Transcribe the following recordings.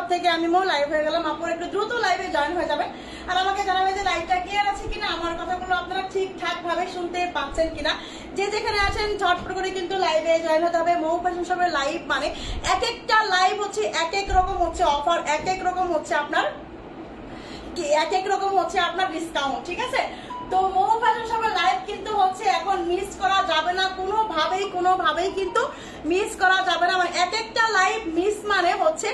ভাব থেকে আমি লাইভ হয়ে গেলাম। আপুর একটু দ্রুত লাইভে জয়েন হয়ে যাবে আর আমাকে জানাবে যে লাইভটা ক্লিয়ার আছে কিনা, আমার কথাগুলো আপনারা ঠিকঠাক ভাবে শুনতে পাচ্ছেন কিনা। যে যেখানে আছেন ঝটপট করে কিন্তু লাইভে জয়েন হতে হবে। মৌ ফ্যাশন শপের লাইভ মানে এক একটা লাইভ হচ্ছে এক এক রকম হচ্ছে অফার, এক এক রকম হচ্ছে আপনার এক এক রকম হচ্ছে আপনার ডিসকাউন্ট, ঠিক আছে। তো মৌ ফ্যাশন শপের লাইভ কিন্তু হচ্ছে এখন মিস করা যাবে না, কোনোভাবেই কিন্তু মিস করা যাবে না। মানে এক একটা লাইভ মিস মানে হচ্ছে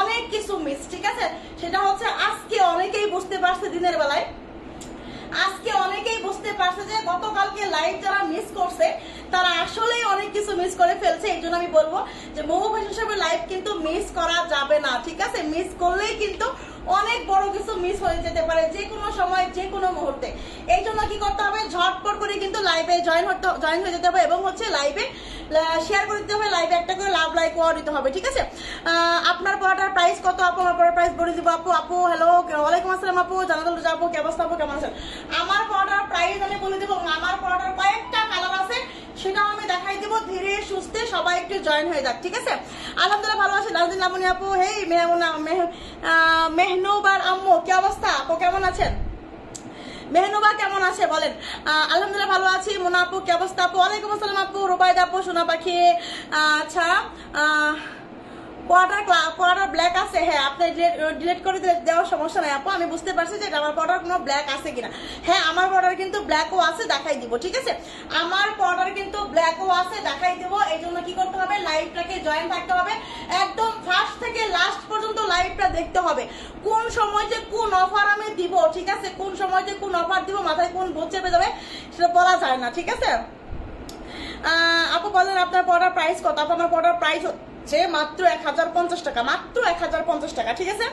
অনেক কিছু মিস, ঠিক আছে। সেটা হচ্ছে আজকে অনেকেই বুঝতে পারছে, দিনের বেলায় আজকে অনেকেই বুঝতে পারছে যে গতকালকে লাইভ যারা মিস করছে তারা আসলেই অনেক কিছু মিস করে ফেলছে। এই জন্য আমি বলবো যে মৌ ফ্যাশন শপের লাইভ কিন্তু মিস করা যাবে না, ঠিক আছে। মিস করলেই কিন্তু অনেক বড় কিছু মিস হয়ে যেতে পারে যে কোনো সময়, যে কোনো মুহূর্তে। এই জন্য কি করতে হবে, ঝটপট করে কিন্তু লাইভে জয়েন হয়ে যেতে হবে এবং হচ্ছে লাইভে শেয়ার করে দিতে হবে, লাইভে একটা করে লাভ লাইক দিতে হবে, ঠিক আছে। আপনার পড়াটার প্রাইস কত আপু? আমার পড়ার প্রাইস বলে দিব আপু। আপু হ্যালো, ওয়ালাইকুম আসসালাম আপু, জানাতে যাবো কি অবস্থা আপু, কেমন আছেন? আমার পড়াটার প্রাইস আমি বলে দিব, আমার পড়াটার কয়েকটা কালার আছে সেটাও আমি দেখাই দিব। ধীরে সুস্থে সবাই একটু জয়েন হয়ে যাক, ঠিক আছে। আলহামদুলিল্লাহ ভালো আছে নাজনীন লাবণী আপু। হেই মেহনুবার আম্মু, কি অবস্থা আপু, কেমন আছেন? মেহনুবা কেমন আছে বলেন? আলহামদুলিল্লাহ ভালো আছি। মোনা আপু কি অবস্থা আপু? ওয়ালাইকুম আসসালাম আপু। রুবাইদা আপু, সোনা পাখি। আচ্ছা, পড়াটার ব্ল্যাক আছে? হ্যাঁ, আপনি ডিলিট করে দেওয়ার সমস্যা নাই আপু, আমি বুঝতে পারছি যে আমার পড়ার কোনো ব্ল্যাক আছে কিনা। হ্যাঁ, আমার পড়ার কিন্তু ব্ল্যাকও আছে, দেখাই দিব, ঠিক আছে। আমার পড়ার কিন্তু ব্ল্যাকও আছে, দেখাই দিব। এই জন্য কি করতে হবে, লাইভটাকে জয়েন থাকতে হবে, একদম ফার্স্ট থেকে লাস্ট পর্যন্ত লাইভটা দেখতে হবে। কোন সময় যে কোন অফার আমি দিব, ঠিক আছে, কোন সময় যে কোন অফার দিব, মাথায় কোন ভূত চেপে যাবে সেটা বলা যায় না, ঠিক আছে। আপু বলেন আপনার পড়ার প্রাইস কত? আপু আমার পড়ার প্রাইস হচ্ছে মাত্র 1050 টাকা, মাত্র 1050 টাকা, ঠিক আছে।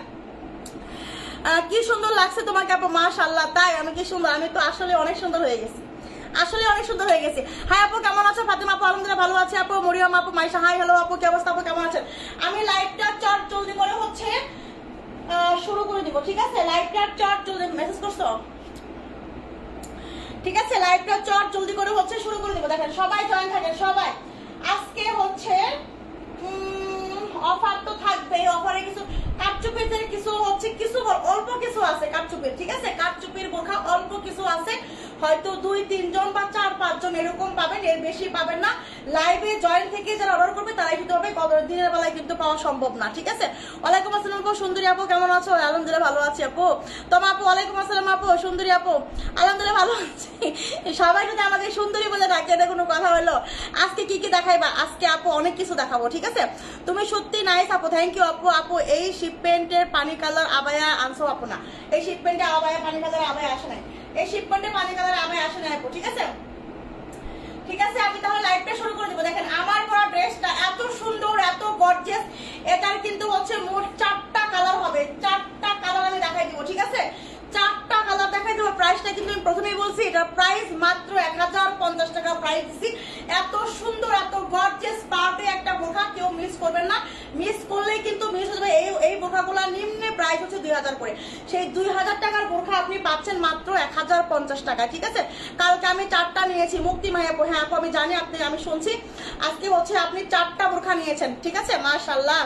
কি সুন্দর লাগছে তোমাকে আপু, মাশাআল্লাহ। তাই আমি কি সুন্দর? আমি তো আসলে অনেক সুন্দর হয়ে গেছি, আসলে অনেক সুন্দর হয়ে গেছে। হাই আপু কেমন আছো? ফাতেমা আপু আলহামদুলিল্লাহ ভালো আছে আপু। মরিয়ম আপু, মাইশা হাই হ্যালো আপু, কি অবস্থা আপু, কেমন আছেন? আমি লাইভটা চট জলদি করে হচ্ছে শুরু করে দিব, ঠিক আছে। লাইভটা চট জলদি, মেসেজ করছো? ঠিক আছে, লাইভটা চট জলদি করে হচ্ছে শুরু করে দিব। দেখেন সবাই জয়েন থাকেন, সবাই। আজকে হচ্ছে অফার তো থাকবেই, অফারে কিছু কাটচুপির কিছু হচ্ছে, কিছু অল্প কিছু আছে কাটচুপির, ঠিক আছে। কাটচুপির বোরখা অল্প কিছু আছে, হয়তো 2-3 জন বা 4-5 জন এরকম পাবেন, এর বেশি পাবেন না। লাইভে জয়েন থেকে যারা অর্ডার করবে তারাই কিন্তু হবে, দিনের বেলায় কিন্তু পাওয়া সম্ভব না, ঠিক আছে। ওয়ালাইকুম আসসালাম আপু, সুন্দরী আপু কেমন আছো? আলহামদুলিল্লাহ ভালো আছি আপু। তোমা আপু ওয়ালাইকুম আসসালাম আপু, সুন্দরী আপু আলহামদুলিল্লাহ ভালো আছি। সবাই যদি আমাকে সুন্দরী বলে ডাকে, এটা কোনো কথা হলো? আজকে কি কি দেখাইবা? আজকে আপু অনেক কিছু দেখাবো, ঠিক আছে। তুমি সত্যি নাইস আপু, থ্যাংক ইউ আপু। আপু এই শিপমেন্টের পানি কালার আবায়া আনছো আপু? না, এই শিপমেন্টে আবায়া পানি কালার আবায়া আসে নাই, এই শিপমেন্টে পানি কালার আবায়া আসে নাই আপু, ঠিক আছে। ঠিক আছে, আমি তাহলে লাইভটা শুরু করে দেবো। দেখেন আমার পরা ড্রেসটা এত সুন্দর, এত গর্জিয়াস। এটার কিন্তু হচ্ছে মোট 4টা কালার হবে, 4টা কালার আমি দেখাই দিব, ঠিক আছে। 4টা কালার দেখাই দেবো। প্রাইসটা কিন্তু আমি প্রথমেই বলছি, এটা প্রাইস মাত্র 1050 টাকা প্রাইস দিচ্ছি। এত সুন্দর, এত গর্জিয়াস পার্টে একটা বোরখা কেউ মিস করবেন না, মিস করলেই কিন্তু মিস হয়ে যাবে। এই বোরখাগুলো নিম্নে প্রাইস হচ্ছে 2000 করে, সেই 2000 টাকার বোরখা আপনি পাচ্ছেন মাত্র 1050 টাকা, ঠিক আছে। কালকে আমি 4টা নিয়েছি, মুক্তি মাইয়া আপু। হ্যাঁ আপু আমি জানি, আমি শুনছি আজকে হচ্ছে আপনি 4টা বোরখা নিয়েছেন, ঠিক আছে, মাশাআল্লাহ।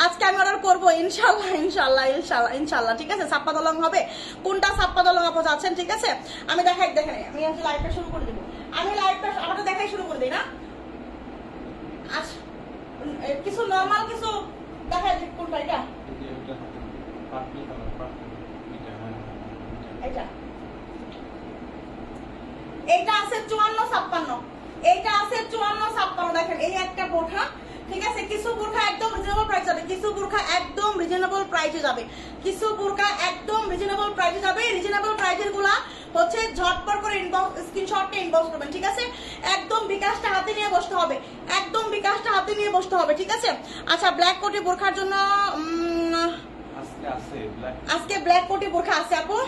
আজকে আমি অর্ডার করবো ইনশাল্লাহ, ইনশাল্লাহ, ইনশাল্লাহ, ইনশাল্লাহ, ঠিক আছে। সাপ্পা দলং হবে, কোনটা সাপ্পা দলং আপু যাচ্ছেন, ঠিক আছে। আমি দেখাই, দেখেন আমি আজকে লাইভটা শুরু করে দেবো, আমি লাইভটা আমাকে দেখাই শুরু করে দিই না। আচ্ছা, কিছু নর্মাল কিছু দেখাই, কোনটা এটা, এটা এইটা আছে 54-56, এইটা আছে 54-56। দেখেন এই একটা বোরখা, ঠিক আছে। কিছু বোরখা একদম রিজনেবল প্রাইস যাবে, কিছু বোরখা একদম রিজনেবল প্রাইসে যাবে, কিছু বোরখা একদম রিজনেবল প্রাইসে যাবে। রিজনেবল প্রাইসের গুলা হচ্ছে ঝটপট করে ইনবক্স, স্ক্রিনশটটা ইনবক্স করবেন, ঠিক আছে। একদম বিকাশটা হাতে নিয়ে বসতে হবে, একদম বিকাশটা হাতে নিয়ে বসতে হবে, ঠিক আছে। আচ্ছা, ব্ল্যাক কোটি বোরখার জন্য আজকে ব্ল্যাক কোটি বোরখা আছে আপু,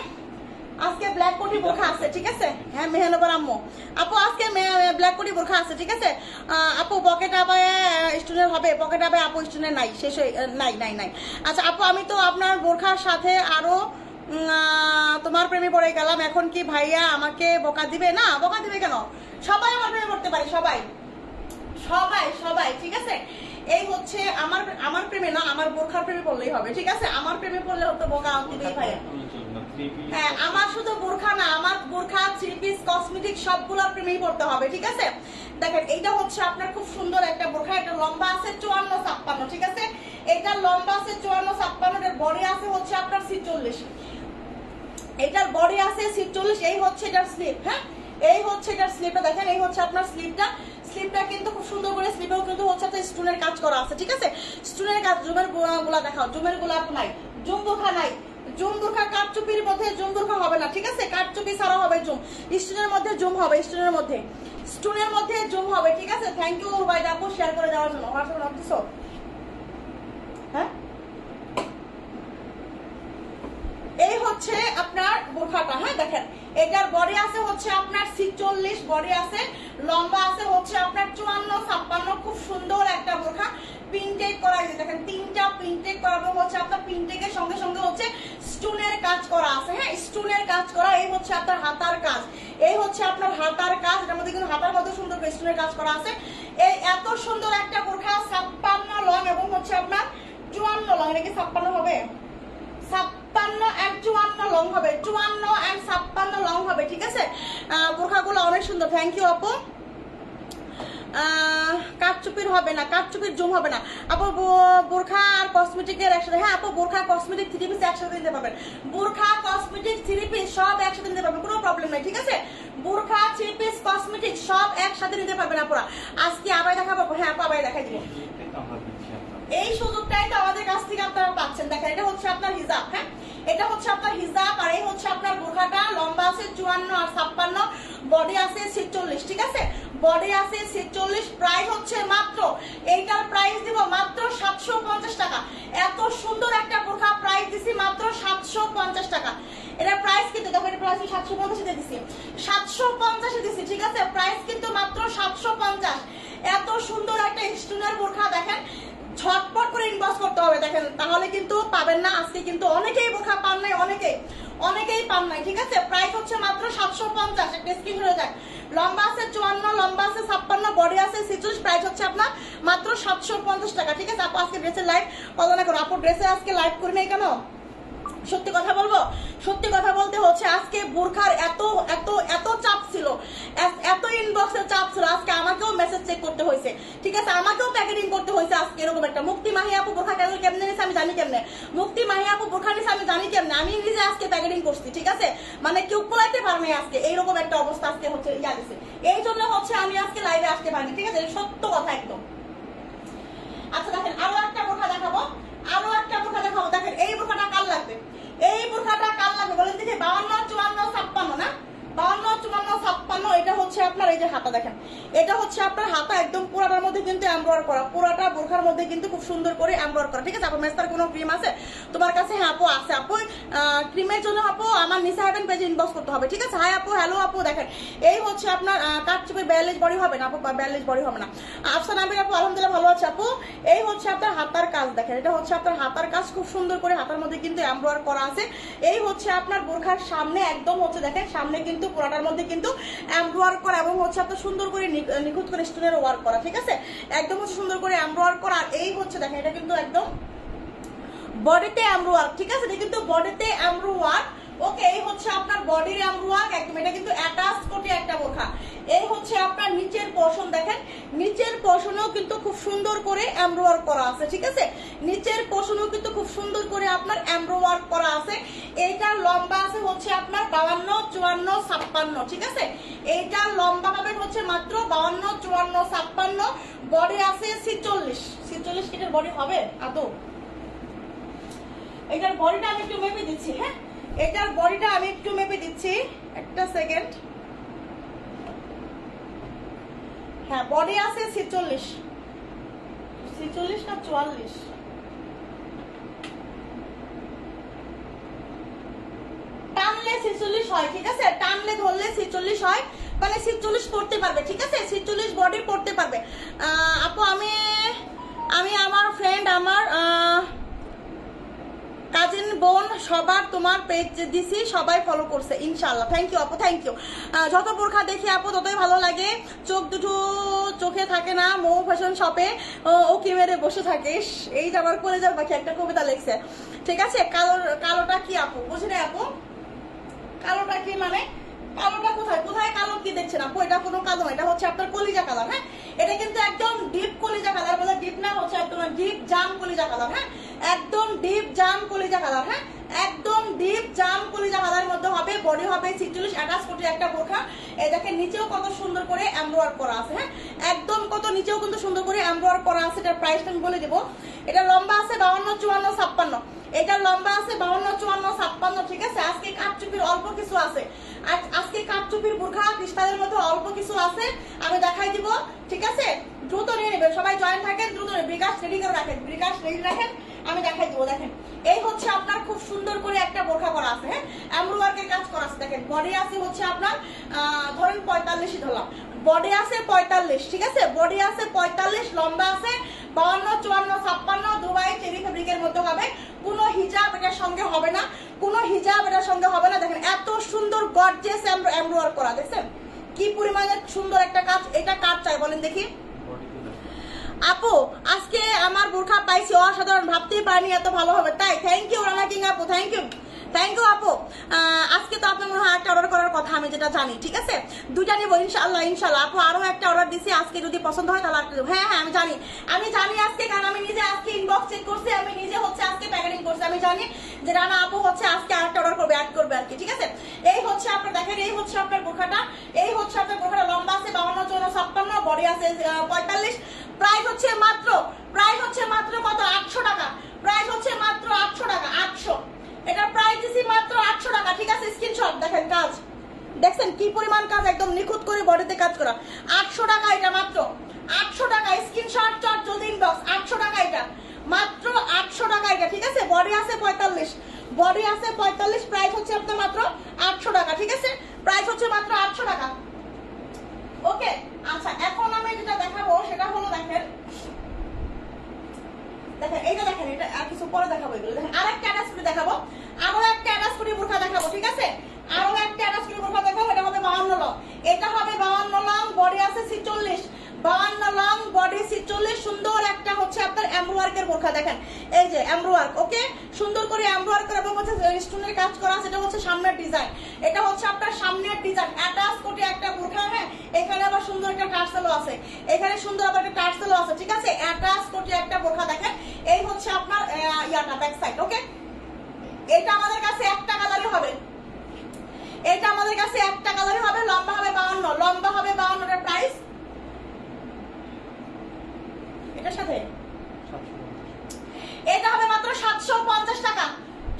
আজকে ব্ল্যাক কোটি বোরখা আছে, ঠিক আছে। হ্যাঁ মেহনবার আম্মু আপু, আজকে ব্ল্যাক কোটি বোরখা আছে, ঠিক আছে। আপু পকেট আবায় স্টুডেন্ট হবে, পকেট আবায় আপু স্টুডেন্ট নাই, শেষ হয়ে নাই নাই নাই। আচ্ছা আপু, আমি তো আপনার বোরখার সাথে আরো তোমার প্রেমে পড়ে গেলাম, এখন কি ভাইয়া আমাকে বকা দিবে? না, বকা দিবে কেন, সবাই আমার প্রেমে পড়তে পারে, সবাই সবাই সবাই, ঠিক আছে। এই হচ্ছে আমার প্রেমে না, আমার বোরখার প্রেমে পড়লেই হবে, ঠিক আছে? আমার প্রেমে পড়লে হতো বোকা দিদি ভাইয়া। হ্যাঁ, আমার শুধু বোরখা না, আমার বোরখা, থ্রি পিস, কসমেটিক সবগুলোর প্রেমেই পড়তে হবে, ঠিক আছে? দেখেন এইটা হচ্ছে আপনার খুব সুন্দর একটা বোরখা, এটা লম্বা আছে 54-56, ঠিক আছে? এটা লম্বা আছে 54-56, এর বডি আছে হচ্ছে আপনার 46, এটার বডি আছে 46, এই হচ্ছে এটার স্লিপ। হ্যাঁ, এই হচ্ছে এটার স্লিপটা, দেখেন এই হচ্ছে আপনার স্লিপটা। স্লিপটা কিন্তু খুব সুন্দর করে, স্লিপেও কিন্তু হচ্ছে একটা স্টোনের কাজ করা আছে, ঠিক আছে? স্টোনের কাজ। জুমের গুলা দেখাও, জুমের গুলা নাই, জুম বোরখা নাই, জুম বোরখা কাঠচুপির মধ্যে জুম বোরখা হবে না, ঠিক আছে? কাঠচুপি ছাড়া হবে জুম, স্টোনের মধ্যে জুম হবে, স্টোনের মধ্যে জুম হবে, ঠিক আছে? থ্যাংক ইউ ভাই আপু শেয়ার করে দেওয়ার জন্য। হোয়াটসঅ্যাপে নক দিছো? হ্যাঁ, এই হচ্ছে আপনার বোরখাটা। হ্যাঁ, দেখেন এটার বডি আছে হচ্ছে আপনার 46, বডি আছে, লম্বা আছে হচ্ছে আপনার 54-56, খুব সুন্দর একটা বোরখা। প্রিন্টেড করা আছে, দেখেন তিনটা প্রিন্টেড করানো হচ্ছে আপনার, প্রিন্টেডের সঙ্গে সঙ্গে হচ্ছে স্টোনের কাজ করা আছে। হ্যাঁ, স্টোনের কাজ করা। এই হচ্ছে আপনার হাতার কাজ, এই হচ্ছে আপনার হাতার কাজ, এটার মধ্যে কিন্তু হাতার মধ্যে সুন্দর করে স্টোনের কাজ করা আছে। এই এত সুন্দর একটা বোরখা, 56 লং এবং হচ্ছে আপনার 54 লং। এটা কি 56 হবে? 56 and 54 লং হবে, 54 and 56 লং হবে, ঠিক আছে? বোরখাগুলো অনেক সুন্দর। থ্যাংক ইউ আপু। কাঠচুপির হবে না, কাঠচুপির জুম হবে না আপু। বোরখা আর কসমেটিকের একসাথে। হ্যাঁ আপু, বোরখা কসমেটিক থ্রি পিস একসাথে নিতে পারবেন, বোরখা কসমেটিক থ্রি পিস সব একসাথে নিতে পারবেন, কোনো প্রবলেম নাই, ঠিক আছে? বোরখা, থ্রি পিস, কসমেটিক সব একসাথে নিতে পারবেন আপুরা। আজকে আবার দেখাবো। হ্যাঁ আপু, আবার দেখাই দিব। এই সুযোগটাই তো আমাদের কাছ থেকে আপনারা পাচ্ছেন। দেখেন এটা হচ্ছে আপনার হিজাব। হ্যাঁ, এটা হচ্ছে আপনার হিজাব, আর এই হচ্ছে আপনার বোরখাটা লম্বা আছে 54 আর 56, বডি আছে 46, ঠিক আছে? বডি আছে 46, প্রাইস হচ্ছে মাত্র, এইটার প্রাইস দিব মাত্র 750 টাকা। এত সুন্দর একটা বোরখা প্রাইস দিছি মাত্র 750 টাকা। এটা প্রাইস কিন্তু দেখো, এটা প্রাইস 750 দিয়ে দিছি, 750 দিছি, ঠিক আছে? প্রাইস কিন্তু মাত্র 750। এত সুন্দর একটা স্টোনের বোরখা, দেখেন ঝটপট করে ইনবক্স করতে হবে, দেখেন তাহলে কিন্তু পাবেন না। আজকে কিন্তু অনেকেই বোরখা পান নাই, অনেকেই পান নাই, ঠিক আছে? প্রাইস হচ্ছে মাত্র 750, একটা স্ক্রিন হয়ে যায়। লম্বা আছে 54, লম্বা আছে 56, বডি আছে 46, প্রাইস হচ্ছে আপনার মাত্র 750 টাকা, ঠিক আছে? আপু আজকে ড্রেসের লাইভ কত না করো, আপু ড্রেসে আজকে লাইভ করি নাই কেন? সত্যি কথা বলবো, সত্যি কথা বলতে হচ্ছে আজকে বোরখার এত এত এত চাপ ছিল, এত ইনবক্সের চাপ ছিল, আজকে আমাকেও মেসেজ চেক করতে হয়েছে, ঠিক আছে? আমাকেও প্যাকেটিং করতে হয়েছে আজকে। এরকম একটা মুক্তি মাহি আপু বোরখা কেমনে নিছে আমি জানি কেমনে, মুক্তি মাহি আপু বোরখা নিছে আমি জানি কেমনে, আমি নিজে আজকে প্যাকেটিং করছি, ঠিক আছে? মানে কেউ কোলাইতে পারে নাই আজকে, এইরকম একটা অবস্থা আজকে হচ্ছে ইয়া দিছে। এই জন্য হচ্ছে আমি আজকে লাইভে আসতে পারিনি, ঠিক আছে? সত্য কথা একদম। আচ্ছা দেখেন আরো একটা বোরখা দেখাবো, দেখেন এই বোরখাটা কাল লাগবে, এই বোরখাটা কাল লাগবে বলেন দেখি। 52, 54, 56 না, 52, 54, 56। এটা হচ্ছে আপনার এই যে হাতা, দেখেন এটা হচ্ছে আপনার হাতা, একদম পুরাটার মধ্যে কিন্তু এমব্রয়ডারি করা, পুরাটা বোরখার মধ্যে কিন্তু খুব সুন্দর করে এমব্রয়ডারি করা, ঠিক আছে? আপু মেস্তার কোনো ক্রিম আছে তোমার কাছে? হ্যাঁ আপু আছে। আপু ক্রিমের জন্য আপু আমার নিসা হেভেন পেজে ইনবক্স করতে হবে, ঠিক আছে? হাই আপু, হ্যালো আপু। দেখেন এই হচ্ছে আপনার কাঠচুপি 42 বডি হবে না আপু, 42 বডি হবে না। আফসান আবির আপু আলহামদুলিল্লাহ ভালো আছে আপু। এই হচ্ছে আপনার হাতার কাজ, দেখেন এটা হচ্ছে আপনার হাতার কাজ, খুব সুন্দর করে হাতার মধ্যে কিন্তু এমব্রয়ডারি করা আছে। এই হচ্ছে আপনার বোরখার সামনে একদম হচ্ছে, দেখেন সামনে কিন্তু পুরাটার মধ্যে কিন্তু এমব্রয়ডারি করা এবং হচ্ছে আপনার সুন্দর করে নিখুঁত করে স্টোনের ওয়ার্ক করা, ঠিক আছে? একদম হচ্ছে সুন্দর করে এমব্রয়ডারি করা। আর এই হচ্ছে দেখেন এটা কিন্তু একদম বডিতে এমব্রয়ডারি, ঠিক আছে? এটা কিন্তু বডিতে এমব্রয়ডারি। ওকে, এই হচ্ছে আপনার বডির এমব্রয়ডারি একদম, এটা কিন্তু অ্যাটাচ কোটি একটা বোরখা। এই হচ্ছে আপনার নিচের পোরশন, দেখেন নিচের পোরশনেও কিন্তু খুব সুন্দর করে এমব্রয়ডারি করা আছে, ঠিক আছে? নিচের পোরশনেও কিন্তু খুব সুন্দর করে আপনার এমব্রয়ডারি করা আছে। এইটার লম্বা আছে হচ্ছে আপনার 52, 54, 56, ঠিক আছে? এইটার লম্বা পাবেন হচ্ছে মাত্র 52, 54, 56, বডি আছে 46। 46 এটার বডি হবে আদৌ? এটার বডিটা আমি একটু মেপে দিচ্ছি। হ্যাঁ, এটার বডিটা আমি একটু মেপে দিচ্ছি, একটা সেকেন্ড। হ্যাঁ, বডি আছে 46, 46 না 44, টানলে 46 হয়, ঠিক আছে? টানলে ধরলে 46 হয়, মানে 46 পড়তে পারবে, ঠিক আছে? 46 বডি পড়তে পারবে। আপু আমি আমার ফ্রেন্ড, আমার কাজিন বোন সবার তোমার পেজ দিছি, সবাই ফলো করছে ইনশাআল্লাহ। থ্যাংক ইউ আপু, থ্যাংক ইউ। যত বোরখা দেখি আপু ততই ভালো লাগে, চোখ দুটো চোখে থাকে না। মৌ ফ্যাশন শপে ওকে মেরে বসে থাকে। এই যে আমার কলেজের পাখি একটা কবিতা লিখছে, ঠিক আছে। কালোটা কি আপু? বুঝি না আপু, কালোটা কি মানে? কালোটা কোথায় কোথায় কালো কি দেখছেন আপু? এটা কোনো কালো, এটা হচ্ছে আপনার কলিজা কালার। হ্যাঁ, এটা কিন্তু একদম ডিপ কলিজা কালার, বলে ডিপ না, হচ্ছে একদম ডিপ জাম কলিজা কালার। হ্যাঁ, একদম ডিপ জাম কলিজা কালার। হ্যাঁ, একদম ডিপ জাম কলিজা কালার মধ্যে হবে। বডি হবে 46, অ্যাটাচ কোটি একটা বোরখা। এই দেখেন নিচেও কত সুন্দর করে এমব্রয়ডার করা আছে। হ্যাঁ, একদম কত নিচেও কিন্তু সুন্দর করে এমব্রয়ডার করা আছে। এটার প্রাইসটা আমি বলে দেবো। এটা লম্বা আছে 52, 54, 56। এটা লম্বা আছে 52, 54, 56, ঠিক আছে। আজকে কাঠচুপির অল্প কিছু আছে, আজকে কাঠচুপির বোরখা ক্রিস্টালের মধ্যে অল্প কিছু আছে, আমি দেখাই দিব, ঠিক আছে। দ্রুত নিয়ে নেবেন, সবাই জয়েন থাকেন, দ্রুত বিকাশ রেডি করে রাখেন, বিকাশ রেডি রাখেন, আমি দেখাই দিব। দেখেন এই হচ্ছে আপনার খুব সুন্দর করে একটা বোরখা করা আছে। হ্যাঁ, এমব্রয়ডারির কাজ করা আছে। দেখেন বডি আছে হচ্ছে আপনার ধরেন 45 ধরলাম, বডি আছে 45, ঠিক আছে। বডি আছে 45, লম্বা আছে 52, 54, 56। দুবাই চেরি ফেব্রিকের মধ্যে হবে। কোনো হিজাব এটার সঙ্গে হবে না, কোনো হিজাব এটার সঙ্গে হবে না। দেখেন এত সুন্দর গর্জিয়াস এমব্রয়ডারি করা, দেখছেন কি পরিমাণে সুন্দর একটা কাজ। এটা কাজ চাই বলেন দেখি আপু? আজকে আমার বোরখা পাইছি অসাধারণ, ভাবতেই পারিনি এত ভালো হবে। তাই থ্যাংক ইউ রানা কিং আপু, থ্যাংক ইউ, থ্যাংক ইউ আপু। আজকে তো আপনার মনে হয় একটা অর্ডার করার কথা, আমি যেটা জানি, ঠিক আছে। দুইটা নিব ইনশাআল্লাহ, ইনশাআল্লাহ। আপু আরো একটা অর্ডার দিছি, আজকে যদি পছন্দ হয় তাহলে একটা। হ্যাঁ হ্যাঁ আমি জানি আজকে, কারণ আমি নিজে আজকে ইনবক্স চেক করছি, আমি নিজে হচ্ছে আজকে প্যাকেটিং করছি। আমি জানি যে রানা আপু হচ্ছে আজকে আরেকটা অর্ডার করবে, অ্যাড করবে আর কি, ঠিক আছে। এই হচ্ছে আপনার দেখেন, এই হচ্ছে আপনার বোরখাটা, এই হচ্ছে আপনার বোরখাটা। লম্বা আছে 52, 54, 56, বডি আছে 45। প্রাইস হচ্ছে মাত্র কত? 800 টাকা। প্রাইস হচ্ছে মাত্র 800 টাকা, 800। এটার প্রাইস দিছি মাত্র 800 টাকা, ঠিক আছে। স্ক্রিনশট দেখেন, কাজ দেখছেন কি পরিমাণ কাজ, একদম নিখুঁত করে বডিতে কাজ করা। 800 টাকা এটা, মাত্র 800 টাকা। স্ক্রিনশট চট জলদি ইনবক্স। 800 টাকা এটা, মাত্র 800 টাকা এটা, ঠিক আছে। বডি আছে 45, বডি আছে 45। প্রাইস হচ্ছে আপনার মাত্র 800 টাকা, ঠিক আছে। প্রাইস হচ্ছে মাত্র 800 টাকা। ওকে, আচ্ছা এখন আমি যেটা দেখাবো সেটা হলো দেখেন এইটা, দেখেন এটা আর কিছু পরে দেখাবো। এগুলো দেখেন আরেকটা অ্যাটাচ করে দেখাবো, আরো একটা অ্যাটাচ করে বোরখা দেখাবো, ঠিক আছে। আরো একটা অ্যাটাচ করে বোরখা দেখাবো। এটা হবে 52 লং, এটা হবে 52 লং, বডি আছে 46, 52 লং, বডি 46। সুন্দর একটা হচ্ছে আপনার এমব্রয়ডারির বোরখা। দেখেন এই যে এমব্রয়ডারি, ওকে, সুন্দর করে এমব্রয়ডারি করা এবং হচ্ছে স্টোনের কাজ করা আছে। এটা হচ্ছে সামনের ডিজাইন, এটা হচ্ছে আপনার সামনের ডিজাইন। অ্যাটাচ করে একটা বোরখা। হ্যাঁ, এখানে আবার সুন্দর একটা টার্সেলও আছে, এখানে সুন্দর আবার একটা টার্সেলও আছে, ঠিক আছে। অ্যাটাচ করে একটা বোরখা। দেখেন এই হচ্ছে আপনার ইয়াটা ব্যাক সাইড, ওকে। এটা আমাদের কাছে একটা কালারে হবে, এটা আমাদের কাছে একটা কালারে হবে। লম্বা হবে 52, লম্বা হবে 52। এর প্রাইস এটার সাথে এটা হবে মাত্র 750 টাকা।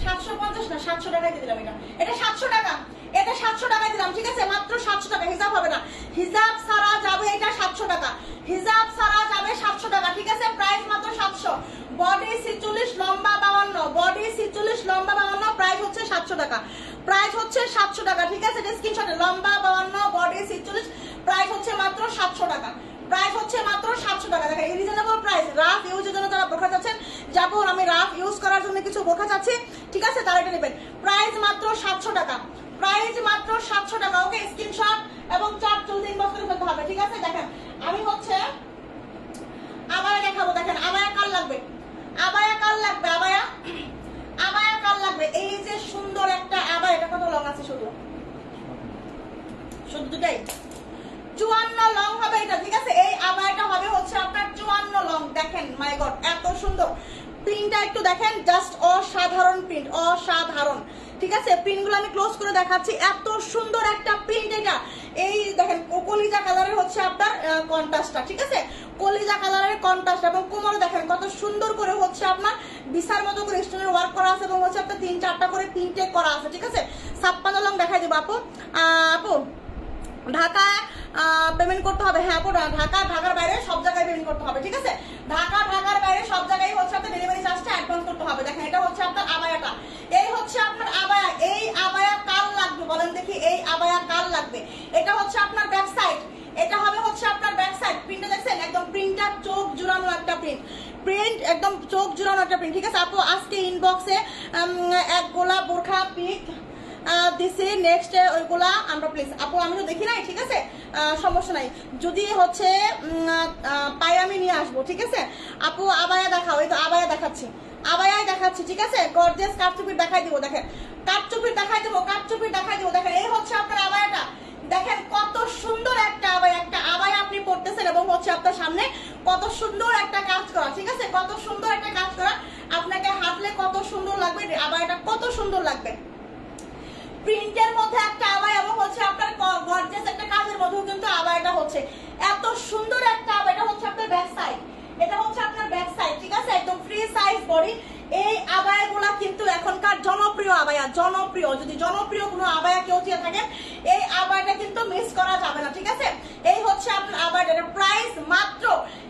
750 না, 700 টাকায় দিয়ে দিলাম। এটা 700 টাকা, এটা 700 টাকায় দিলাম, ঠিক আছে। মাত্র 700 টাকা, হিসাব হবে না, হিসাব সারা যাবে। এটা 700 টাকা, হিসাব সারা যাবে 700 টাকা, ঠিক আছে। প্রাইস মাত্র 700। বডি 46, লম্বা 52, বডি 46, লম্বা 52। প্রাইস হচ্ছে 700 টাকা, প্রাইস হচ্ছে 700 টাকা, ঠিক আছে। এটা স্ক্রিনশটে লম্বা 52, বডি 46। প্রাইস হচ্ছে মাত্র 700 টাকা, প্রাইস হচ্ছে মাত্র 700 টাকা। দেখেন রিজনেবল প্রাইস। রাফ ইউজের জন্য যারা বোরখা চাচ্ছেন, যাবো আমি রাফ ইউজ করার জন্য কিছু বোরখা চাচ্ছি, ঠিক আছে, তারা এটা নেবেন। প্রাইস মাত্র 700 টাকা, প্রাইস মাত্র 700 টাকা, ওকে। স্ক্রিনশট এবং চার্ট জলদি ইনবক্স করে ফেলতে হবে, ঠিক আছে। দেখেন আমি হচ্ছে আবায়া দেখাবো। দেখেন আবায়া কাল লাগবে, আবায়া কাল লাগবে, আবায়া কাল লাগবে। এই যে সুন্দর একটা আবায়া, এটা কত লং আছে? শুধু দুটাই 54 লং হবে এটা, ঠিক আছে। এই আবায়াটা হবে হচ্ছে আপনার 54 লং। দেখেন মাই গড এত সুন্দর প্রিন্টটা, একটু দেখেন, জাস্ট অসাধারণ প্রিন্ট, অসাধারণ, ঠিক আছে। প্রিন্টগুলো আমি ক্লোজ করে দেখাচ্ছি, এত সুন্দর একটা প্রিন্ট এটা। এই দেখেন কলিজা কালারের হচ্ছে আপনার কন্ট্রাস্টটা, ঠিক আছে। কলিজা কালারের কন্ট্রাস্ট এবং কোমরে দেখেন কত সুন্দর করে হচ্ছে আপনার বিসার মতো করে স্টোনের ওয়ার্ক করা আছে এবং হচ্ছে আপনার 3-4টা করে প্রিন্টে করা আছে, ঠিক আছে। 56 লং দেখাই দেবো আপু। আপু ঢাকায় পেমেন্ট করতে হবে? হ্যাঁ আপু, ঢাকার বাইরে সব জায়গায় পেমেন্ট করতে হবে, ঠিক আছে। ঢাকার বাইরে সব জায়গায় হচ্ছে আপনার ডেলিভারি চার্জটা অ্যাডভান্স করতে হবে। দেখেন এটা হচ্ছে আপনার আবায়াটা, এই হচ্ছে আপনার আবায়া। এই আবায়া কাল লাগবে বলেন দেখি, এই আবায়া কাল লাগবে। এটা হচ্ছে আপনার ব্যাক সাইড, এটা হবে হচ্ছে আপনার ব্যাক সাইড। প্রিন্টটা দেখছেন, একদম প্রিন্টটা চোখ জুড়ানো একটা প্রিন্ট। প্রিন্ট একদম চোখ জুড়ানো একটা প্রিন্ট, ঠিক আছে আপু। আজকে ইনবক্সে এক গোলা বোরখা পিক দিছি, নেক্সট ওইগুলা আমরা প্লিজ আপু, আমি তো দেখি নাই, ঠিক আছে সমস্যা নাই, যদি হচ্ছে পাই আমি নিয়ে আসবো, ঠিক আছে আপু। আবায়া দেখাও, এই তো আবায়া দেখাচ্ছি, আবায়াই দেখাচ্ছি, ঠিক আছে। গর্জিয়াস কাটচুপির দেখাই দিব, দেখেন কাটচুপির দেখাই দেবো, কাটচুপির দেখাই দেবো। দেখেন এই হচ্ছে আপনার আবায়াটা, দেখেন কত সুন্দর একটা আবায়া, একটা আবায়া আপনি পড়তেছেন এবং হচ্ছে আপনার সামনে কত সুন্দর একটা কাজ করা, ঠিক আছে কত সুন্দর একটা কাজ করা, আপনাকে হাঁটলে কত সুন্দর লাগবে, আবায়াটা কত সুন্দর লাগবে। প্রিন্টের মধ্যে একটা আবায়া এবং হচ্ছে আপনার গর্জিয়াস একটা কাজের মধ্যেও কিন্তু আবায়াটা হচ্ছে এত সুন্দর একটা আবায়া। এটা হচ্ছে আপনার ব্যাক সাইড, এটা হচ্ছে আপনার ব্যাক সাইড, ঠিক আছে একদম ফ্রি সাইজ বডি। এই আবায়াগুলা কিন্তু এখনকার জনপ্রিয় আবায়া, জনপ্রিয়, যদি জনপ্রিয় কোনো আবায়া কেউ চেয়ে থাকেন এই আবায়াটা কিন্তু মিস করা যাবে না, ঠিক আছে। এই হচ্ছে আপনার আবায়াটা, এটার প্রাইস মাত্র,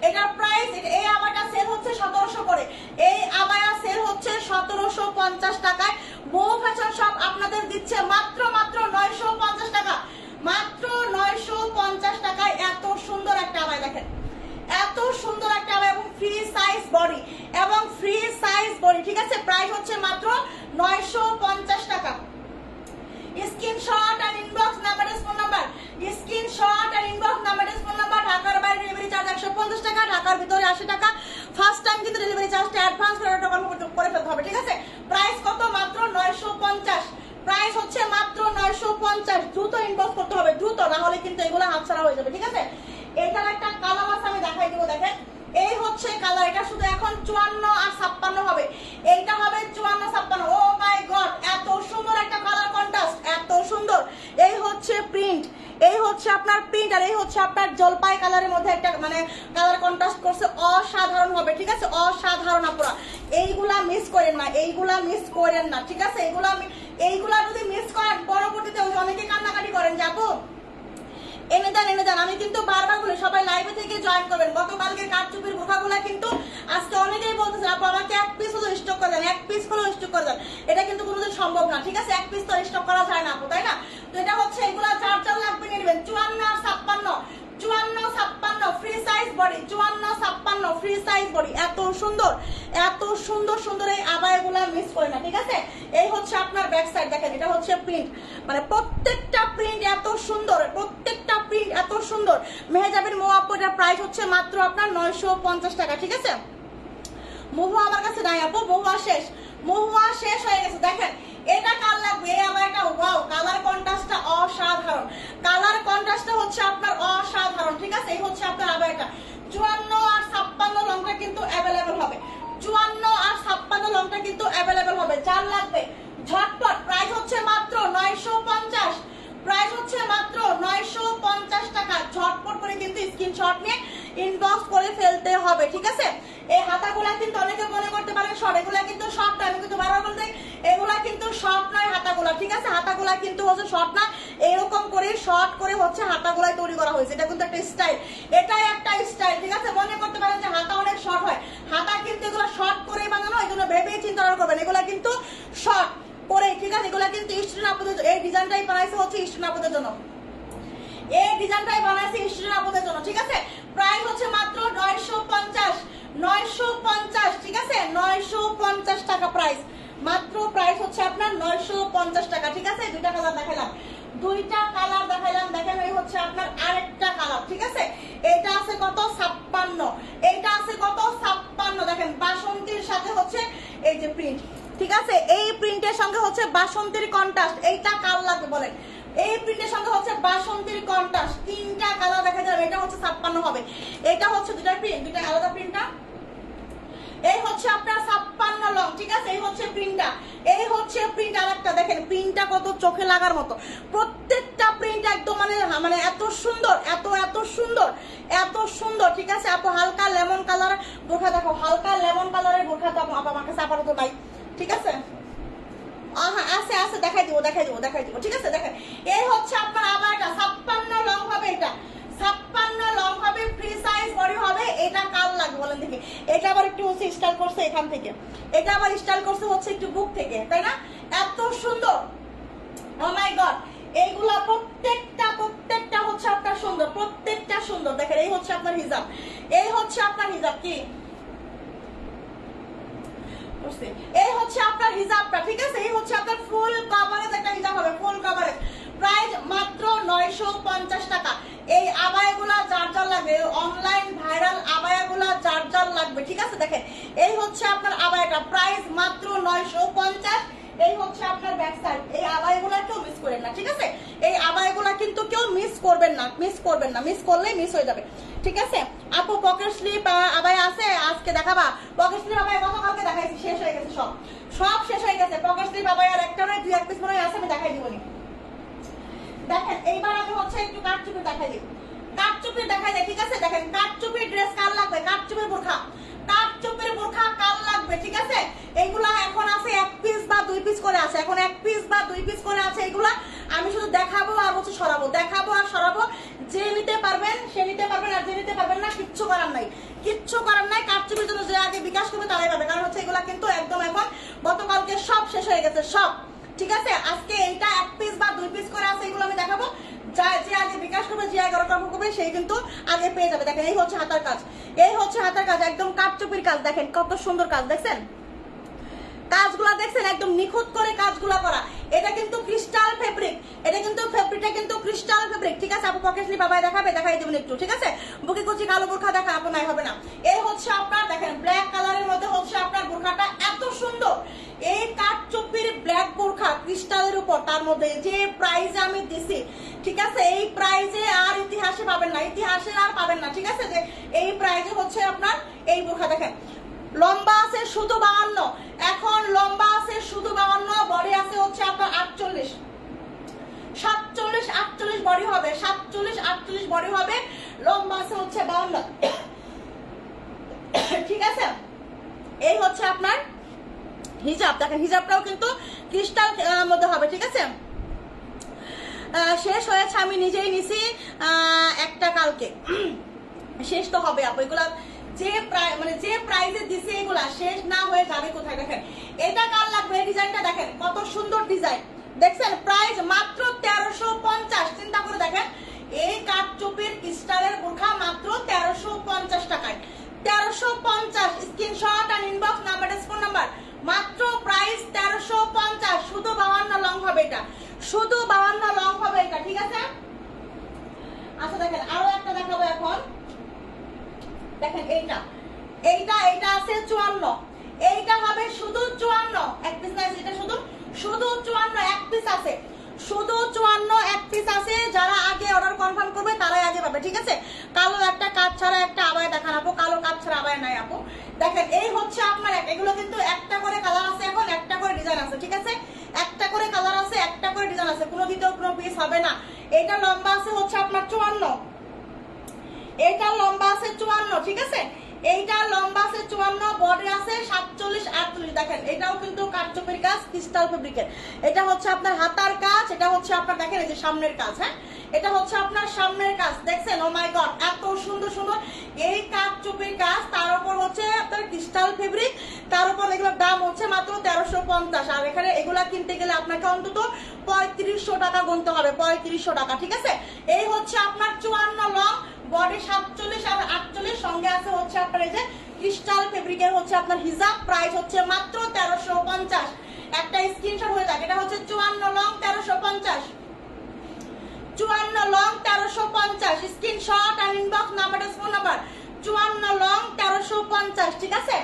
এটার প্রাইস, এই আবায়াটা সেল হচ্ছে 1700 করে, এই আবায়া সেল হচ্ছে 1750 টাকায়। বউ ফ্যাশন শপ আপনাদের দিচ্ছে মাত্র 950 টাকা, মাত্র 950 টাকায় এত সুন্দর একটা আবায়া, দেখেন এত সুন্দর একটা আবায়া এবং ফ্রি সাইজ বডি, এবং ফ্রি সাইজ বডি, ঠিক আছে। প্রাইস হচ্ছে মাত্র 950 টাকা। স্ক্রিনশট আর inbox number, phone number, screenshot আর ইনবক্স নাম্বার, ফোন নাম্বার। ঢাকার বাইরে ডেলিভারি চার্জ 150 টাকা, ঢাকার ভিতরে 80 টাকা। ফার্স্ট টাইম কিন্তু ডেলিভারি চার্জটা অ্যাডভান্স করে ফেলতে হবে, ঠিক আছে। প্রাইস কত? মাত্র 950, প্রাইস হচ্ছে মাত্র 950। দ্রুত ইনবক্স করতে হবে, দ্রুত, না হলে কিন্তু এগুলো হাতছাড়া হয়ে যাবে, ঠিক আছে। এটার একটা কালার আছে, আমি দেখাই দিব, দেখেন এই হচ্ছে কালার, এটা শুধু এখন 54 আর 56 হবে, এইটা হবে 54 56। ও মাই গড, এত সুন্দর একটা কালার কন্ট্রাস্ট, এত সুন্দর। এই হচ্ছে প্রিন্ট, এই হচ্ছে আপনার প্রিন্ট, আর এই হচ্ছে আপনার জলপাই কালারের মধ্যে একটা মানে কালার কন্ট্রাস্ট করছে, অসাধারণ হবে, ঠিক আছে অসাধারণ। আপনারা এইগুলা মিস করেন না, এইগুলা মিস করেন না, ঠিক আছে। এইগুলা যদি মিস করেন পরবর্তীতে অনেকে কান্নাকাটি করেন যে আপু এনে দেন। আমি কিন্তু বারবার বলি সবাই লাইভে থেকে জয়েন করবেন। গতকালকে কাটচুপির বোরখাগুলা কিন্তু আজকে অনেকেই বলতেছে আপু আমাকে এক পিস হলো স্টক করে দেন, এক পিস হলো স্টক করে দেন। এটা কিন্তু কোনোদিন সম্ভব না, ঠিক আছে, এক পিস তো স্টক করা যায় না আপু, তাই না। তো এটা হচ্ছে এগুলা চার লাগবে নিয়ে নেবেন। 54 আর 56, 54 56 free size body, 54 56 free size body. এত সুন্দর, এত সুন্দর সুন্দর এই আবায়াগুলা মিস করে না, ঠিক আছে। এই হচ্ছে আপনার ব্যাক সাইড, দেখেন এটা হচ্ছে প্রিন্ট, মানে প্রত্যেকটা প্রিন্ট এত সুন্দর, প্রত্যেকটা প্রিন্ট এত সুন্দর। মেহেজাবির মোয়াপ্পটার প্রাইস হচ্ছে মাত্র আপনার 950 টাকা, ঠিক আছে। মহুয়া আমার কাছে নাই আপু, মহুয়া শেষ, মহুয়া শেষ হয়ে গেছে। দেখেন এটা কার লাগবে, এই আমার একটা ওয়াও, কালার কন্ট্রাস্টটা অসাধারণ, কালার কন্ট্রাস্টটা হচ্ছে আপনার অসাধারণ, ঠিক আছে। এই হচ্ছে আপনার আবার একটা 54 আর 56 লংটা কিন্তু অ্যাভেলেবেল হবে, 54 আর 56 লংটা কিন্তু অ্যাভেলেবেল হবে। যার লাগবে ঝটপট, প্রাইস হচ্ছে মাত্র 950, প্রাইস হচ্ছে মাত্র 950 টাকা। ঝটপট করে কিন্তু স্ক্রিনশট নিয়ে ইনবক্স করে ফেলতে হবে, ঠিক আছে। এই হাতাগুলা কিন্তু অনেকে মনে করতে পারেন শর্ট, এগুলা কিন্তু শর্ট নয়, আমি কিন্তু বারবার বলতে এগুলা কিন্তু শর্ট নয় হাতাগুলা, ঠিক আছে। হাতাগুলা কিন্তু হচ্ছে শর্ট না, এরকম করে শর্ট করে হচ্ছে হাতাগুলাই তৈরি করা হয়েছে। এটা কিন্তু একটা স্টাইল, এটাই একটা স্টাইল, ঠিক আছে। মনে করতে পারেন যে হাতা অনেক শর্ট হয়, হাতা কিন্তু এগুলো শর্ট করে বানানো, এগুলো ভেবেই চিন্তা করবেন, এগুলা কিন্তু শর্ট করে, ঠিক আছে। এগুলা কিন্তু স্টুডেন্ট আপুদের, এই ডিজাইনটাই বানাইছে হচ্ছে স্টুডেন্ট আপুদের জন্য, এই ডিজাইনটাই বানাইছে স্টুডেন্ট আপুদের জন্য, ঠিক আছে। প্রাইস হচ্ছে মাত্র 950, 950, ঠিক আছে 950 টাকা প্রাইস, মাত্র প্রাইস হচ্ছে আপনার 950 টাকা, ঠিক আছে। দুইটা কালার দেখাইলাম, দুইটা কালার দেখাইলাম, দেখেন এই হচ্ছে আপনার আরেকটা কালার, ঠিক আছে। এটা আছে কত 56, এইটা আছে কত 56, দেখেন বাসন্তীর সাথে হচ্ছে এই যে প্রিন্ট, ঠিক আছে। এই প্রিন্টের সঙ্গে হচ্ছে বাসন্তীর কন্ট্রাস্ট, এইটা কার লাগবে বলেন। এই প্রিন্টের সঙ্গে হচ্ছে বাসন্তীর কন্ট্রাস্ট, তিনটা কালার দেখা যাবে। এটা হচ্ছে 56 হবে, এটা হচ্ছে দুটা প্রিন্ট, দুটা আলাদা প্রিন্টটা। এই হচ্ছে আপনার 56 লং, ঠিক আছে। এই হচ্ছে প্রিন্টটা, এই হচ্ছে প্রিন্ট আরেকটা, দেখেন প্রিন্টটা কত চোখে লাগার মতো, প্রত্যেকটা প্রিন্ট একদম মানে এত সুন্দর, এত সুন্দর, এত সুন্দর, ঠিক আছে। আপু হালকা লেমন কালার বোরখা দেখো, হালকা লেমন কালারের বোরখা তো আমার কাছে আপাতত নাই, ঠিক আছে। আছে দেখাই দিব, ঠিক আছে। দেখেন এই হচ্ছে আপনার আবার এটা 56 লং হবে, এটা 56 লং হবে, ফ্রি সাইজ বডি হবে। এটা কার লাগবে বলেন দেখি। এটা আবার একটু হচ্ছে স্টাইল করছে এখান থেকে, এটা আবার স্টাইল করছে হচ্ছে একটু বুক থেকে, তাই না। এত সুন্দর, ও মাই গড। এইগুলা প্রত্যেকটা হচ্ছে আপনার সুন্দর, প্রত্যেকটা সুন্দর। দেখেন এই হচ্ছে আপনার হিজাব, এই হচ্ছে আপনার হিজাব, কি করছি। এই হচ্ছে আপনার হিজাবটা, ঠিক আছে? এই হচ্ছে আপনার ফুল কভারেজ একটা হিজাব হবে, ফুল কভারেজ। প্রাইস মাত্র 950 টাকা। এই আবায়াগুলা যার যার লাগবে, অনলাইন ভাইরাল আবায়াগুলা যার যার লাগবে, ঠিক আছে? দেখেন এই হচ্ছে আপনার আবায়াটা, প্রাইস মাত্র 950। এই হচ্ছে আপনার ব্যাক সাইড। এই আবায়াগুলা কেউ মিস করেন না, ঠিক আছে? এই আবায়াগুলা কিন্তু কেউ মিস করবেন না, মিস করবেন না, মিস করলেই মিস হয়ে যাবে, ঠিক আছে? আপু পকেট স্লিপ আবায়া আছে আজকে দেখাবা? পকেট স্লিপ আবায়া গতকালকে দেখাইছি, শেষ হয়ে গেছে, সব সব শেষ হয়ে গেছে। পকেট স্লিপ আবায়ার একটা নয়, 2-1 পিস মনে আছে, আমি দেখাই দিবনি। দেখেন এইবার আমি হচ্ছে একটু কাটচুপি দেখাই দিই, কাটচুপি দেখাই দিই, ঠিক আছে? দেখেন কাটচুপির ড্রেস কার লাগবে, কাটচুপির বোরখা, কাটচুপির বোরখা কার লাগবে, ঠিক আছে? এইগুলা এখন আছে 1 পিস বা 2 পিস করে আছে, এখন 1 পিস বা 2 পিস করে আছে। এইগুলা আমি শুধু দেখাবো আর হচ্ছে সরাবো, দেখাবো আর সরাবো। যে নিতে পারবেন সে নিতে পারবেন, আর যে নিতে পারবেন না কিচ্ছু করার নাই, কিচ্ছু করার নাই। কাটচুপির জন্য যে আগে বিকাশ করবে তারাই পাবে, কারণ হচ্ছে এগুলা কিন্তু একদম এখন গতকালকে সব শেষ হয়ে গেছে, সব, ঠিক আছে? আজকে এইটা 1 পিস বা 2 পিস করে আছে, এগুলো আমি দেখাবো। যে আগে বিকাশ করবে, যে 11 টাকা করবে, সেই কিন্তু আগে পেয়ে যাবে। দেখেন এই হচ্ছে হাতার কাজ, এই হচ্ছে হাতার কাজ, একদম কাটচুপির কাজ। দেখেন কত সুন্দর কাজ, দেখছেন? কাজগুলা দেখছেন, একদম নিখুঁত করে কাজগুলা করা। এটা কিন্তু ক্রিস্টাল ফেব্রিক, এটা কিন্তু ফেব্রিকটা কিন্তু ক্রিস্টাল ফেব্রিক, ঠিক আছে? আপু পকেট স্লিপ বাবাই দেখাবে, দেখাই দেবেন একটু, ঠিক আছে? বুকে কুচি কালো বোরখা দেখা আপু নাই হবে না। এই হচ্ছে আপনার দেখেন ব্ল্যাক কালারের মধ্যে হচ্ছে আপনার বোরখাটা এত সুন্দর। এই কাটচুপির ব্ল্যাক বোরখা ক্রিস্টালের উপর, তার মধ্যে যে প্রাইজে আমি দিছি, ঠিক আছে? এই প্রাইজে আর ইতিহাসে পাবেন না, ইতিহাসে আর পাবেন না, ঠিক আছে? যে এই প্রাইজে হচ্ছে আপনার এই বোরখা। দেখেন লম্বা আছে শুধু 52, এখন লম্বা আছে শুধু 52, বডি আছে হচ্ছে আপনার 48, 47, 48 বডি হবে, 47, 48 বডি হবে, লম্বা আছে হচ্ছে 52, ঠিক আছে? এই হচ্ছে আপনার হিজাব। দেখেন হিজাবটাও কিন্তু ক্রিস্টাল মধ্যে হবে, ঠিক আছে? শেষ হয়েছে, আমি নিজেই নিছি একটা কালকে, শেষ তো হবে আপু। এগুলা যে মানে যে প্রাইজে দিছে এগুলা শেষ না হয়ে যাবে কোথায়। দেখেন এটা কার লাগবে, এই ডিজাইনটা দেখেন কত সুন্দর ডিজাইন, দেখছেন? প্রাইস মাত্র 1350। চিন্তা করে দেখেন, এই কাটচুপির ক্রিস্টালের বোরখা মাত্র 1350 টাকায়, 1350। স্ক্রিনশট আর ইনবক্স নাম্বার, ফোন নাম্বার, মাত্র প্রাইস 1350। শুধু 52 লং হবে এটা, শুধু 52 লং হবে এটা, ঠিক আছে? আচ্ছা দেখেন আরো একটা দেখাবো এখন। দেখেন এইটা, এইটা এইটা আছে 54, এইটা হবে শুধু 54, 1 পিস আছে, এটা শুধু 54, 1 পিস আছে, শুধু 54, 1 পিস আছে। যারা আগে অর্ডার কনফার্ম করবে তারাই আগে পাবে, ঠিক আছে? কালো একটা কাজ ছাড়া একটা আবায়া দেখান আপু, কালো কাজ ছাড়া আবায়া নাই আপু। দেখেন এই হচ্ছে আপনার, এগুলো কিন্তু একটা করে কালার আছে, এখন একটা করে ডিজাইন আছে, ঠিক আছে? একটা করে কালার আছে, একটা করে ডিজাইন আছে, কোনো দ্বিতীয় কোনো পিস হবে না। এটা লম্বা আছে হচ্ছে আপনার 54, এটা লম্বা আছে 54, ঠিক আছে? এইটা লম্বা আছে 54, বডি আছে 47, 48। দেখেন এটাও কিন্তু কাটচুপির কাজ, ক্রিস্টাল ফেব্রিকের। এটা হচ্ছে আপনার হাতার কাজ, এটা হচ্ছে আপনার দেখেন এই যে সামনের কাজ, হ্যাঁ এটা হচ্ছে আপনার সামনের কাজ, দেখছেন? ও মাই গড এত সুন্দর সুন্দর এই কাটচুপির কাজ, তার উপর হচ্ছে আপনার ক্রিস্টাল ফেব্রিক, তার উপর এগুলোর দাম হচ্ছে মাত্র 1350। আর এখানে এগুলা কিনতে গেলে আপনাকে অন্তত 3500 টাকা গুনতে হবে, 3500 টাকা, ঠিক আছে? এই হচ্ছে আপনার 54 লং, বডি 47 আর 48, সঙ্গে আছে হচ্ছে আপনার এই যে ক্রিস্টাল ফেব্রিকের হচ্ছে আপনার হিজাব। প্রাইস হচ্ছে মাত্র 1350। একটা স্ক্রিনশট হয়ে যাক, এটা হচ্ছে 54 লং 1350, 54 লং 1350। স্ক্রিনশট আর inbox number, phone number, 54 long 1350, ঠিক আছে?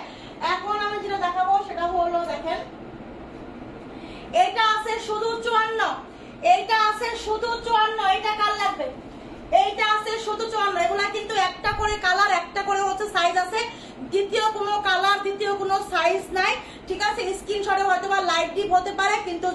এখন আমি যেটা দেখাবো সেটা হলো দেখেন এটা আছে শুধু 54, এইটা আছে শুধু 54, এটা কার লাগবে? এইটা আছে শুধু 54। এগুলা কিন্তু একটা করে কালার, একটা করে হচ্ছে সাইজ আছে, দ্বিতীয় কোনো কালার, দ্বিতীয় কোনো সাইজ নাই, ঠিক আছে? স্ক্রিনশটে হয়তো বা লাইট ডিপ হতে পারে, কিন্তু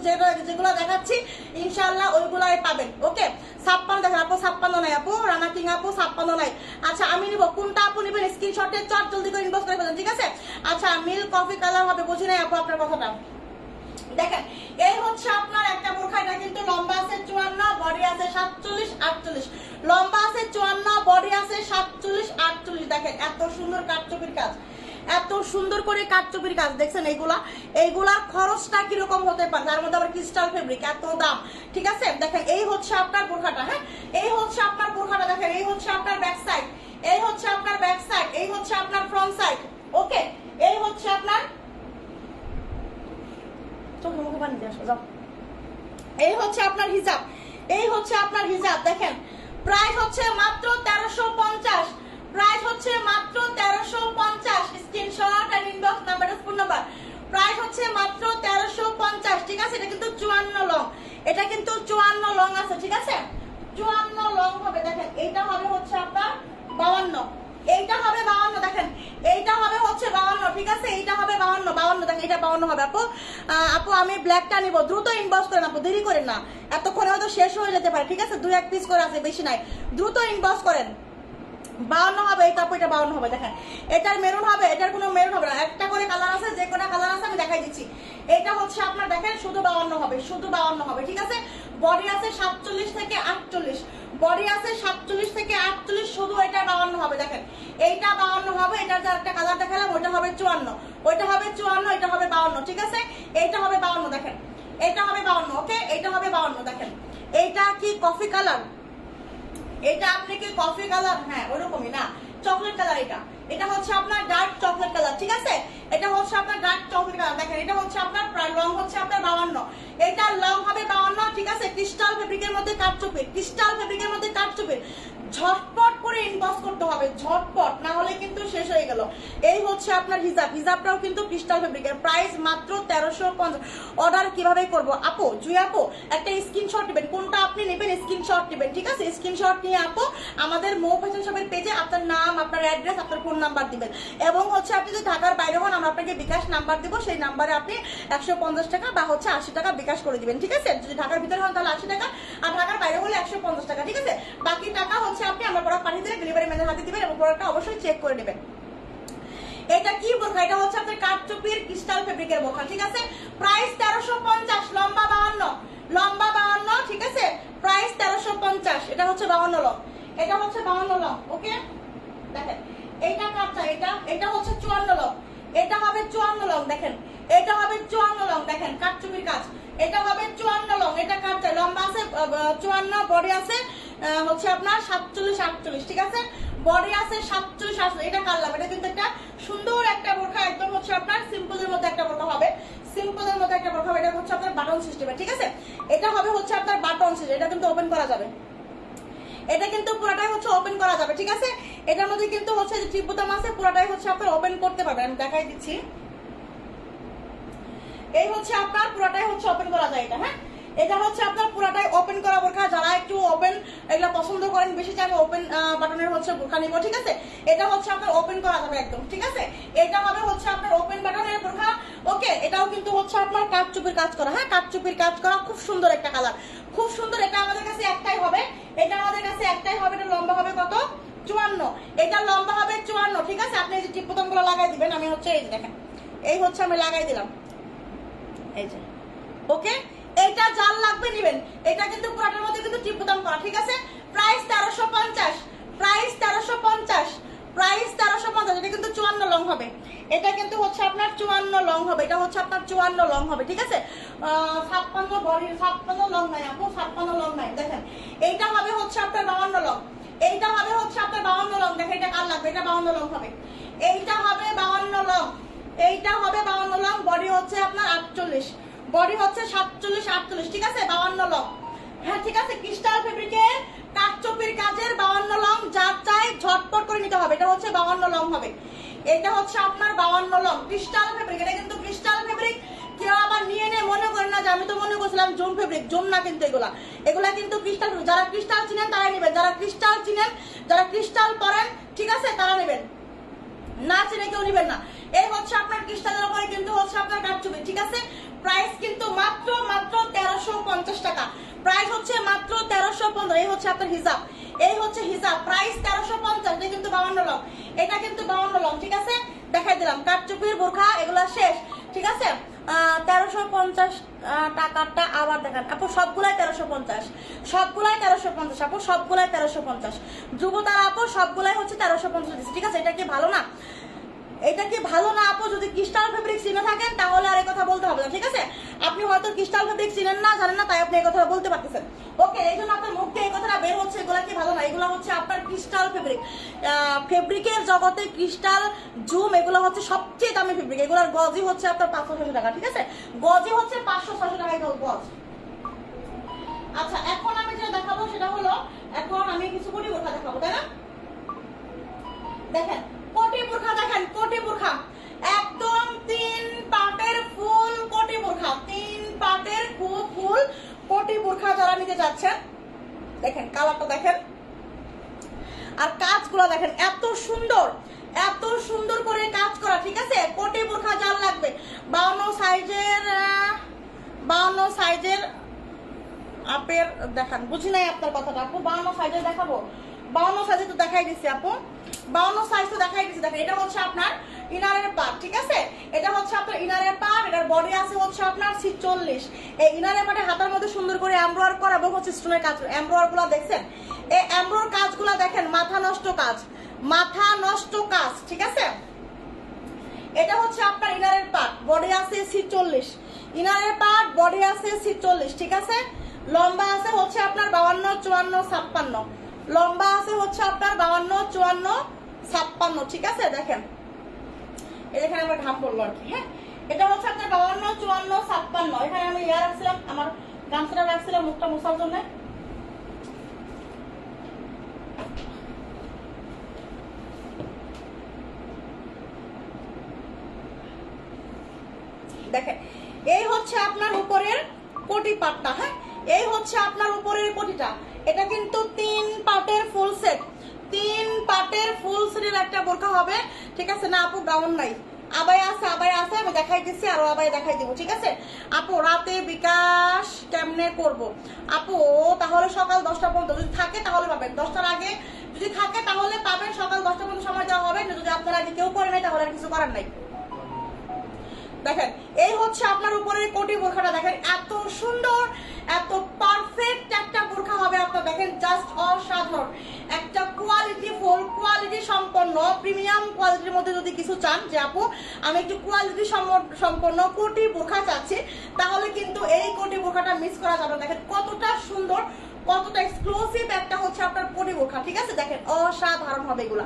যেগুলো দেখাচ্ছি ইনশাআল্লাহ ওইগুলাই পাবেন, ওকে? 56 দেখেন আপু, 56 নাই আপু, রানা কিং আপু 56 নাই। আচ্ছা আমি নিব, কোনটা আপু নেবেন স্ক্রিনশটে চট জলদি করে ইনবক্স করে ফেলেন, ঠিক আছে? আচ্ছা মিল্ক কফি কালার হবে, বুঝি নাই আপু আপনার কথাটা। দেখেন এই হচ্ছে আপনার একটা বোরখা, এটা কিন্তু লম্বা আছে 54, বডি আছে 47, 48, লম্বা আছে 54, বডি আছে 47, 48। দেখেন এত সুন্দর কাটচুপির কাজ, এত সুন্দর করে কাটচুপির কাজ, দেখছেন? এইগুলার খরচটা কিরকম হতে পারে, তার মধ্যে আবার ক্রিস্টাল ফেব্রিক, এত দাম, ঠিক আছে? দেখেন এই হচ্ছে আপনার বোরখাটা, হ্যাঁ এই হচ্ছে আপনার বোরখাটা। দেখেন এই হচ্ছে আপনার ব্যাক সাইড, এই হচ্ছে আপনার ব্যাক সাইড, এই হচ্ছে আপনার ফ্রন্ট সাইড, ওকে? এই হচ্ছে আপনার আপু বানিয়ে দিয়ে আসো যাও। এই হচ্ছে আপনার হিজাব, এই হচ্ছে আপনার হিজাব দেখেন, প্রাইস হচ্ছে মাত্র 1350, প্রাইস হচ্ছে মাত্র 1350, স্ক্রিনশট আর inbox number phone number, price হচ্ছে মাত্র 1350, ঠিক আছে। এটা কিন্তু 54 লং, এটা কিন্তু 54 লং আছে, ঠিক আছে, 54 লং হবে। দেখেন এইটা হবে হচ্ছে আপনার 52, এইটা হবে 52, দেখেন এইটা হবে হচ্ছে 52, ঠিক আছে, এইটা হবে 52, দেখেন এটা 52 হবে। আপু আপু আমি ব্ল্যাকটা নিব, দ্রুত ইনবক্স করেন আপু, দেরি করেন না, এতক্ষণে হয়তো শেষ হয়ে যেতে পারে, ঠিক আছে, 2-1 পিস করে আছে, বেশি নাই, দ্রুত ইনবক্স করেন। 52 হবে এই কাপড়, এটা 52 হবে। দেখেন এটার মেরুন হবে, এটার কোনো মেরুন হবে না, একটা করে কালার আছে, যে কোনো কালার আছে আমি দেখাই দিচ্ছি। এটা হচ্ছে আপনার দেখেন শুধু 52 হবে, শুধু 52 হবে, ঠিক আছে। বডি আছে 47 থেকে 48, বডি আছে 47 থেকে 48, শুধু এটা 52 হবে। দেখেন এইটা 52 হবে, এটার যে একটা কালার দেখালাম ওইটা হবে 54, ওইটা হবে 54, এটা হবে 52, ঠিক আছে, এইটা হবে 52, দেখেন এটা হবে 52, ওকে, এইটা হবে 52, দেখেন এইটা কি কফি কালার, এটা আপনি কি কফি কালার, হ্যাঁ ওরকমই না, চকলেট কালার, এটা এটা হচ্ছে আপনার ডার্ক চকলেট কালার, ঠিক আছে, এটা হচ্ছে আপনার ডার্ক চকলেট কালার। দেখেন এটা হচ্ছে আপনার লং হচ্ছে আপনার 52, এটা লং হবে 52, ঠিক আছে। ক্রিস্টাল ফেব্রিকের মধ্যে কাটচুপির, ক্রিস্টাল ফেব্রিকের মধ্যে কাটচুপির, ঝটপট করে ইনবক্স করতে হবে, ঝটপট, না হলে কিন্তু শেষ হয়ে গেল। এই হচ্ছে আপনার হিজাব, হিজাবটাও কিন্তু ক্রিস্টাল ফেব্রিকের, প্রাইস মাত্র 1350। অর্ডার কিভাবে করব আপু, জুই আপু একটা স্ক্রিনশট নেবেন, কোনটা আপনি নেবেন স্ক্রিনশট নেবেন, ঠিক আছে, স্ক্রিনশট নিয়ে আপু আমাদের মৌ ফ্যাশন শপের পেজে আপনার নাম, আপনার অ্যাড্রেস, আপনার ফোন নাম্বার দিবেন, এবং হচ্ছে আপনি যদি ঢাকার বাইরে হন আমরা আপনাকে বিকাশ নাম্বার দিব, সেই নাম্বারে আপনি 150 টাকা বা হচ্ছে 80 টাকা বিকাশ করে দিবেন, ঠিক আছে। যদি ঢাকার ভিতরে হন তাহলে 80 টাকা, আর ঢাকার বাইরে হলে 150 টাকা, ঠিক আছে। বাকি টাকা হচ্ছে আপনি আমরা প্রোডাক্ট পাঠিয়ে দিলে ডেলিভারি ম্যানের হাতে দিবেন, এবং প্রোডাক্টটা অবশ্যই চেক করে নেবেন। এটা কি বোরখা, এটা হচ্ছে আপনার কাটচুপির ক্রিস্টাল ফেব্রিকের বোরখা, ঠিক আছে, প্রাইস 1350, লম্বা 52, লম্বা 52, ঠিক আছে, প্রাইস 1350, এটা হচ্ছে 52 লং, এটা হচ্ছে 52 লং, ওকে। দেখেন এইটা কাটটা, এটা হচ্ছে 54 লং, এটা হবে 54 লং, দেখেন এটা হবে 54 লং, দেখেন কাটচুপির কাজ, এটা হবে 54 লং, এটা কাটটা লম্বা আছে 54, বডি আছে হচ্ছে আপনার 47 48, ঠিক আছে, বডি আছে 47 48, এটা কাটলাম, এটা কিন্তু একটা সুন্দর একটা বোরখা, একদম হচ্ছে আপনার সিম্পলের মধ্যে একটা বোরখা হবে, সিম্পলের মধ্যে একটা বোরখা হবে, এটা হচ্ছে আপনার বাটন সিস্টেমে, ঠিক আছে, এটা হবে হচ্ছে আপনার বাটন সিস্টেম, এটা কিন্তু ওপেন করা যাবে, এটা কিন্তু পুরোটাই হচ্ছে ওপেন করা যাবে, ঠিক আছে। এটার মধ্যে কিন্তু হচ্ছে যে টিপ বোতাম আছে, পুরোটাই হচ্ছে আপনার ওপেন করতে পারবেন, আমি দেখাই দিচ্ছি। এই হচ্ছে আপনার পুরোটাই হচ্ছে ওপেন করা যায় এটা, হ্যাঁ এটা হচ্ছে আপনার পুরোটাই ওপেন করা বোরখা, যারা একটু ওপেন এগুলা পছন্দ করেন বেশি, চাই ওপেন বাটনের হচ্ছে বোরখা নিব, ঠিক আছে, এটা হচ্ছে আপনার ওপেন করা যাবে একদম, ঠিক আছে, এটা হবে হচ্ছে আপনার ওপেন বাটনের বোরখা, ওকে। এটাও কিন্তু হচ্ছে আপনার কাটচুপির কাজ করা, হ্যাঁ কাটচুপির কাজ করা, খুব সুন্দর একটা কালার, খুব সুন্দর, এটা আমাদের কাছে একটাই হবে, এটা আমাদের কাছে একটাই হবে, এটা লম্বা হবে কত 54, এটা লম্বা হবে 54, ঠিক আছে। আপনি এই যে টিপ বোতাম গুলো লাগাই দিবেন, আমি হচ্ছে এই যে দেখেন এই হচ্ছে আমি লাগাই দিলাম, এই যে, ওকে। এটা জাল লাগবে নেবেন, এটা কিন্তু পুরাটার মধ্যে কিন্তু টিপ বোতাম করা, ঠিক আছে, প্রাইস 1350, প্রাইস 1350, প্রাইস 1350, এটা কিন্তু 54 লং হবে, এটা কিন্তু হচ্ছে আপনার 54 লং হবে, এটা হচ্ছে আপনার 54 লং হবে, ঠিক আছে। 56 বডি, 56 লং নাই আপু, 56 লং নাই, দেখেন এইটা হবে হচ্ছে আপনার 52 লং, এইটা হবে হচ্ছে আপনার 52 লং, দেখেন এটা কার লাগবে, এটা 52 লং হবে, এইটা হবে 52 লং, এইটা হবে 52 লং, বডি হচ্ছে আপনার 48, বডি হচ্ছে 47 48, ঠিক আছে, 52 লং, হ্যাঁ ঠিক আছে। ক্রিস্টাল ফেব্রিকের কাটচুপির কাজের 52 লং, যার চাই ঝটপট করে নিতে হবে, এটা হচ্ছে 52 লং হবে, এটা হচ্ছে আপনার 52 লং ক্রিস্টাল ফেব্রিক, এটা কিন্তু ক্রিস্টাল ফেব্রিক, কেউ আবার নিয়ে নে মনে করেন না যে আমি তো মনে করছিলাম জোন ফেব্রিক, জোন না কিন্তু এগুলা, এগুলা কিন্তু ক্রিস্টাল, যারা ক্রিস্টাল চিনেন তারা নেবেন, যারা ক্রিস্টাল চিনেন, যারা ক্রিস্টাল পরেন, ঠিক আছে, তারা নেবেন, না চিনে কেউ নেবেন না। এই হচ্ছে আপনার ক্রিস্টালের উপরে কিন্তু হচ্ছে আপনার কাটচুপি, ঠিক আছে, প্রাইস কিন্তু মাত্র 1350 টাকা, প্রাইস হচ্ছে মাত্র 1350, এই হচ্ছে আপনার হিজাব, এই হচ্ছে হিজাব, প্রাইস 1350, এটা কিন্তু 52 লং, এটা কিন্তু 52 লং, ঠিক আছে, দেখাই দিলাম কাটচুপির বোরখা, এগুলা শেষ, ঠিক আছে। 1350 টাকাটা আবার দেখেন আপু, সবগুলাই 1350, সবগুলাই 1350 আপু, সবগুলাই 1350, যুবতার আপু সবগুলাই হচ্ছে 1350, ঠিক আছে। এটা কি ভালো না, এটা কি ভালো না আপু? যদি ক্রিস্টাল ফেব্রিক চিনে থাকেন তাহলে আর এই কথা বলতে হবে না, ঠিক আছে। আপনি হয়তো ক্রিস্টাল ফেব্রিক চিনেন না, জানেন না, তাই আপনি এই কথা বলতে পারতেছেন, ওকে। এই জন্য আপনার মুখ দিয়ে এই কথাটা বের হচ্ছে, এগুলা কি ভালো না, এগুলা হচ্ছে আপনার ক্রিস্টাল ফেব্রিক, ফেব্রিকের জগতে ক্রিস্টাল জুম, এগুলো হচ্ছে সবচেয়ে দামি ফেব্রিক। এগুলোর গজই হচ্ছে আপনার 500-600 টাকা, ঠিক আছে? গজই হচ্ছে 500-600 টাকা গজ। আচ্ছা, এখন আমি যেটা দেখাবো সেটা হলো, এখন আমি কিছু কোটি বোরখা দেখাবো, তাই না? দেখেন কোটি বোরখা, দেখেন কোটি বোরখা একদম 3 পাটের ফুল কোটি বোরখা, 3 পাটের ফুল কোটি বোরখা যারা নিতে যাচ্ছেন, দেখেন কালারটা দেখেন আর কাজগুলো দেখেন, এত সুন্দর, এত সুন্দর করে কাজ করা, ঠিক আছে? কোটি বোরখা যার লাগবে 52 সাইজের আপের দেখান, বুঝি নাই আপনার কথাটা আপু। 52 সাইজের দেখাবো? 52 সাইজে তো দেখাই দিচ্ছি আপু, 52 সাইজ তো দেখাই দিচ্ছি। দেখেন এটা হচ্ছে আপনার ইনারের পার্ট, ঠিক আছে? এটা হচ্ছে আপনার ইনারের পার্ট, এটার বডি আছে হচ্ছে আপনার 46। এই ইনারের পার্টে হাতার মধ্যে সুন্দর করে এমব্রয়ডার করা এবং হচ্ছে স্টোনের কাজ, এমব্রয়ডার গুলো দেখছেন? এই এমব্রয়ডার কাজগুলো দেখেন, মাথা নষ্ট কাজ, মাথা নষ্ট কাজ, ঠিক আছে? এটা হচ্ছে আপনার ইনারের পার্ট, বডি আছে 46, ইনারের পার্ট বডি আছে 46, ঠিক আছে? লম্বা আছে হচ্ছে আপনার 52, 54, 56, লম্বা আছে হচ্ছে আপনার 52, 54, 56, ঠিক আছে? দেখেন এই দেখেন আমার ঘাম পড়লো আর কি। হ্যাঁ, এটা হচ্ছে আপনার 52, 54, 56। এখানে আমি ইয়া রাখছিলাম, আমার গামছাটা রাখছিলাম মুখটা মোছার জন্য। দেখেন এই হচ্ছে আপনার উপরের কোটি পাটটা। হ্যাঁ, এই হচ্ছে আপনার উপরের কোটিটা। এটা কিন্তু 3 পাটের ফুল সেট, 3 পাটের ফুল সেটের একটা বোরকা হবে, ঠিক আছে? না আপু গাউন নাই, আবাই আছে, আবাই আছে, আমি দেখাই দিচ্ছি, আরো আবাই দেখাই দিব, ঠিক আছে? আপু রাতে বিকাশ কেমনে করব আপু? তাহলে সকাল 10টা পর্যন্ত যদি থাকে তাহলে পাবেন, 10টার আগে যদি থাকে তাহলে পাবেন, সকাল 10টা পর্যন্ত সময় দেওয়া হবে। যদি আপনার আগে কেউ করে নাই তাহলে আর কিছু করার নাই। দেখেন এই হচ্ছে আপনার উপরের কোটি বোরখাটা, দেখেন এত সুন্দর, এত পারফেক্ট একটা বোরখা হবে আপনার। দেখেন জাস্ট অসাধারণ একটা কোয়ালিটি ফুল, কোয়ালিটি সম্পন্ন, প্রিমিয়াম কোয়ালিটির মধ্যে যদি কিছু চান যে আপু আমি একটু কোয়ালিটি সম্পন্ন কোটি বোরখা চাচ্ছি, তাহলে কিন্তু এই কোটি বোরখাটা মিস করা যাবে। দেখেন কতটা সুন্দর, কতটা এক্সক্লুসিভ একটা হচ্ছে আপনার কোটি বোরখা, ঠিক আছে? দেখেন অসাধারণ হবে এগুলা,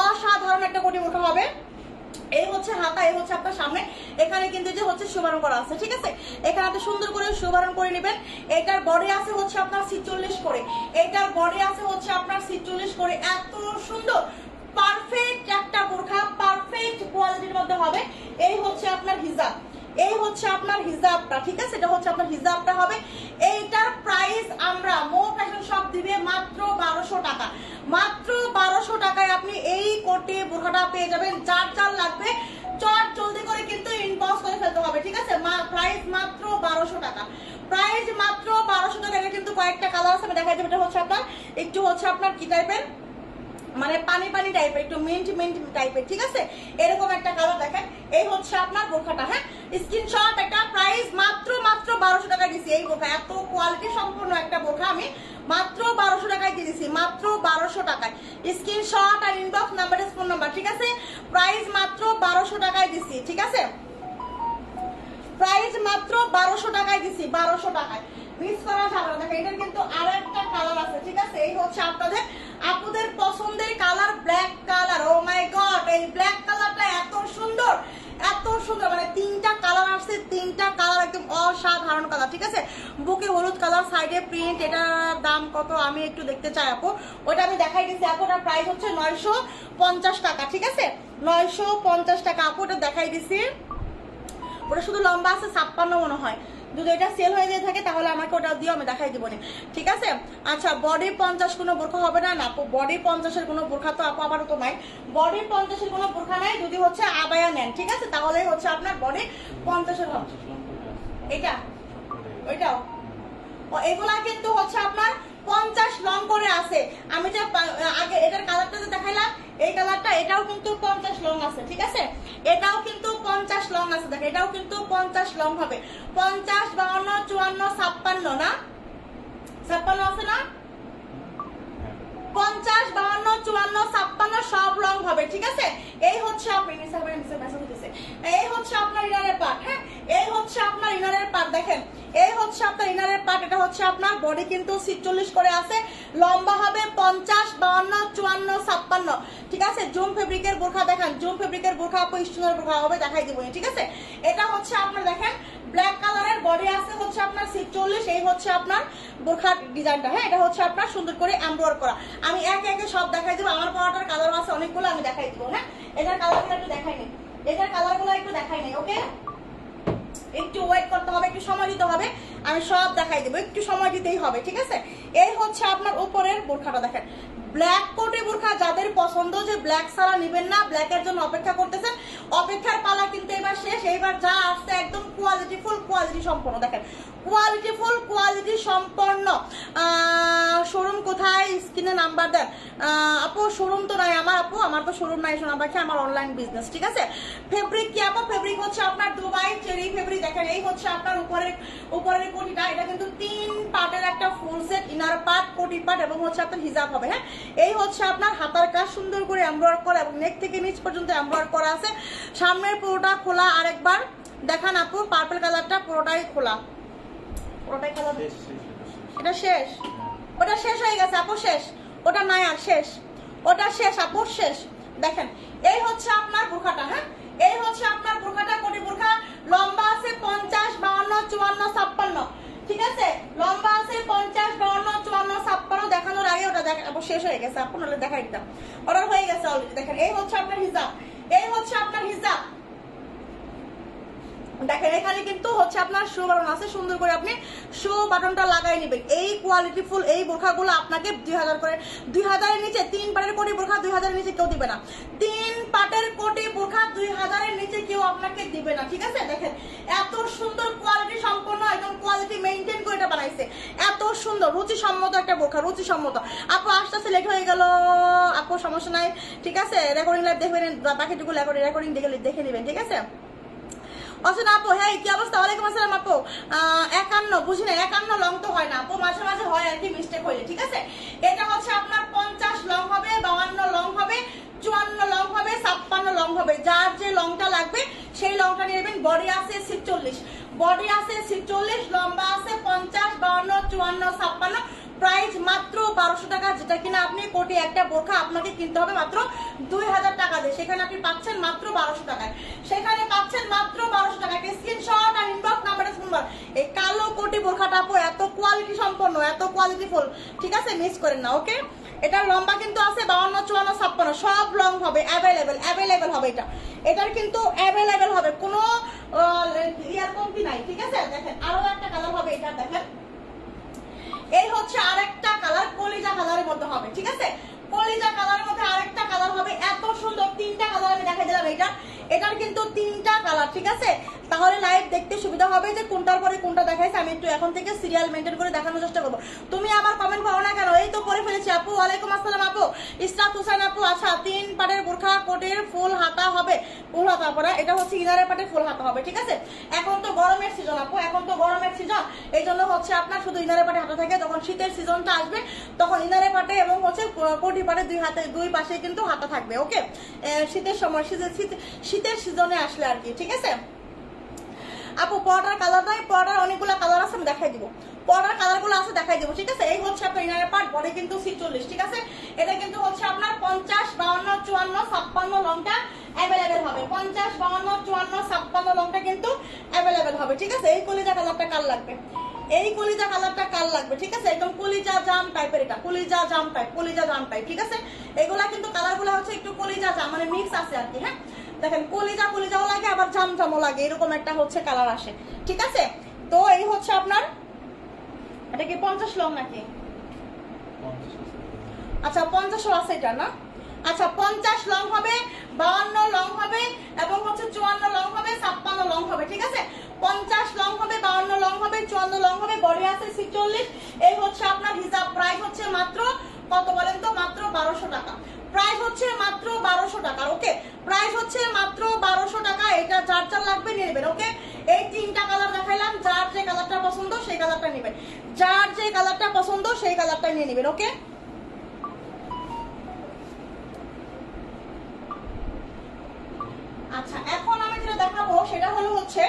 অসাধারণ একটা কোটি বোরখা হবে। এই হচ্ছে হাতা, এই হচ্ছে আপনার সামনে, এখানে কিন্তু যে হচ্ছে সুবারণ করা আছে, ঠিক আছে? এখানে সুন্দর করে সুবারণ করে নেবেন। এটার বডি আছে হচ্ছে আপনার 46 করে, এটার বডি আছে হচ্ছে আপনার 46 করে। এত সুন্দর পারফেক্ট একটা বোরখা, পারফেক্ট কোয়ালিটির মধ্যে হবে। এই হচ্ছে আপনার হিজাব, এই হচ্ছে আপনার হিজাবটা, ঠিক আছে? এটা হচ্ছে আপনার হিজাবটা হবে। এইটার প্রাইস আমরা মো ফ্যাশন শপ দিবে মাত্র 1200 টাকা, মাত্র 1200 টাকায় আপনি এই কোটি বোরখাটা পেয়ে যাবেন। যার যার লাগবে চট জলদি করে কিন্তু ইনবক্স করে ফেলতে হবে, ঠিক আছে? প্রাইস মাত্র 1200 টাকা, প্রাইস মাত্র 1200 টাকা। এটা কিন্তু কয়েকটা কালার আছে, আমি দেখাই দেব। এটা হচ্ছে আপনার একটু হচ্ছে আপনার কি টাইপের, মানে পানি পানি টাইপের, একটু মিন্ট মিন্ট টাইপের, ঠিক আছে? এরকম একটা কালার দেখেন। এই হচ্ছে আপনার বোরখাটা। হ্যাঁ, স্ক্রিনশট, একটা প্রাইস মাত্র 1200 টাকা দিছি। এই বোরখা এত কোয়ালিটি সম্পূর্ণ একটা বোরখা আমি মাত্র 1200 টাকায় দিয়েছি, মাত্র 1200 টাকায়। স্ক্রিনশট আর ইনবক্স নাম্বার, ফোন নাম্বার, ঠিক আছে? প্রাইস মাত্র 1200 টাকায় দিছি, ঠিক আছে? প্রাইস মাত্র 1200 টাকায় দিছি, 1200 টাকায় মিস করা যাবে না। দেখেন এটার কিন্তু আরো একটা কালার আছে, ঠিক আছে? এই হচ্ছে আপনাদের আপুদের পছন্দের কালার, ব্ল্যাক কালার। ও মাই গড, এই ব্ল্যাক কালারটা এত সুন্দর, এত সুন্দর, মানে 3টা কালার আসছে, 3টা কালার একদম অসাধারণ কালার, ঠিক আছে? বুকে হলুদ কালার, সাইডে প্রিন্ট। এটার দাম কত আমি একটু দেখতে চাই আপু, ওটা আমি দেখাই দিচ্ছি আপু। ওটার প্রাইস হচ্ছে 950 টাকা, ঠিক আছে? 950 টাকা আপু, ওটা দেখাই দিচ্ছি। ওটা শুধু লম্বা আছে 56 মনে হয়। যদি এটা সেল হয়ে যেয়ে থাকে তাহলে আমাকে ওটা দিও, আমি দেখাই দিব না, ঠিক আছে? আচ্ছা, বডি 50 কোনো বোরখা হবে না? না আপু, বডি 50-এর কোনো বোরখা তো আপু আপাতত নাই, বডি 50-এর কোনো বোরখা নাই। যদি হচ্ছে আবায়া নেন, ঠিক আছে, তাহলে হচ্ছে আপনার বডি 50-এর হবে। এটা ওইটাও এগুলা কিন্তু হচ্ছে আপনার 50 লং করে আছে। আমি যে আগে এটার কালারটা যে দেখাইলাম, এই কালারটা, এটাও কিন্তু 50 লং আছে, ঠিক আছে? এটাও কিন্তু 50 লং আছে। দেখেন এটাও কিন্তু 50 লং হবে। 50, 52, 54, 56 না? 56 আছে না? 50, 52, 54, 56 সব লং হবে, ঠিক আছে? এই হচ্ছে আপনার এই হচ্ছে আপনার ইনারের পার্ট। হ্যাঁ, এই হচ্ছে আপনার ইনারের পার্ট, দেখেন এই হচ্ছে আপনার ইনারের পার্ট, এটা হচ্ছে আপনার বডি কিন্তু 46 করে আছে, লম্বা হবে 50, 52, 54, 56, ঠিক আছে। জুম ফেব্রিকের বোরখা দেখেন, জুম ফেব্রিকের বোরখা আপু স্টোনের বোরখা হবে, দেখাই দিব, ঠিক আছে। এটা হচ্ছে আপনার দেখেন ব্ল্যাক কালারের বডি আছে হচ্ছে আপনার 46, এই হচ্ছে আপনার বোরখার ডিজাইনটা, হ্যাঁ এটা হচ্ছে আপনার সুন্দর করে এমব্রয়ডারি করা। আমি একে একে সব দেখাই দিব, আমার পরাটার কালার আছে অনেকগুলো, আমি দেখাই দিব, হ্যাঁ। এটার কালারগুলো একটু দেখাই নেই, এটার কালারগুলো একটু দেখাই নেই, ওকে। একটু ওয়েট করতে হবে, একটু সময় দিতে হবে, আমি সব দেখাই দেবো, একটু সময় দিতেই হবে, ঠিক আছে। এই হচ্ছে আপনার উপরের বোরখাটা দেখেন, ব্ল্যাক কোটে বোরখা যাদের পছন্দ যে ব্ল্যাক ছাড়া নেবেন না, ব্ল্যাকের জন্য অপেক্ষা করতেছেন, অপেক্ষার পালা কিন্তু এবার শেষ। এইবার যা আসছে একদম কোয়ালিটিফুল, কোয়ালিটি সম্পন্ন, দেখেন কোয়ালিটিফুল, কোয়ালিটি সম্পন্ন। শোরুম কোথায়, স্ক্রিনে নাম্বার দেন। আপু শোরুম তো নাই আমার, আপু আমার তো শোরুম নাই, শোনা পাখি আমার অনলাইন বিজনেস, ঠিক আছে। ফেব্রিক কি আপু, ফেব্রিক হচ্ছে আপনার দুবাই চেরি ফেব্রিক, দেখেন এই হচ্ছে আপনার উপরের কোটিটা, এটা কিন্তু 3 পার্টের একটা ফুল সেট, ইনার পার্ট, কোটি পার্ট এবং হচ্ছে আপনার হিজাব হবে, হ্যাঁ। এই হচ্ছে আপনার হাতার কাজ সুন্দর করে এমব্রয়ডারি করা এবং নেক থেকে নিচ পর্যন্ত এমব্রয়ডারি করা আছে। সামনের পুরোটা খোলা, আরেকবার দেখান আপু, পার্পল কালারটা পুরোটাই খোলা, পুরোটাই খোলা, এটা শেষ, ওটা শেষ হয়ে গেছে আপু, শেষ, ওটা নাই আর, শেষ, ওটা শেষ আপু, শেষ। দেখেন এই হচ্ছে আপনার বোরখাটা, হ্যাঁ এই হচ্ছে আপনার বোরখাটা, কোটি বোরখা, লম্বা আছে 50, 52, 54, 56, ঠিক আছে। লম্বা আছে 50, 52, 54, 56, দেখানোর আগে ওটা শেষ হয়ে গেছে আপু, নাহলে দেখাই দিতাম, অর্ডার হয়ে গেছে অলরেডি। দেখেন এই হচ্ছে আপনার হিজাব, এই হচ্ছে আপনার হিজাব, দেখেন এখানে কিন্তু হচ্ছে আপনার শো বাটন আছে, সুন্দর করে আপনি শো বাটনটা লাগাই নেবেন। এই কোয়ালিটি ফুল এই বোরখাগুলো আপনাকে 2000 করে, 2000 এর নিচে 3 পাটের কোটি বোরখা 2000 এর নিচে কেউ দিবে না, 3 পাটের কোটি বোরখা 2000 এর নিচে কেউ আপনাকে দিবে না, ঠিক আছে। দেখেন এত সুন্দর কোয়ালিটি সম্পন্ন, একদম কোয়ালিটি মেইনটেইন করে এটা বানাইছে, এত সুন্দর রুচিসম্মত একটা বোরখা, রুচিসম্মত। আপু আসতে লেট হয়ে গেল আপু, সমস্যা নাই, ঠিক আছে। রেকর্ডিং লাইভ দেখবেন, বাকিটুকু রেকর্ডিং দেখে নেবেন, ঠিক আছে। অসুন আপু, হ্যাঁ কি অবস্থা, ওয়ালাইকুম আসসালাম আপু। 51 বুঝি না, 51 লং তো হয় না আপু, মাঝে মাঝে হয় আর কি মিস্টেক হইলে, ঠিক আছে। এটা হচ্ছে আপনার 50 লং হবে, 52 লং হবে, 54 লং হবে, 56 লং হবে, যার যে লংটা লাগবে সেই লংটা নিয়ে নেবেন। বডি আছে 46, বডি আছে 46, লম্বা আছে 50, 52, 54, 56, প্রাইস মাত্র 1200 টাকা, যেটা কিনা আপনি কোটি একটা বোরখা আপনাকে কিনতে হবে মাত্র 2000 টাকা দিয়ে, সেখানে আপনি পাচ্ছেন মাত্র 1200 টাকায়, সেখানে পাচ্ছেন মাত্র 1200 টাকা। একটা স্ক্রিনশট আর ইনবক্স নাম্বারে শুনবার, এই কালো কোটি বোরখাটা আপু এত কোয়ালিটি সম্পন্ন, এত কোয়ালিটি ফুল, ঠিক আছে, মিস করেন না, ওকে। এটা লম্বা কিন্তু আছে 52, 54, 56, সব লং হবে, অ্যাভেলেবেল হবে, এটার কিন্তু অ্যাভেলেবেল হবে, কোনো ইয়ার কমতি নাই, ঠিক আছে। দেখেন আরো একটা কালার হবে, এটা দেখেন এই হচ্ছে আরেকটা কালার, কলিজা কালারের মধ্যে হবে, ঠিক আছে। কলিজা কালারের মধ্যে আরেকটা কালার হবে, এত সুন্দর 3টা কালার আমি দেখাই দিলাম। এটার কিন্তু 3টা কালার, ঠিক আছে। তাহলে লাইভ দেখতে সুবিধা হবে যে কোনটার পরে কোনটা দেখাইছে। আমি একটু এখন থেকে সিরিয়াল মেনটেন করে দেখানোর চেষ্টা করবো। তুমি আমার কমেন্ট করো না কেন, এই তো করে ফেলেছি আপু। ওয়ালাইকুম আসসালাম আপু, ইসরাত হোসেন আপু। আচ্ছা 3 পাটের বোরখা, কোটের ফুল হাতা হবে, ফুল হাতা পরা, এটা হচ্ছে ইনারের পাটে ফুল হাতা হবে, ঠিক আছে। এখন তো গরমের সিজন আপু, এখন তো গরমের সিজন, এই জন্য হচ্ছে আপনার শুধু ইনারের পাটে হাতা থাকে। যখন শীতের সিজনটা আসবে তখন ইনারের পাটে এবং হচ্ছে কোটি পাটে দুই পাশে কিন্তু হাতা থাকবে, ওকে। শীতের সময়, শীতের সিজনে আসলে আর কি, ঠিক আছে আপু। পর্দার কালার নাই, পর্দার অনেকগুলো কালার আছে, আমি দেখাই দিব, পর্দার কালার গুলো আছে দেখাই দিব, ঠিক আছে। এই হচ্ছে আপনার ইনারের পার্ট, বডি কিন্তু 46, ঠিক আছে। এটা কিন্তু হচ্ছে আপনার 50, 52, 54, 56 লংটা অ্যাভেলেবেল হবে, 50, 52, 54, 56 লংটা কিন্তু অ্যাভেলেবেল হবে, ঠিক আছে। এই কলিজা কালারটা কার লাগবে, এই কলিজা কালারটা কার লাগবে, ঠিক আছে। একদম কলিজা জাম টাইপের, এটা কলিজা জাম টাইপ, কলিজা জাম টাইপ, ঠিক আছে। এগুলা কিন্তু কালার গুলা হচ্ছে একটু কলিজা জাম, মানে মিক্স আছে আর কি, হ্যাঁ। দেখেন কলিজাও লাগে আবার জামও লাগে, এরকম একটা হচ্ছে কালার আসে, ঠিক আছে। তো এই হচ্ছে আপনার, এটা কি 50 লং নাকি? আচ্ছা 50 আছে এটা না, আচ্ছা 50 লং হবে, 52 লং হবে এবং হচ্ছে 54 লং হবে, 56 লং হবে, ঠিক আছে। 50 লং হবে, 52 লং হবে, 54 লং হবে, বডি আছে 46। এই হচ্ছে আপনার হিজাব, প্রাইস হচ্ছে মাত্র কত বলেন তো, মাত্র 1200 টাকা, প্রাইস হচ্ছে মাত্র 1200 টাকা, ওকে। প্রাইস হচ্ছে মাত্র 1200 টাকা। এটা যার যার লাগবে নিয়ে নেবেন, ওকে। এই 3টা কালার দেখাইলাম, যার যে কালারটা পছন্দ সেই কালারটা নেবেন, যার যে কালারটা পছন্দ সেই কালারটা নিয়ে নেবেন, ওকে। আচ্ছা এখন আমি যেটা দেখাবো সেটা হলো হচ্ছে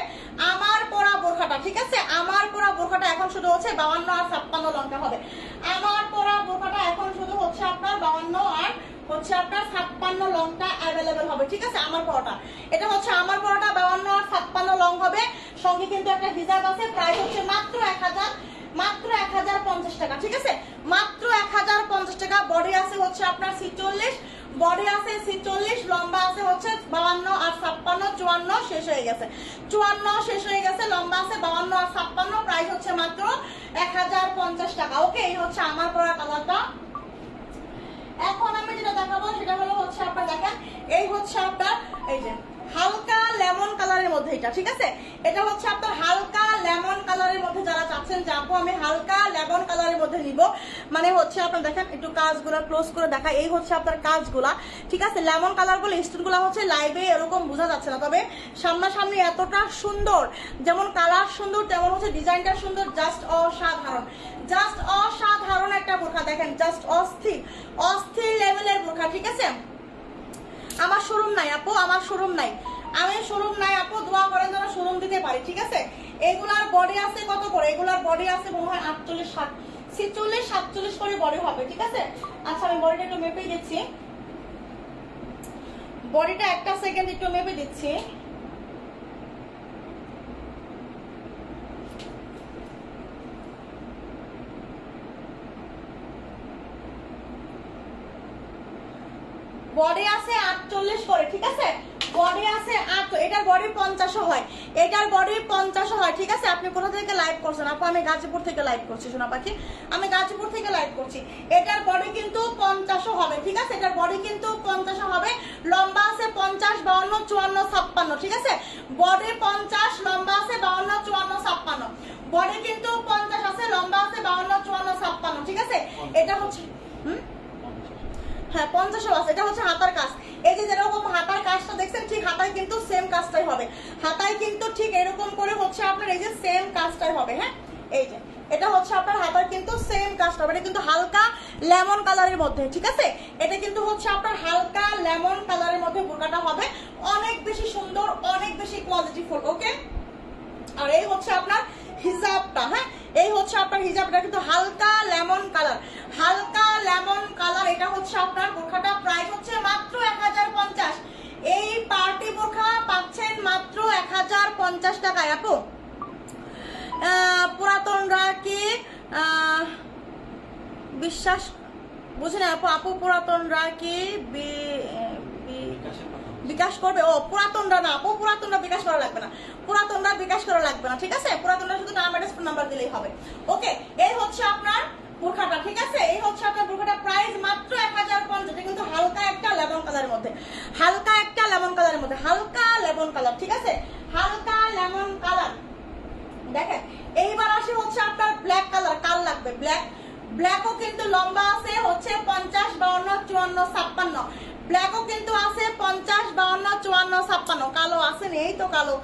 আমার পরা বোরখাটা, ঠিক আছে? আমার পরা বোরখাটা এখন শুধু হচ্ছে 52 আর 56 লংটা হবে। আমার পরা বোরখাটা এখন শুধু হচ্ছে আপনার 52 আর হচ্ছে আপনার 56 লংটা অ্যাভেলেবেল হবে, ঠিক আছে? আমার পরাটা, এটা হচ্ছে আমার পরাটা 52 আর 56 লং হবে। সঙ্গে কিন্তু একটা হিজাব আছে। প্রাইস হচ্ছে মাত্র 1050 টাকা, ঠিক আছে? মাত্র 1050 টাকা। বডি আছে হচ্ছে আপনার 46, বডি আছে 46, লম্বা আছে হচ্ছে 52 আর 56, 54 শেষ হয়ে গেছে, 54 শেষ হয়ে গেছে, লম্বা আছে 52 আর 56। প্রাইস হচ্ছে মাত্র 1050 টাকা। ওকে, এই হচ্ছে আমার পরা কালারটা। এখন আমি যেটা দেখাবো সেটা হলো হচ্ছে আপনার দেখেন, এই হচ্ছে আপনার এই যে হালকা লেমন কালারের মধ্যে এটা, ঠিক আছে? এটা হচ্ছে আপনার হালকা লেমন কালারের মধ্যে যারা চাচ্ছেন যে আপু আমি হালকা লেমন কালারের মধ্যে নিব, মানে হচ্ছে আপনার দেখেন একটু কাজগুলো ক্লোজ করে দেখা, এই হচ্ছে আপনার কাজগুলা, ঠিক আছে? লেমন কালারগুলো স্টোনগুলো হচ্ছে লাইভে এরকম বোঝা যাচ্ছে না, তবে সামনাসামনি এতটা সুন্দর, যেমন কালার সুন্দর তেমন হচ্ছে ডিজাইনটা সুন্দর, জাস্ট অসাধারণ, জাস্ট অসাধারণ একটা বোরখা। দেখেন জাস্ট অস্থির অস্থির লেভেলের বোরখা, ঠিক আছে? আমার শোরুম নাই আপু, আমার শোরুম নাই, আমি শোরুম নাই আপু, দোয়া করেন যেন শোরুম দিতে পারি, ঠিক আছে? এগুলার বডি আছে কত করে? এগুলার বডি আছে মনে হয় 48, 46, 47 করে বডি হবে, ঠিক আছে? আচ্ছা আমি বডিটা একটু মেপে দিচ্ছি, বডিটা একটা সেকেন্ড একটু মেপে দিচ্ছি। বডি আছে 48 করে, ঠিক আছে? বডি আছে 8, এটার বডি 50 হয়, এটার বডি 50 হয়, ঠিক আছে? আপনি কোথা থেকে লাইভ করছেন আপু? আমি গাজীপুর থেকে লাইভ করছি, সোনা পাখি, আমি গাজীপুর থেকে লাইভ করছি। এটার বডি কিন্তু 50 হবে, ঠিক আছে? এটার বডি কিন্তু 50 হবে, লম্বা আছে 50, 52, 54, 56, ঠিক আছে? বডি 50, লম্বা আছে 52, 54, 56, বডি কিন্তু 50 আছে, লম্বা আছে 52, 54, 56, ঠিক আছে? এটা হচ্ছে হ্যাঁ 50 আছে। এটা হচ্ছে হাতার কাজ, এই যে যেরকম হাতার কাজটা দেখছেন ঠিক হাতায় কিন্তু সেম কাজটাই হবে, হাতায় কিন্তু ঠিক এরকম করে হচ্ছে আপনার এই যে সেম কাজটাই হবে। হ্যাঁ এই যে এটা হচ্ছে আপনার হাতার কিন্তু সেম কাজটা হবে, এটা কিন্তু হালকা লেমন কালারের মধ্যে, ঠিক আছে? এটা কিন্তু হচ্ছে আপনার হালকা লেমন কালারের মধ্যে বোরকাটা হবে, অনেক বেশি সুন্দর, অনেক বেশি কোয়ালিটিফুল। ওকে, আর এই হচ্ছে আপনার হিজাবটা, হ্যাঁ এই হচ্ছে আপনার হিজাবটা কিন্তু হালকা লেমন কালার, হালকা লেমন কালার। এটা হচ্ছে আপনার বোরখাটা প্রাইস হচ্ছে মাত্র 1050। এই পার্টি বোরখা পাচ্ছেন মাত্র 1050 টাকায়। আপু পুরাতনরা কি বিশ্বাস বুঝে না আপু? আপু পুরাতনরা কি বিকাশ করবে? ও পুরাতনরা না আপু, পুরাতনরা বিকাশ করা লাগবে না, পুরাতনরা বিকাশ করা লাগবে না, ঠিক আছে? পুরাতনরা শুধু নাম অ্যাড্রেস ফোন নাম্বার দিলেই হবে। ওকে, এই হচ্ছে আপনার বোরখাটা, ঠিক আছে? এই হচ্ছে আপনার বোরখাটা প্রাইস মাত্র 1050। এটা কিন্তু হালকা একটা লেমন কালারের মধ্যে, হালকা একটা লেমন কালারের মধ্যে, হালকা লেমন কালার, ঠিক আছে? হালকা লেমন কালার। দেখেন এইবার আসে হচ্ছে আপনার ব্ল্যাক কালার, কাল লাগবে ব্ল্যাক, ব্ল্যাকও কিন্তু লম্বা আছে হচ্ছে 50, 52, 54, 56, ব্ল্যাকও কিন্তু আছে 50, 52, 54, 56, কালো আছে না? এই তো কালো,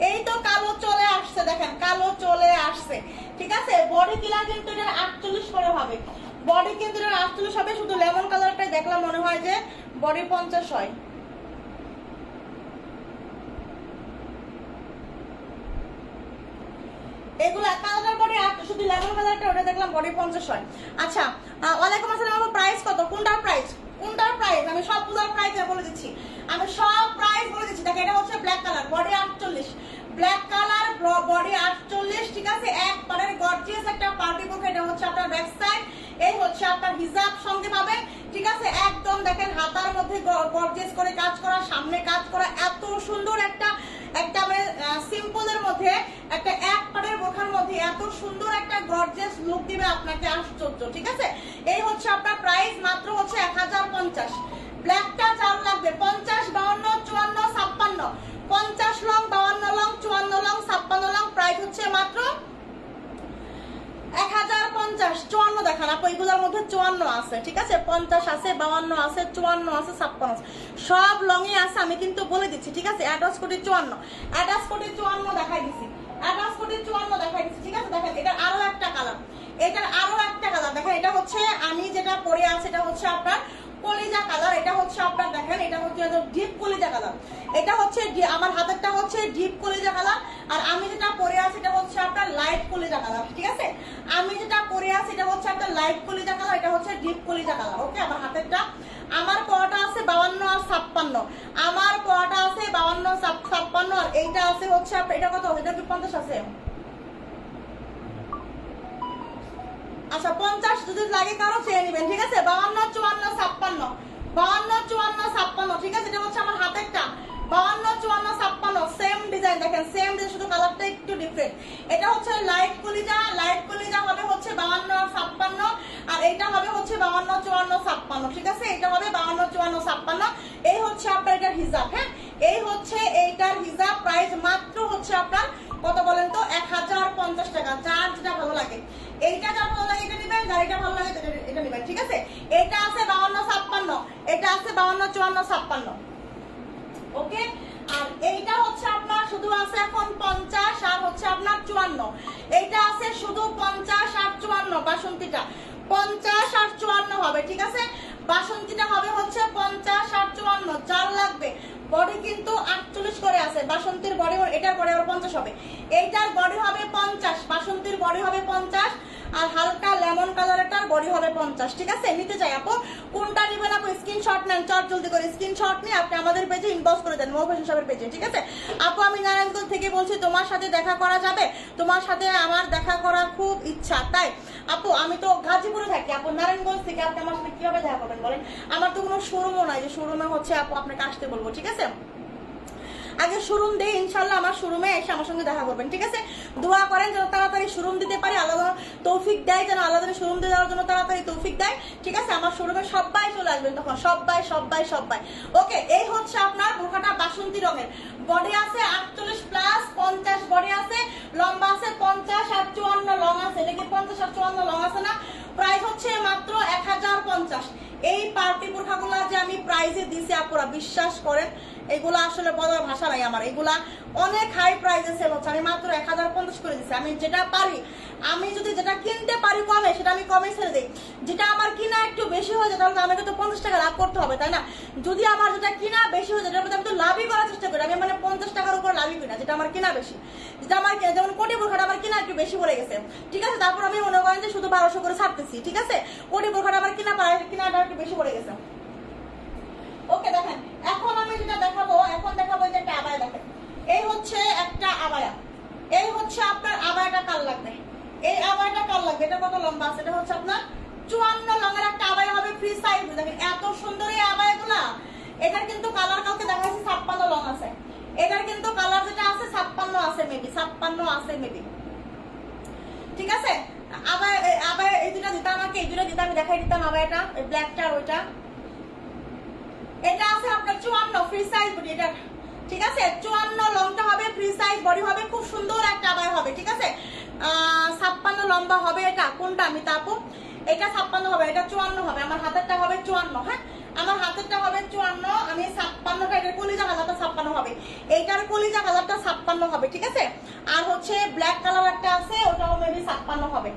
এই তো কালো চলে আসছে, দেখেন কালো চলে আসছে, ঠিক আছে? বডি কিলার কিন্তু এটা 48 করে হবে, বডি কিন্তু এটা 48 হবে, শুধু লেমন কালারটাই দেখলাম মনে হয় যে বডি 50 হয়। এগুলো কালার বডি শুধু লেমন কালারটা ওটা দেখলাম বডি 50 হয়। আচ্ছা ওয়ালাইকুম আসসালাম, প্রাইস কত? কোনটার প্রাইস? কোনটার প্রাইস? আমি সবগুলোর প্রাইস বলে দিচ্ছি, আমি সব প্রাইস বলে দিচ্ছি। দেখেন এটা হচ্ছে black colour, body 48, black colour body 48, ঠিক আছে? একবারে গর্জিয়াস একটা পার্টি বোরখা। এটা হচ্ছে আপনার ব্যাক সাইড, এই হচ্ছে আপনার হিজাব সঙ্গে পাবেন, ঠিক আছে? একদম দেখেন হাতার মধ্যে গর্জিয়াস করে কাজ করা, সামনে কাজ করা, এত সুন্দর একটা মানে সিম্পলের মধ্যে একটা এক পাড়ের বোরখার মধ্যে এত সুন্দর একটা গর্জিয়াস লুক দিবে আপনাকে, আশ্চর্য, ঠিক আছে? এই হচ্ছে আপনার প্রাইস মাত্র হচ্ছে 1050। ব্ল্যাকটা চাল লাগবে 50, 52, 54, 56, 50 long, 52 long, 54 long, 56 long, price হচ্ছে মাত্র 1050। 54 দেখান আপু, এগুলোর মধ্যে 54 আছে, ঠিক আছে? 50 আছে, 52 আছে, 54 আছে, 56 আছে, সব লং এ আছে, আমি কিন্তু বলে দিচ্ছি, ঠিক আছে? অ্যাডাস কোটি 54, অ্যাডাস কোটি 54 দেখাই দিছি, অ্যাডাস কোটি 54 দেখাই দিছি, ঠিক আছে? দেখেন এটার আরো একটা কালার, এটার আরো একটা কালার দেখেন, এটা হচ্ছে আমি যেটা পরে আছে এটা হচ্ছে আপনার কলিজা কালার, এটা হচ্ছে আপনার দেখেন এটা হচ্ছে ডিপ কলিজা কালার, এটা হচ্ছে আমার হাতেরটা হচ্ছে ডিপ কলিজা কালার, আর আমি যেটা পরে আছি এটা হচ্ছে কলিজা কালার, ঠিক আছে। আমি যেটা পরে আছি এটা হচ্ছে আপনার লাইট কলিজা কালার, এটা হচ্ছে ডিপ কলিজা কালার। ওকে, আমার হাতেরটা, আমার পরাটা আছে 52 আর 56, আমার পরাটা আছে 52 56, আর এইটা আছে হচ্ছে আপনার, এটা কত, এটা কি 50 আছে? আচ্ছা 50 যদি লাগে কারো চেয়ে নেবেন, ঠিক আছে। 52 54 56, 52 54 56, ঠিক আছে। এটা হচ্ছে আমার হাতেরটা 52 54 56, সেম ডিজাইন, দেখেন সেম ডিজাইন, শুধু কালারটা একটু ডিফারেন্ট। এটা হচ্ছে লাইট কলিজা, লাইট কলিজা হবে হচ্ছে 52 আর 56, আর এটা হবে হচ্ছে 52 54 56, ঠিক আছে। এটা হবে 52 54 56। এই হচ্ছে আপনার এটার হিজাব, হ্যাঁ, এই হচ্ছে এইটার হিজাব। প্রাইস মাত্র হচ্ছে আপনার কত বলেন তো, 1050 টাকা। যার যেটা ভালো লাগে, এইটা যা ভালো লাগে এটা নেবেন, যার এটা ভালো লাগে এটা নেবেন, ঠিক আছে। এটা আছে 52 56, এটা আছে 52 54 56। ওকে, আর এইটা হচ্ছে আপনার শুধু আছে এখন 50 আর হচ্ছে আপনার 54। এইটা আছে শুধু 50 আর 54, বাসন্তীটা 50 আর 54 হবে, ঠিক আছে। বাসন্তীটা হবে হচ্ছে 50 আর 54। যার লাগবে, বডি কিন্তু 48 করে আছে, বাসন্তীর বডি, এটার বডি আবার 50 হবে, এইটার বডি হবে 50, বাসন্তীর বডি হবে 50, আর হালকা লেমন কালারটার বডি হবে 50, ঠিক আছে। নিতে চাই আপু, কোনটা নেবেন আপু স্ক্রিনশট নেন, চট জলদি করে স্ক্রিনশট নিয়ে আপনি আমাদের পেজে ইনবক্স করে দেন, মৌ ফ্যাশন শপের পেজে, ঠিক আছে। আপু আমি নারায়ণগঞ্জ থেকে বলছি, তোমার সাথে দেখা করা যাবে? তোমার সাথে আমার দেখা করার খুব ইচ্ছা, তাই আপু আমি তো গাজীপুরে থাকি, আপু নারায়ণগঞ্জ থেকে আপনি আমার সাথে কিভাবে দেখা করবেন বলেন? আমার তো কোনো শোরুমও নাই যে শোরুমে হচ্ছে আপু আপনাকে আসতে বলবো, ঠিক আছে। আগে শোরুম দেই, ইনশাল্লাহ আমার শোরুমে এসে আমার সঙ্গে দেখা করবেন, ঠিক আছে। দোয়া করেন যেন তাড়াতাড়ি শোরুম দিতে পারি, আল্লাহ তৌফিক দেয়, যেন আল্লাহ শোরুম দিয়ে দেওয়ার জন্য তাড়াতাড়ি তৌফিক দেয়, ঠিক আছে। আমার শোরুমে সবাই চলে আসবেন তখন, সবাই সবাই সবাই। ওকে, এই হচ্ছে আপনার বোরখাটা বাসন্তী রঙের, বডি আছে 48 প্লাস 50, বডি আছে, লম্বা আছে 50 আর 54 লং আছে, এটা কি 50 আর 54 লং আছে না? প্রাইস হচ্ছে মাত্র 1050। এই পার্টি বোরখাগুলা যে আমি প্রাইজে দিছি আপনারা বিশ্বাস করেন, এগুলা আসলে বলার ভাষা নাই আমার, এগুলা অনেক হাই প্রাইসে সেল হচ্ছে। আমি মাত্র 1050 করে দিচ্ছি। আমি যেটা পারি, আমি যদি যেটা কিনতে পারি কমে, সেটা আমি কমে ছেড়ে দিই। যেটা আমার কিনা একটু বেশি হয়ে যায়, তাহলে আমাকে তো 50 টাকা লাভ করতে হবে, তাই না? যদি আমার যেটা কিনা বেশি হয়ে যায়, আমি তো লাভই করার চেষ্টা করি, আমি মানে 50 টাকার উপর লাভই করি না, যেটা আমার কিনা বেশি। যেটা আমার যেমন কোটি বোরখাটা আমার কিনা একটু বেশি পড়ে গেছে, ঠিক আছে, তারপর আমি মনে করেন যে শুধু 1200 করে ছাড়তেছি, ঠিক আছে। কোটি বোরখাটা আমার কিনাটা একটু বেশি পড়ে গেছে। ওকে, দেখেন এখন আমি যেটা দেখাবো, এখন দেখাবো যে একটা আবায়া, দেখেন এই হচ্ছে একটা আবায়া, এই হচ্ছে আপনার আবায়াটা কাল লাগবে, এই আবায়াটা কাল লাগবে। এটা কত লম্বা আছে? এটা হচ্ছে আপনার 54 লঙের একটা আবায়া হবে, ফ্রি সাইজ। দেখেন এত সুন্দর এই আবায়াগুলা। এটার কিন্তু কালার কালকে দেখাচ্ছি 56 লং আছে, এটার কিন্তু কালার যেটা আছে 56 আছে, মেবি 56 আছে মেবি, ঠিক আছে। আবায়া আবায়া এই দুটা দিতাম, আমাকে এই দুটা দিতাম, আমি দেখাই দিতাম আবায়াটা, ব্ল্যাকটা আর ওইটা। এটা আছে আপনার 54 ফ্রি সাইজ বডি, এটা ঠিক আছে। 54 লংটা হবে, ফ্রি সাইজ বডি হবে, খুব সুন্দর একটা আবায়া হবে, ঠিক আছে। 56 লম্বা হবে। এটা কোনটা আমি তাপু? এটা 56 হবে, এটা 54 হবে। আমার হাতেরটা হবে 54, হ্যাঁ আমার হাতেরটা হবে 54, আমি 56টা, এটার কলিজা কালারটা 56 হবে, এইটার কলিজা কালারটা 56 হবে, ঠিক আছে। আর হচ্ছে ব্ল্যাক কালার একটা আছে, ওটাও মেবি 56 হবে,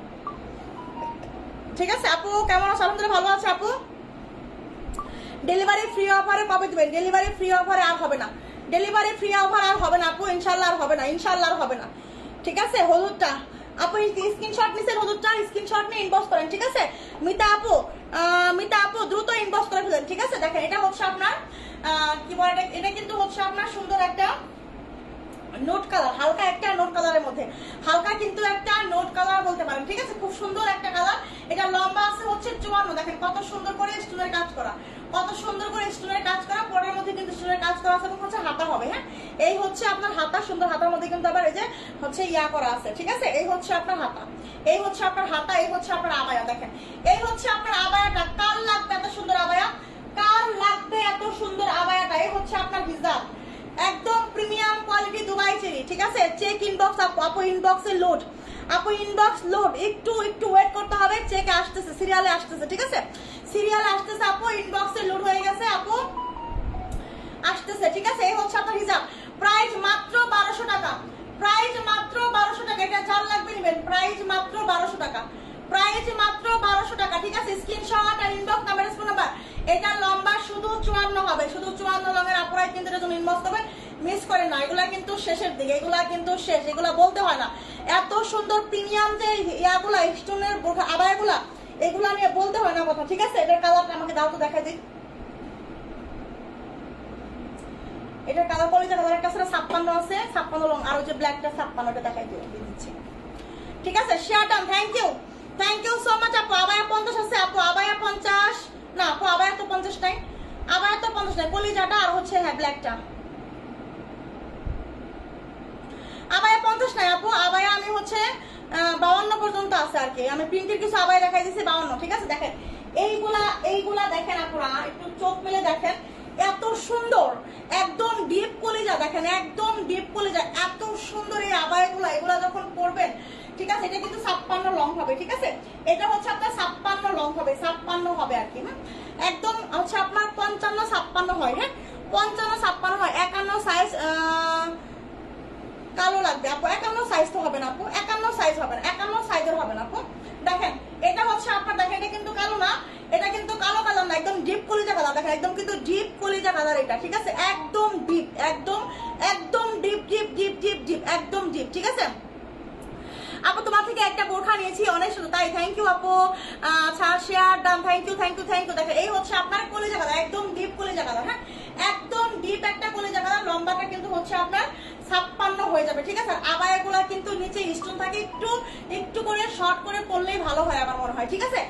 ঠিক আছে। আপু কেমন আছো? আলহামদুলিল্লাহ ভালো আছে আপু। ডেলিভারি ফ্রি অফারে কবে দিবেন? ডেলিভারি ফ্রি অফারে আর হবে না, ডেলিভারি ফ্রি অফার আর হবে না আপু, ইনশাল্লাহ আর হবে না, ইনশাল্লাহ আর হবে না, ঠিক আছে। হলুদটা আপু স্ক্রিনশট নিছেন, হলুদটা স্ক্রিনশট নিয়ে ইনবক্স করেন, ঠিক আছে। মিতা আপু দ্রুত ইনবক্স করে ফেলেন, ঠিক আছে। দেখেন এটা হচ্ছে আপনার কি বলে, এটা কিন্তু হচ্ছে আপনার সুন্দর একটা নোট কালার, হালকা একটা নোট কালারের মধ্যে, হালকা কিন্তু একটা নোট কালার বলতে পারেন, ঠিক আছে। খুব সুন্দর একটা কালার। এটা লম্বা আছে হচ্ছে 54, দেখেন কত সুন্দর করে স্টোনের কাজ করা, কত সুন্দর করে স্টোনের কাজ করা, পরের মধ্যে কিন্তু স্টোনের কাজ করা আছে, এবং হচ্ছে হাতা হবে, হ্যাঁ এই হচ্ছে আপনার হাতা, সুন্দর হাতার মধ্যে কিন্তু আবার এই যে হচ্ছে ইয়া করা আছে, ঠিক আছে। এই হচ্ছে আপনার হাতা, এই হচ্ছে আপনার হাতা, এই হচ্ছে আপনার আবায়া। দেখেন এই হচ্ছে আপনার আবায়াটা, কার লাগবে এত সুন্দর আবায়া, কার লাগবে এত সুন্দর আবায়াটা? এই হচ্ছে আপনার হিজাব, একদম প্রিমিয়াম কোয়ালিটি দুবাই চেরি, ঠিক আছে। চেক ইনবক্স আপু ইনবক্সে লোড, আপু ইনবক্স লোড, একটু ওয়েট করতে হবে, চেকে আসতেছে, সিরিয়ালে আসতেছে, ঠিক আছে, সিরিয়ালে আসতেছে আপু, ইনবক্সে লোড হয়ে গেছে আপু, আসতেছে, ঠিক আছে। এই হচ্ছে আপনার হিজাব, প্রাইস মাত্র 1200 টাকা, প্রাইস মাত্র 1200 টাকা। এটা যার লাগবে নেবেন, প্রাইস মাত্র 1200 টাকা, প্রাইস মাত্র 1200 টাকা, ঠিক আছে। স্ক্রিনশট আর ইনবক্স নাম্বার, স্ক্রিন নাম্বার। এটা লম্বা শুধু 54 হবে, শুধু 54 লঙের আপনারা কিন্তু এটার জন্য ইনবক্স করবেন, মিস করে না, এগুলা কিন্তু শেষের দিকে, এগুলা কিন্তু শেষ, এগুলা বলতে হয় না। এত সুন্দর প্রিমিয়াম যে ইয়াগুলা স্টোনের বোরখা আবায়াগুলা, এগুলা নিয়ে বলতে হয় না কথা, ঠিক আছে। এটার কালারটা আমাকে দাও তো, দেখাই দিই। এটার কালার কলিজা কালার একটা 56 আছে, 56 লং, আর ওই যে ব্ল্যাকটা 56টা দেখাই দিচ্ছি, ঠিক আছে। Share done, thank you so much আপু। আবায়া 50 আছে আপু, আবায়া 50 না আপু, আবায়া তো 50 নাই, আবায়া তো 50 নাই, কলিজাটা আর হচ্ছে হ্যাঁ ব্ল্যাকটা। আবায়া 50 নাই আপু, আবায়া আমি হচ্ছে 52 পর্যন্ত আছে আর কি। আমি প্রিন্টের কিছু আবায়া দেখাই দিচ্ছি 52, ঠিক আছে। দেখেন এইগুলা দেখেন আপুরা, একটু চোখ মেলে দেখেন, এত সুন্দর, একদম ডিপ কলিজা, দেখেন একদম ডিপ কলিজা, এত সুন্দর এই আবায়াগুলা। এগুলা যখন পরবেন, ঠিক আছে, এটা কিন্তু 56 লং হবে, ঠিক আছে। এটা হচ্ছে আপনার 56 লং হবে, 56 হবে আর কি, হ্যাঁ। একদম হচ্ছে আপনার 55 56 হয়, হ্যাঁ, 55 56 হয়। 51 সাইজ কালো লাগবে আপু, 51 সাইজ তো হবে না আপু, 51 সাইজ হবে না, 51 সাইজের হবে না আপু। দেখেন এটা হচ্ছে আপনার, দেখেন এটা কিন্তু কালো না, এটা কিন্তু কালো কালার না, একদম ডিপ কলিজা কালার, দেখেন একদম কিন্তু ডিপ কলিজা কালার এটা, ঠিক আছে। একদম ডিপ, একদম একদম deep deep deep deep deep, একদম ডিপ, ঠিক আছে আপু। তোমার থেকে একটা বোরখা নিয়েছি, অনেক সুন্দর, তাই থ্যাংক ইউ আপু। আচ্ছা শেয়ার ডান, থ্যাংক ইউ। দেখেন এই হচ্ছে আপনার কলিজা কালার, একদম ডিপ কলিজা কালার, হ্যাঁ, একদম ডিপ একটা কলিজা কালার। লম্বাটা কিন্তু হচ্ছে আপনার 56 হয়ে যাবে, ঠিক আছে। আবায়াগুলা কিন্তু নিচে স্টোন থাকে, একটু করে শর্ট করে পরলেই ভালো হয় আমার মনে হয়, ঠিক আছে।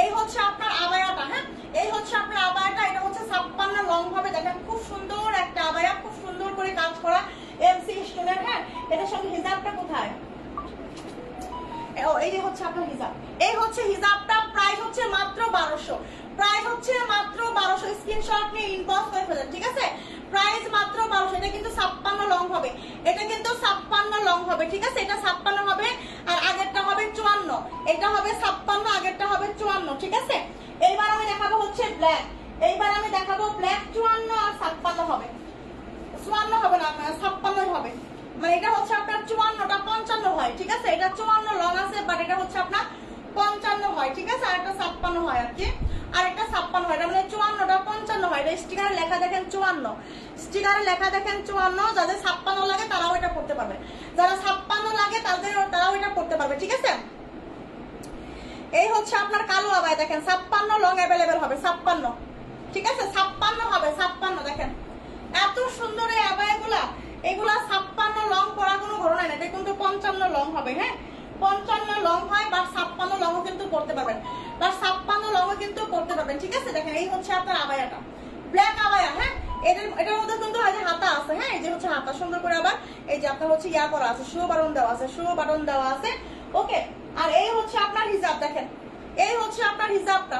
এই হচ্ছে আপনার আবায়াটা, হ্যাঁ, এই হচ্ছে আপনার আবায়াটা, এটা হচ্ছে 56 লং হবে। দেখেন খুব সুন্দর একটা আবায়া, খুব সুন্দর করে কাজ করা এমসি স্টোনের, হ্যাঁ। এটার সঙ্গে হিজাবটা কোথায়? এই যে হচ্ছে আপনার হিজাব, এই হচ্ছে হিজাবটা, প্রাইস হচ্ছে মাত্র 1200, প্রাইস হচ্ছে মাত্র 1200। স্ক্রিনশট নিয়ে ইনবক্স করে ফেলেন, ঠিক আছে। প্রাইস মাত্র 1200। এটা কিন্তু 56 লং হবে, এটা কিন্তু 56 লং হবে, ঠিক আছে। এটা 56 হবে, আর আগেরটা হবে 54, এটা হবে 56, আগেরটা হবে 54, ঠিক আছে। এইবার আমি দেখাবো হচ্ছে ব্ল্যাক, এইবার আমি দেখাবো ব্ল্যাক 54 আর 56 হবে, 54 হবে না, 56 হবে, মানে এটা হচ্ছে আপনার 54টা 55 হয়, ঠিক আছে। এটা 54 লং আছে, বাট এটা হচ্ছে আপনার 55 হয়, ঠিক আছে। আর একটা 56 হয় আর কি, আর একটা 56 হয়, এটা মানে 54টা 55 হয়। এটা স্টিকারে লেখা দেখেন 54, স্টিকারে লেখা দেখেন 54। যাদের 56 লাগে তারাও এটা পড়তে পারবে, যারা 56 লাগে তারাও এটা পড়তে পারবে, ঠিক আছে। এই হচ্ছে আপনার কালো আবায়া, দেখেন 56 লং অ্যাভেলেবেল হবে, 56, ঠিক আছে, 56 হবে, 56। দেখেন এত সুন্দর এই আবায়াগুলা, এগুলা 56 লং পরা কোনো ঘটনা না, এটা কিন্তু 55 লং হবে, হ্যাঁ, 55 লং হয়, বা 56 লংও কিন্তু পড়তে পারবেন, বা 56 লংও কিন্তু পড়তে পারবেন, ঠিক আছে। দেখেন এই হচ্ছে আপনার আবায়াটা, ব্ল্যাক আবায়া, হ্যাঁ। এটার মধ্যে কিন্তু হাতা আছে, হ্যাঁ, এই যে হচ্ছে হাতা সুন্দর করে, আবার এই যে আপনার হচ্ছে ইয়া করা আছে, শো বাটন দেওয়া আছে, শো বাটন দেওয়া আছে, ওকে। আর এই হচ্ছে আপনার হিজাব, দেখেন এই হচ্ছে আপনার হিজাবটা,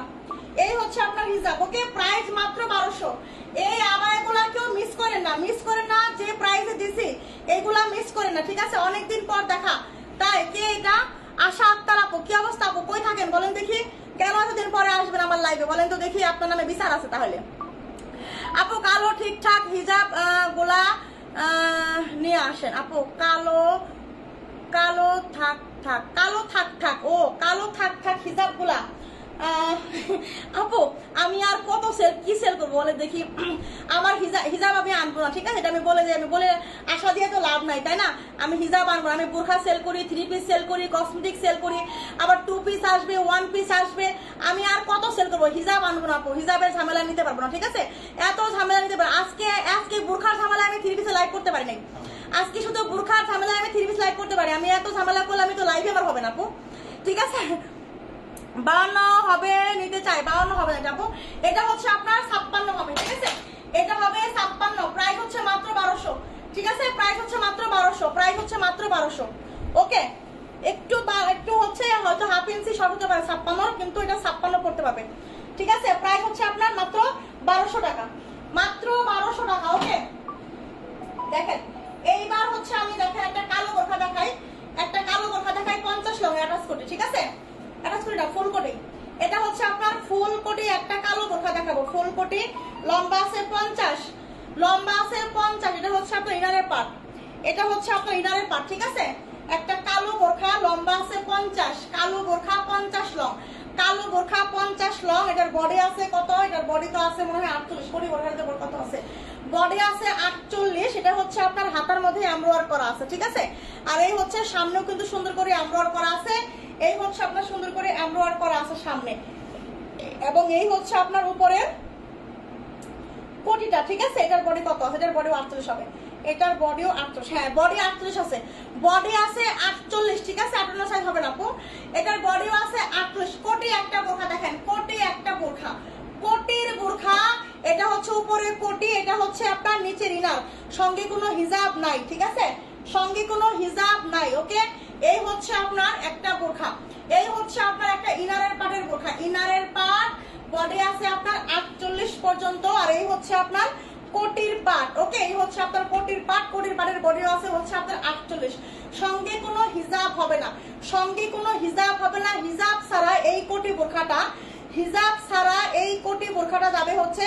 এই হচ্ছে আপনার হিজাব, ওকে। প্রাইস মাত্র 1200। এই আবায়াগুলা কেউ মিস করেন না, মিস করেন না, যে প্রাইসে দিছি এইগুলা মিস করেন না, ঠিক আছে। অনেকদিন পর দেখা, তাই কে এটা? আশা আক্তার আপু, কি অবস্থা আপু, কই থাকেন বলেন দেখি, কেন এতদিন পরে আসবেন আমার লাইভে বলেন তো দেখি, আপনার নামে বিচার আছে তাহলে। আপু কালো ঠিকঠাক হিজাব গুলা নিয়ে আসেন আপু, কালো কালো থাক থাক, কালো থাক থাক, ও কালো থাক থাক হিজাব গুলা। আপু আমি আর কত কি সেল করবো বলে দেখি, আমার হিজাব আমি আনবো না, ঠিক আছে। এটা আমি বলে আশা দিয়ে তো লাভ নাই, তাই না। আমি হিজাব আনবো, আমি বোরখা সেল করি, 3 পিস সেল করি, কসমেটিক সেল করি, আবার 2 পিস আসবে, 1 পিস আসবে, আমি আর কত সেল করবো, হিজাব আনবো না আপু, হিজাবের ঝামেলা নিতে পারবো না, ঠিক আছে। এত ঝামেলা নিতে পারবো, আজকে বোরখার ঝামেলা আমি 3 পিসে লাইভ করতে পারি নাই, আজকে শুধু বোরখার ঝামেলা আমি 3 পিস লাইভ করতে পারি, আমি এত ঝামেলা করলে আমি তো লাইভে আবার হবে না আপু, ঠিক আছে। 52 হবে, নিতে চাই 52 হবে না আপু, এটা হচ্ছে আপনার 56 হবে, ঠিক আছে। এটা হবে 56, প্রাইস হচ্ছে মাত্র 1200, ঠিক আছে। প্রাইস হচ্ছে মাত্র 1200, প্রাইস হচ্ছে মাত্র 1200, ওকে। একটু হচ্ছে হয়তো হাফ ইঞ্চি শর্ট হতে পারে 56, কিন্তু এটা 56 পড়তে পারবে, ঠিক আছে। প্রাইস হচ্ছে আপনার মাত্র 1200 টাকা, মাত্র 1200 টাকা, ওকে। দেখেন এইবার হচ্ছে আমি দেখেন একটা কালো বোরখা দেখাই, 50 লং অ্যাটাচ কোটি, ঠিক আছে। অ্যাটাচ কোটিটা ফুল কোটি, এটা হচ্ছে আপনার ফুল কোটি একটা কালো বোরখা দেখাবো, ফুল কোটি, লম্বা আছে 50, লম্বা আছে 50, এটা হচ্ছে আপনার ইনারের পার্ট, এটা হচ্ছে আপনার ইনারের পার্ট, ঠিক আছে। একটা কালো বোরখা, লম্বা আছে 50, কালো বোরখা 50 লং, কালো বোরখা 50 লং, এটার বডি আছে কত, এটার বডি তো আছে মনে হয় 48, কোটি বোরখার কত আছে, বডি আছে 48, এটা হচ্ছে আপনার হাতার মধ্যে এমব্রয়ডারি করা আছে, ঠিক আছে। আর এই হচ্ছে সামনেও কিন্তু সুন্দর করে এমব্রয়ডারি করা আছে, এই হচ্ছে আপনার সুন্দর করে এমব্রয়ডারি করা আছে সামনে, এবং এই হচ্ছে আপনার উপরে কোটিটা, ঠিক আছে। এটার বডি কত আছে, এটার বডি 48 হবে, এটার বডিও 48, হ্যাঁ বডি 48 আছে, বডি আছে 48, ঠিক আছে। 58 সাইজ হবে না আপু, এটার বডিও আছে 48। কোটি একটা বোরখা দেখেন, কোটি একটা বোরখা, কোটির বোরখা, এটা হচ্ছে উপরে কোটি, এটা হচ্ছে আপনার নিচের ইনার, সঙ্গে কোনো হিজাব নাই, ঠিক আছে, সঙ্গে কোনো হিজাব নাই, ওকে। এই হচ্ছে আপনার একটা বোরখা, এই হচ্ছে আপনার একটা ইনারের পাটের বোরখা, ইনারের পাট, বডি আছে আপনার 48 পর্যন্ত, আর এই হচ্ছে আপনার কোটির পাট, ওকে। এই হচ্ছে আপনার কোটির পাট, কোটির পাটের বডিও আছে হচ্ছে আপনার 48, সঙ্গে কোনো হিজাব হবে না, সঙ্গে কোনো হিজাব হবে না, হিজাব ছাড়া এই কোটি বোরখাটা, হিজাব ছাড়া এই কোটি বোরখাটা যাবে হচ্ছে,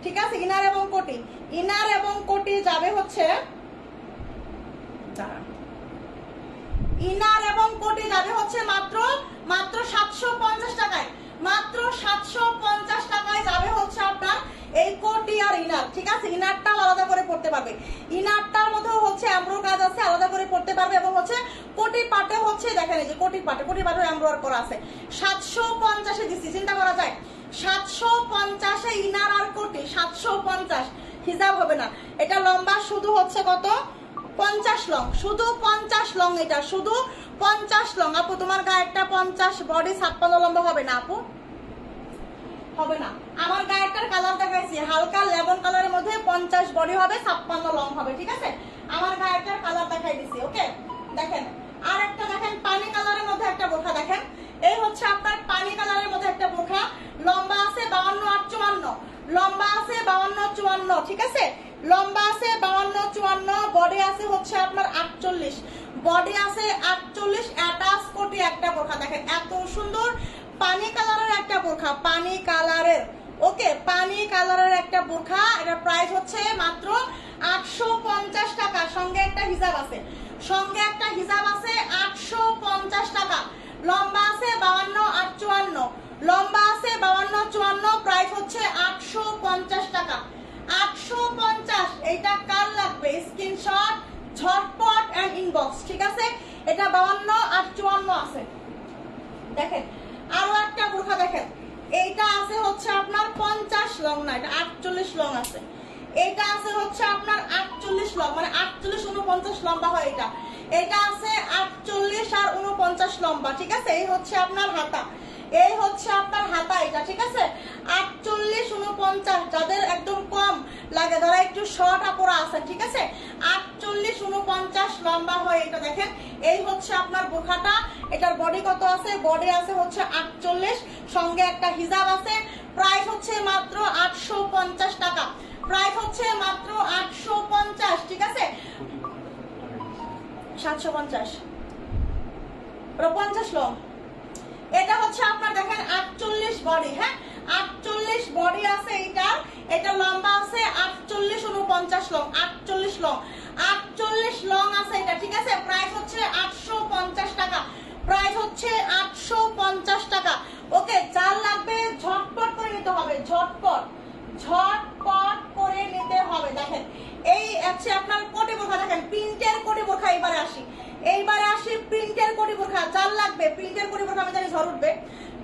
ঠিক আছে, ইনার এবং কোটি, ইনার এবং কোটি যাবে হচ্ছে, ইনার এবং কোটি যাবে হচ্ছে মাত্র 750 টাকায়, মাত্র 750 টাকায় যাবে হচ্ছে আপনার এই কোটি আর ইনার, ঠিক আছে। ইনারটাও আলাদা করে পড়তে পারবে, ইনারটার মধ্যেও হচ্ছে এমব্রয়ডারি কাজ আছে, আলাদা করে পড়তে পারবে, এবং হচ্ছে কোটি পাটে হচ্ছে দেখেন এই যে কোটি পাটে এমব্রয়ডারি করা আছে, 750 দিচ্ছি, চিন্তা করা যায়, 750 ইনার আর কোটি, 750, হিসাব হবে না। এটা লম্বা শুধু হচ্ছে কত, 50 লং, শুধু 50 লং, এটা শুধু 50 লং। আপু তোমার গায়েরটা 50, বডি 56 লম্বা হবে না আপু, হবে না। আমার গায়েরটার কালার দেখাইছি হালকা লেমন কালারের মধ্যে, 50 বডি হবে, 56 লং হবে, ঠিক আছে। আমার গায়েরটার কালার দেখাই দিছি, ওকে। দেখেন আর একটা দেখেন পানি কালারের মধ্যে একটা বোরখা দেখেন, এই হচ্ছে আপনার পানি কালারের মধ্যে একটা বোরখা, লম্বা আছে 52 আর 54, লম্বা আছে 52 54, ঠিক আছে, লম্বা আছে 52 54, বডি আছে হচ্ছে আপনার 48, বডি আছে 48, অ্যাটাচ কোটি একটা বোরখা দেখেন, এত সুন্দর পানি কালারের একটা বোরখা, পানি কালারের, ওকে, পানি কালারের একটা বোরখা, এটা প্রাইস হচ্ছে মাত্র 850 টাকা, সঙ্গে একটা হিজাব আছে, সঙ্গে একটা হিজাব আছে, 850 টাকা, লম্বা আছে 52 আর 54, লম্বা আছে 52 54, প্রাইস হচ্ছে 850 টাকা, 850। এইটা কার লাগবে স্ক্রিনশট, ঝটপট এন্ড ইনবক্স, ঠিক আছে। এটা 52 আর 54 আছে, দেখেন আরো একটা বোরখা দেখেন, এইটা আছে হচ্ছে আপনার 50 লং না, এটা 48 লং আছে, এটা আছে হচ্ছে আপনার 48 লং, মানে 48 49 লম্বা হয়, এটা এটা আছে 48 আর 49 লম্বা, ঠিক আছে। এই হচ্ছে আপনার হাতা, এই হচ্ছে আপনার হাতা, এটা ঠিক আছে, 48 49, যাদের একদম কম লাগে, যারা একটু শর্ট আপরা আছেন, ঠিক আছে, 48 49 লম্বা হয়, এটা দেখেন। এই হচ্ছে আপনার বোরখাটা, এটার বডি কত আছে, বডি আছে হচ্ছে 48, সঙ্গে একটা হিজাব আছে, প্রাইস হচ্ছে মাত্র 850 টাকা, প্রাইস হচ্ছে মাত্র 850, ঠিক আছে। 750 50 লং, এটা হচ্ছে আপনার দেখেন 48 বডি, হ্যাঁ 48 বডি আছে, এটা লম্বা আছে 48 49 লং, 48 লং, 48 লং আছে এটা, ঠিক আছে। প্রাইস হচ্ছে 850 টাকা, প্রাইস হচ্ছে 850 টাকা, ওকে। যার লাগবে ঝটপট করে নিতে হবে, ঝটপট করে নিতে হবে। দেখেন এই আছে আপনার কোটি বোরখা, দেখেন প্রিন্টের কোটি বোরখা, এইবারে আসি প্রিন্টের কোটি বোরখা, যার লাগবে প্রিন্টের কোটি বোরখা, আমি জানি ঝড় উঠবে,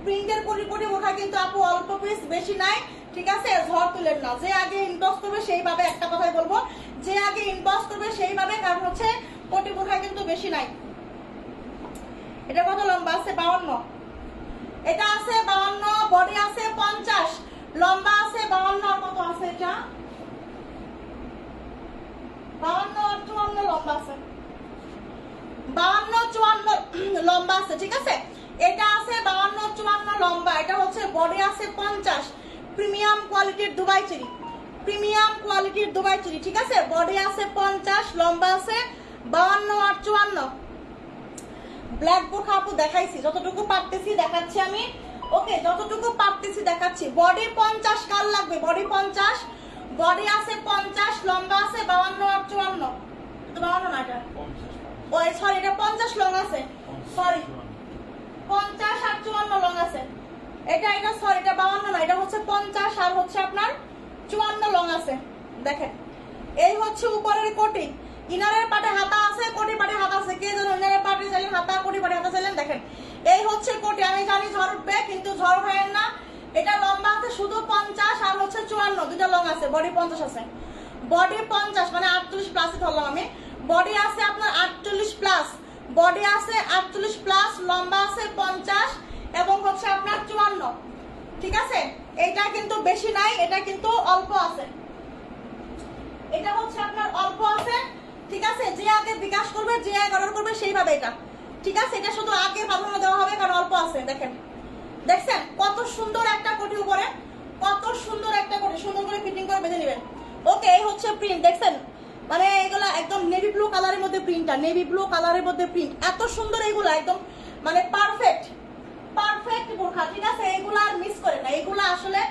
প্রিন্টের কোটি বোরখা কিন্তু আপু অল্প পিস, বেশি নাই, ঠিক আছে, ঝড় তুলেন না, যে আগে ইনবক্স করবে সেইভাবে, একটা কথাই বলবো, যে আগে ইনবক্স করবে সেইভাবে, কারণ হচ্ছে কোটি বোরখা কিন্তু বেশি নাই। এটা কত লম্বা আছে, 52, এটা আছে 52, বডি আছে 50, লম্বা আছে 52, আর কত আছে, এটা 52 আর 54 লম্বা আছে, 52 54 লম্বা আছে, ঠিক আছে। এটা আছে 52 54 লম্বা, এটা হচ্ছে বডি আছে 50, প্রিমিয়াম কোয়ালিটির দুবাই চেরি, প্রিমিয়াম কোয়ালিটির দুবাই চেরি, ঠিক আছে। বডি আছে 50, লম্বা আছে 52 আর 54। ব্ল্যাক বোরখা আপু দেখাইছি, যতটুকু পারতেছি দেখাচ্ছি আমি, ওকে, যতটুকু পারতেছি দেখাচ্ছি। বডি 50 কার লাগবে, বডি 50, বডি আছে 50, লম্বা আছে 52 আর 54, তো 52 না, এটা ওই সরি, এটা 50 লং আছে, সরি 50 আর 54 লং আছে, এটা সরি এটা 52 না, এটা হচ্ছে 50 আর হচ্ছে আপনার 54 লং আছে। দেখেন এই হচ্ছে উপরের কোটি, ইনারের পাটে হাতা আছে, কোটি পাটে হাতা আছে। কে যেন ইনারের পাটে চাইলেন হাতা, কোটি পাটে হাতা চাইলেন। দেখেন এই হচ্ছে কোটি। আমি জানি ঝড় উঠবে, কিন্তু ঝড় হয় না। এটা লম্বা আছে শুধু 50 আর হচ্ছে 54, দুইটা লং আছে। বডি 50 আছে, বডি 50 মানে 48 প্লাস ধরলাম আমি। বডি আছে আপনার 48 প্লাস, বডি আছে 48 প্লাস, লম্বা আছে 50 এবং হচ্ছে আপনার 54। ঠিক আছে, এটা কিন্তু বেশি নাই, এটা কিন্তু অল্প আছে। এটা হচ্ছে আপনার অল্প আছে। ঠিক আছে, যে আগে বিকাশ করবে, যে আগে অর্ডার করবে সেইভাবে এটা। ঠিক আছে, এটা শুধু আগে প্রাধান্য দেওয়া হবে কারণ অল্প আছে। দেখেন দেখছেন কত সুন্দর একটা কোটি উপরে, কত সুন্দর একটা কোটি, সুন্দর করে ফিটিং করে বেঁধে নেবেন। ওকে, এই হচ্ছে প্রিন্ট। দেখছেন মানে এগুলা একদম নেভি ব্লু কালারের মধ্যে প্রিন্টটা, নেভি ব্লু কালারের মধ্যে প্রিন্ট এত সুন্দর। এইগুলা একদম মানে পারফেক্ট পারফেক্ট বোরখা। ঠিক আছে, এইগুলা আর মিস করে না। এইগুলা আসলে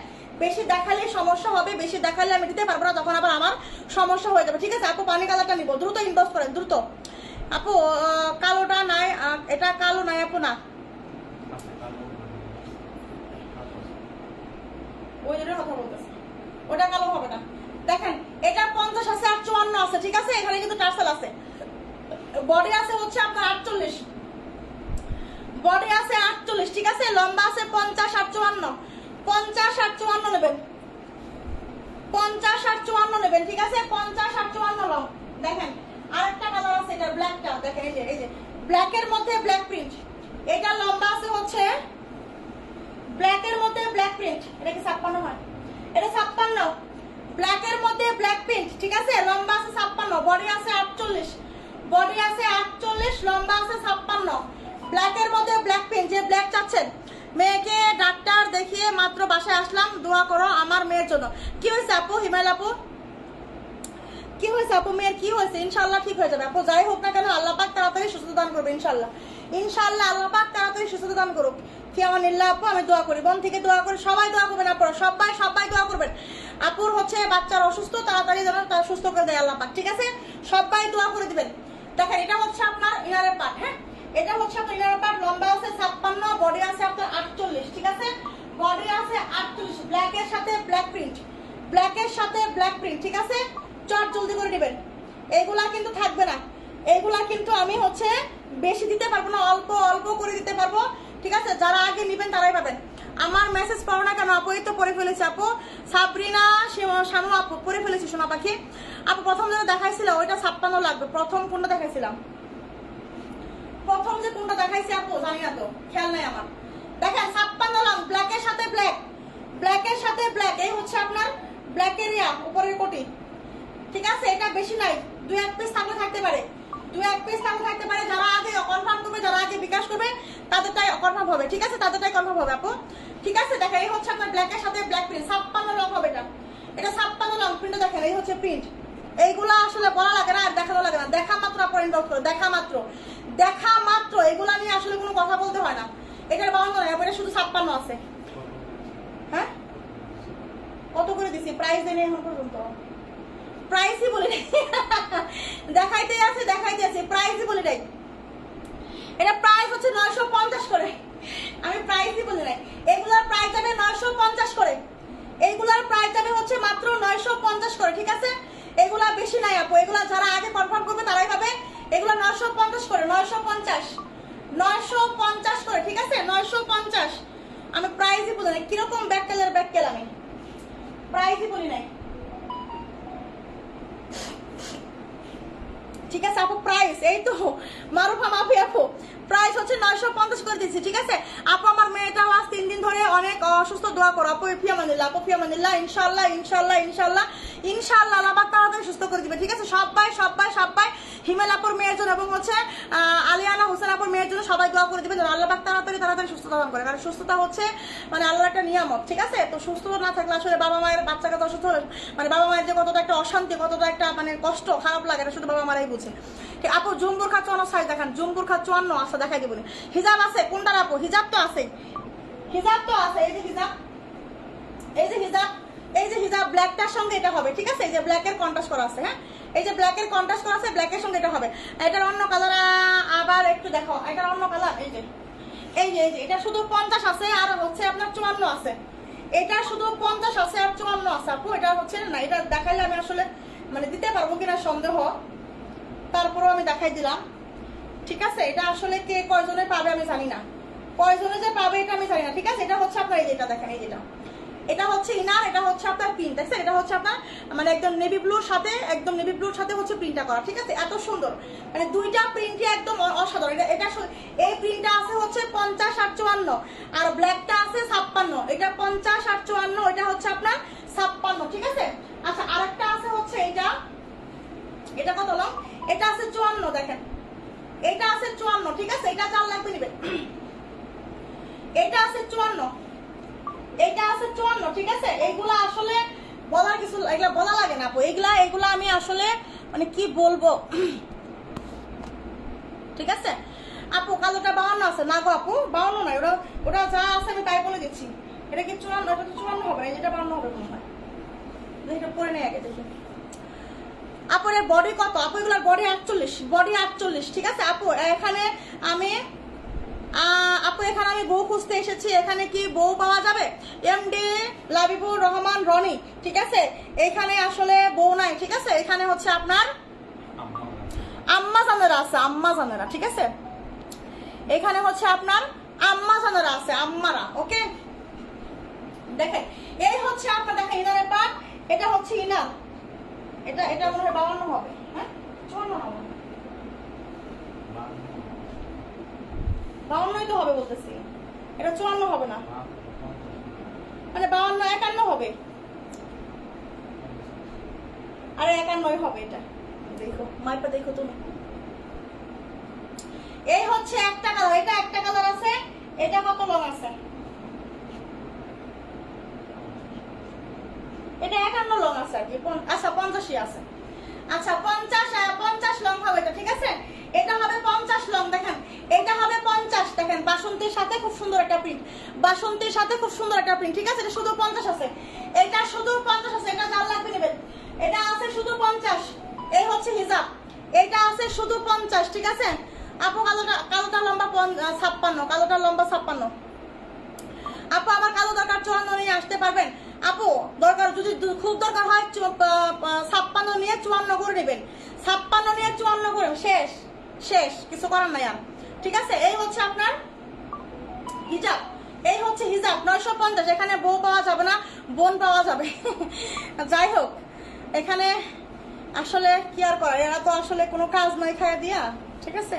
বেশি দেখালে সমস্যা হবে, বেশি দেখালে আমি দিতে পারবো না, তখন আবার আমার সমস্যা হয়ে যাবে। ঠিক আছে আপু, পানি কালারটা নিব, দ্রুত ইনবক্স করেন দ্রুত। আপু কালোটা নাই, এটা কালো নাই আপু, না ওই জন্য কথা বলতেছি, ওটা কালো হবে না। দেখেন এটা 50 আছে আর 54 আছে। ঠিক আছে, এখানে কিন্তু টার্সেল আছে। বডি আছে হচ্ছে আপনার 48, বডি আছে 48। ঠিক আছে, লম্বা আছে 50 আর 54, 50 আর 54 নেবেন, 50 আর 54 নেবেন। ঠিক আছে, 50 আর 54 লং। দেখেন আরেকটা কালার আছে, এটা ব্ল্যাকটা। দেখেন এই যে ব্ল্যাকের মধ্যে ব্ল্যাক প্রিন্ট, এটা লম্বা আছে হচ্ছে ব্ল্যাকের মধ্যে ব্ল্যাক প্রিন্ট। এটা কি 56 হয়? এটা 56, ব্ল্যাকের মধ্যে ব্ল্যাক প্রিন্ট। ঠিক আছে, লম্বা আছে 56, বডি আছে 48, বডি আছে 48, লম্বা আছে 56, ব্ল্যাকের মধ্যে ব্ল্যাক প্রিন্ট। যে ব্ল্যাক চাচ্ছেন, মেয়েকে ডাক্তার দেখিয়ে মাত্র বাসায় আসলাম, দোয়া করো আমার মেয়ের জন্য। কি হয়েছে আপু? হিমাল আপু কি হয়েছে আপু? মেয়ের কি হয়েছে? ইনশাআল্লাহ ঠিক হয়ে যাবে আপু। যাই হোক না কেন আল্লাহ পাক তাড়াতাড়ি সুস্থতা দান করবে ইনশাআল্লাহ, ইনশাআল্লাহ আল্লাহ পাক তাড়াতাড়ি সুস্থতা দান করুক। ফিয়ামানিল্লাহ আপু, আমি দোয়া করি, মন থেকে দোয়া করি। সবাই দোয়া করবেন আপনারা, সবাই সবাই দোয়া করবেন। আপুর হচ্ছে বাচ্চার অসুস্থ, তাড়াতাড়ি যেন তার সুস্থ করে দেয় আল্লাহ পাক। ঠিক আছে, সবাই দোয়া করে দিবেন। দেখেন এটা হচ্ছে আপনার ইনারের পার্ট। হ্যাঁ, এটা হচ্ছে আপনার ইনারের পার্ট, লম্বা আছে 56, বডি আছে আপনার 48। ঠিক আছে, বডি আছে 48, ব্ল্যাকের সাথে ব্ল্যাক প্রিন্ট, ব্ল্যাকের সাথে ব্ল্যাক প্রিন্ট। ঠিক আছে, চট জলদি করে দিবেন। এইগুলা কিন্তু থাকবে না, এইগুলা কিন্তু আমি হচ্ছে বেশি দিতে পারবো না, অল্প অল্প করে দিতে পারবো। ঠিক আছে, যারা আগে নিবেন তারাই পাবেন। আমার মেসেজ পড়ো না কেন আপু? এই তো পড়ে ফেলেছি আপু। সাবরিনা শানু আপু পড়ে ফেলেছি সোনা পাখি। আপু প্রথম যেটা দেখাইছিল ওইটা 56 লাগবে। প্রথম কোনটা দেখাইছিলাম? প্রথম যে কোনটা দেখাইছি আপু জানি না তো, খেয়াল নাই আমার। দেখেন 56 লাং, ব্ল্যাকের সাথে ব্ল্যাক, ব্ল্যাকের সাথে ব্ল্যাক। এই হচ্ছে আপনার ব্ল্যাক এরিয়া উপরের কোটি। ঠিক আছে, এটা বেশি নাই, 2-1 পিস থাকলে থাকতে পারে, 2-1 পিস থাকলে থাকতে পারে। যারা আগে কনফার্ম করবে, যারা আগে বিকাশ করবে তাদেরটাই কনফার্ম হবে। ঠিক আছে, তাদেরটাই কনফার্ম হবে আপু। ঠিক আছে, দেখেন এই হচ্ছে আপনার ব্ল্যাকের সাথে ব্ল্যাক প্রিন্ট, 56 লং হবে এটা। এটা 56 লং প্রিন্ট। দেখেন এই হচ্ছে প্রিন্ট। এইগুলা আসলে বলা লাগে না আর দেখানো লাগে না, দেখা মাত্র আপনার ইনবক্স করো, দেখা মাত্র, দেখা মাত্র। এগুলা নিয়ে আসলে কোনো কথা বলতে হয় না। এটার 52 নয়, এটা শুধু 56 আছে। হ্যাঁ, কত করে দিছি? প্রাইস দেন এখন পর্যন্ত প্রাইসই বলি নাই। দেখাইতে আছে প্রাইসই বলি নাই। এটা প্রাইস হচ্ছে 950 করে, আমি প্রাইসই বলি নাই। এগুলার প্রাইস যাবে 950 করে, এইগুলার প্রাইস যাবে হচ্ছে মাত্র 950 করে। ঠিক আছে, এগুলা বেশি নাই আপু, এগুলা যারা আগে কনফার্ম করবে তারাই পাবে। এগুলা 950 করে, 950 করে। ঠিক আছে, 950। আমি প্রাইসই বলি নাই। কিরকম ব্যাককেল আমি প্রাইসই বলি নাই। ঠিক আছে আপু, প্রাইস এই তো মারুফা মাফি আপু, প্রাইস হচ্ছে 950 করে দিচ্ছি। ঠিক আছে আপু, আমার মেয়েটাও আজ 3 দিন ধরে অনেক অসুস্থ, দোয়া করো আপু। ফিয়ামানিল্লাহ আপু, ফিয়ামানিল্লাহ। ইনশাআল্লাহ ইনশাআল্লাহ ইনশাআল্লাহ ইনশাআল্লাহ আল্লাহ পাক তাড়াতাড়ি সুস্থ করে দিবে। ঠিক আছে, সবাই সবাই সবাই হিমেল আপুর মেয়ের জন্য এবং হচ্ছে আলিয়ানা হোসেন আপুর মেয়ের জন্য সবাই দোয়া করে দিবে যেন আল্লাহ পাক তাড়াতাড়ি তাড়াতাড়ি সুস্থতা দান করে। কারণ সুস্থতা হচ্ছে মানে আল্লাহর একটা নিয়ামত। ঠিক আছে, তো সুস্থতা না থাকলে আসলে বাবা মায়ের, বাচ্চা কাছে অসুস্থ হলে মানে বাবা মায়ের যে কতটা একটা অশান্তি, কতটা একটা মানে কষ্ট, খারাপ লাগে, এটা শুধু বাবা মারাই বুঝে। ঠিক আপু, জুম্বুর খা 54 সাইজ দেখান, জুম্বুর খা 54 আছে, দেখাই দেবো। হিজাব আছে কোনটার আপু? হিজাব তো আছে, হিজাব তো আছে। এই যে হিজাব, এই যে হিজাব, এই যে হিজাব ব্ল্যাকটার সঙ্গে এটা হবে। ঠিক আছে, এই যে ব্ল্যাকের কন্ট্রাস্ট করা আছে। হ্যাঁ, এই যে ব্ল্যাকের কন্ট্রাস্ট করা আছে, ব্ল্যাকের সঙ্গে এটা হবে। এটার অন্য কালার আবার একটু দেখো, এটার অন্য কালার। এই যে এই যে এটা শুধু 50 আছে আর হচ্ছে আপনার 54 আছে, এটা শুধু 50 আছে আর 54 আছে আপু। এটা হচ্ছে না, এটা দেখাইলে আমি আসলে মানে দিতে পারবো কিনা সন্দেহ, তারপরেও আমি দেখাই দিলাম, ঠিক আছে। এটা আসলে কে কয়জনে পাবে আমি জানি না, কয়জনে যে পাবে এটা আমি জানি না, ঠিক আছে। এটা হচ্ছে আপনার এই যেটা দেখেন, এই যেটা এটা হচ্ছে ইনার, এটা হচ্ছে আপনার প্রিন্ট, দেখছেন? এটা হচ্ছে আপনার মানে একদম নেভি ব্লুর সাথে, একদম নেভি ব্লুর সাথে হচ্ছে প্রিন্টটা করা, ঠিক আছে। এত সুন্দর, মানে দুইটা প্রিন্টই একদম অসাধারণ। এটা এই প্রিন্টটা আছে হচ্ছে 50 আর 54, আর ব্ল্যাকটা আছে 56। এটা 50 আর 54, এটা হচ্ছে আপনার 56, ঠিক আছে। আচ্ছা, আরেকটা আছে হচ্ছে এটা কত লং? এটা আছে 54, দেখেন এটা আছে 54, ঠিক আছে। এটা 4 লাগবে নিবেন। এটা আছে 54, এটা আছে 54, ঠিক আছে। এইগুলা আসলে বলার কিছু, এগুলা বলা লাগে না আপু, এগুলা আমি আসলে মানে কি বলবো, ঠিক আছে আপু। কালোটা 52 আছে না গো আপু? 52 নাই, ওটা যা আছে আমি তাই বলে দিচ্ছি। এটা কি 54? এটা তো 54 হবে না, এটা 52 হবে মনে হয়। এটা পরে নেই আগে দেখি আপু। এর বডি কত আপু? এগুলার বডি 48, ঠিক আছে আপু। এখানে আমি বউ খুঁজতে এসেছি, এখানে কি বউ পাওয়া যাবে? এমডি লাবিবুর রহমান রনি, ঠিক আছে। এখানে আসলে বউ নাই, ঠিক আছে। এখানে হচ্ছে আপনার আম্মা জানেরা আছে, আম্মা জানেরা, ঠিক আছে। এখানে হচ্ছে আপনার আম্মা জানেরা আছে, আম্মারা, ওকে। দেখেন এই হচ্ছে আপনার, দেখেন ইনারের পার্ট, এটা হচ্ছে ইনার, এটা মনে হয় 52 হবে, হ্যাঁ 54 হবে, 52ই তো হবে বলতেছি, এটা 54 হবে না, মানে 52 51 হবে, আরে 51 হবে। এটা দেখো মাইপা, দেখো তুমি। এই হচ্ছে একটা কালার, এটা একটা কালার আছে। এটা কত লং আছে? এটা 51 লং আছে আর কি, আচ্ছা 85 আছে। আচ্ছা 50 লং হবে এটা, ঠিক আছে। এটা হবে 50 লং, দেখেন এটা হবে 50, দেখেন বাসন্তীর সাথে খুব সুন্দর একটা প্রিন্ট, বাসন্তীর সাথে খুব সুন্দর একটা প্রিন্ট, ঠিক আছে। এটা শুধু 50 আছে, এটা শুধু 50 আছে। এটা যার লাগবে নেবেন, এটা আছে শুধু 50। এই হচ্ছে হিজাব, এটা আছে শুধু 50, ঠিক আছে আপু। কালোটা লম্বা 56, কালোটা লম্বা 56 আপু। আমার কালো দরকার 54 নিয়ে আসতে পারবেন আপু? দরকার যদি খুব দরকার হয় 56 নিয়ে 54 করে নেবেন, 56 নিয়ে 54 করে শেষ, কিছু করার নাই আর, ঠিক আছে। এই হচ্ছে আপনার হিজাব, এই হচ্ছে হিজাব 950। এখানে বউ পাওয়া যাবে না, বোন পাওয়া যাবে। যাই হোক, এখানে আসলে কি আর করার, এরা তো আসলে কোনো কাজ নাই খাইয়া দিয়া, ঠিক আছে।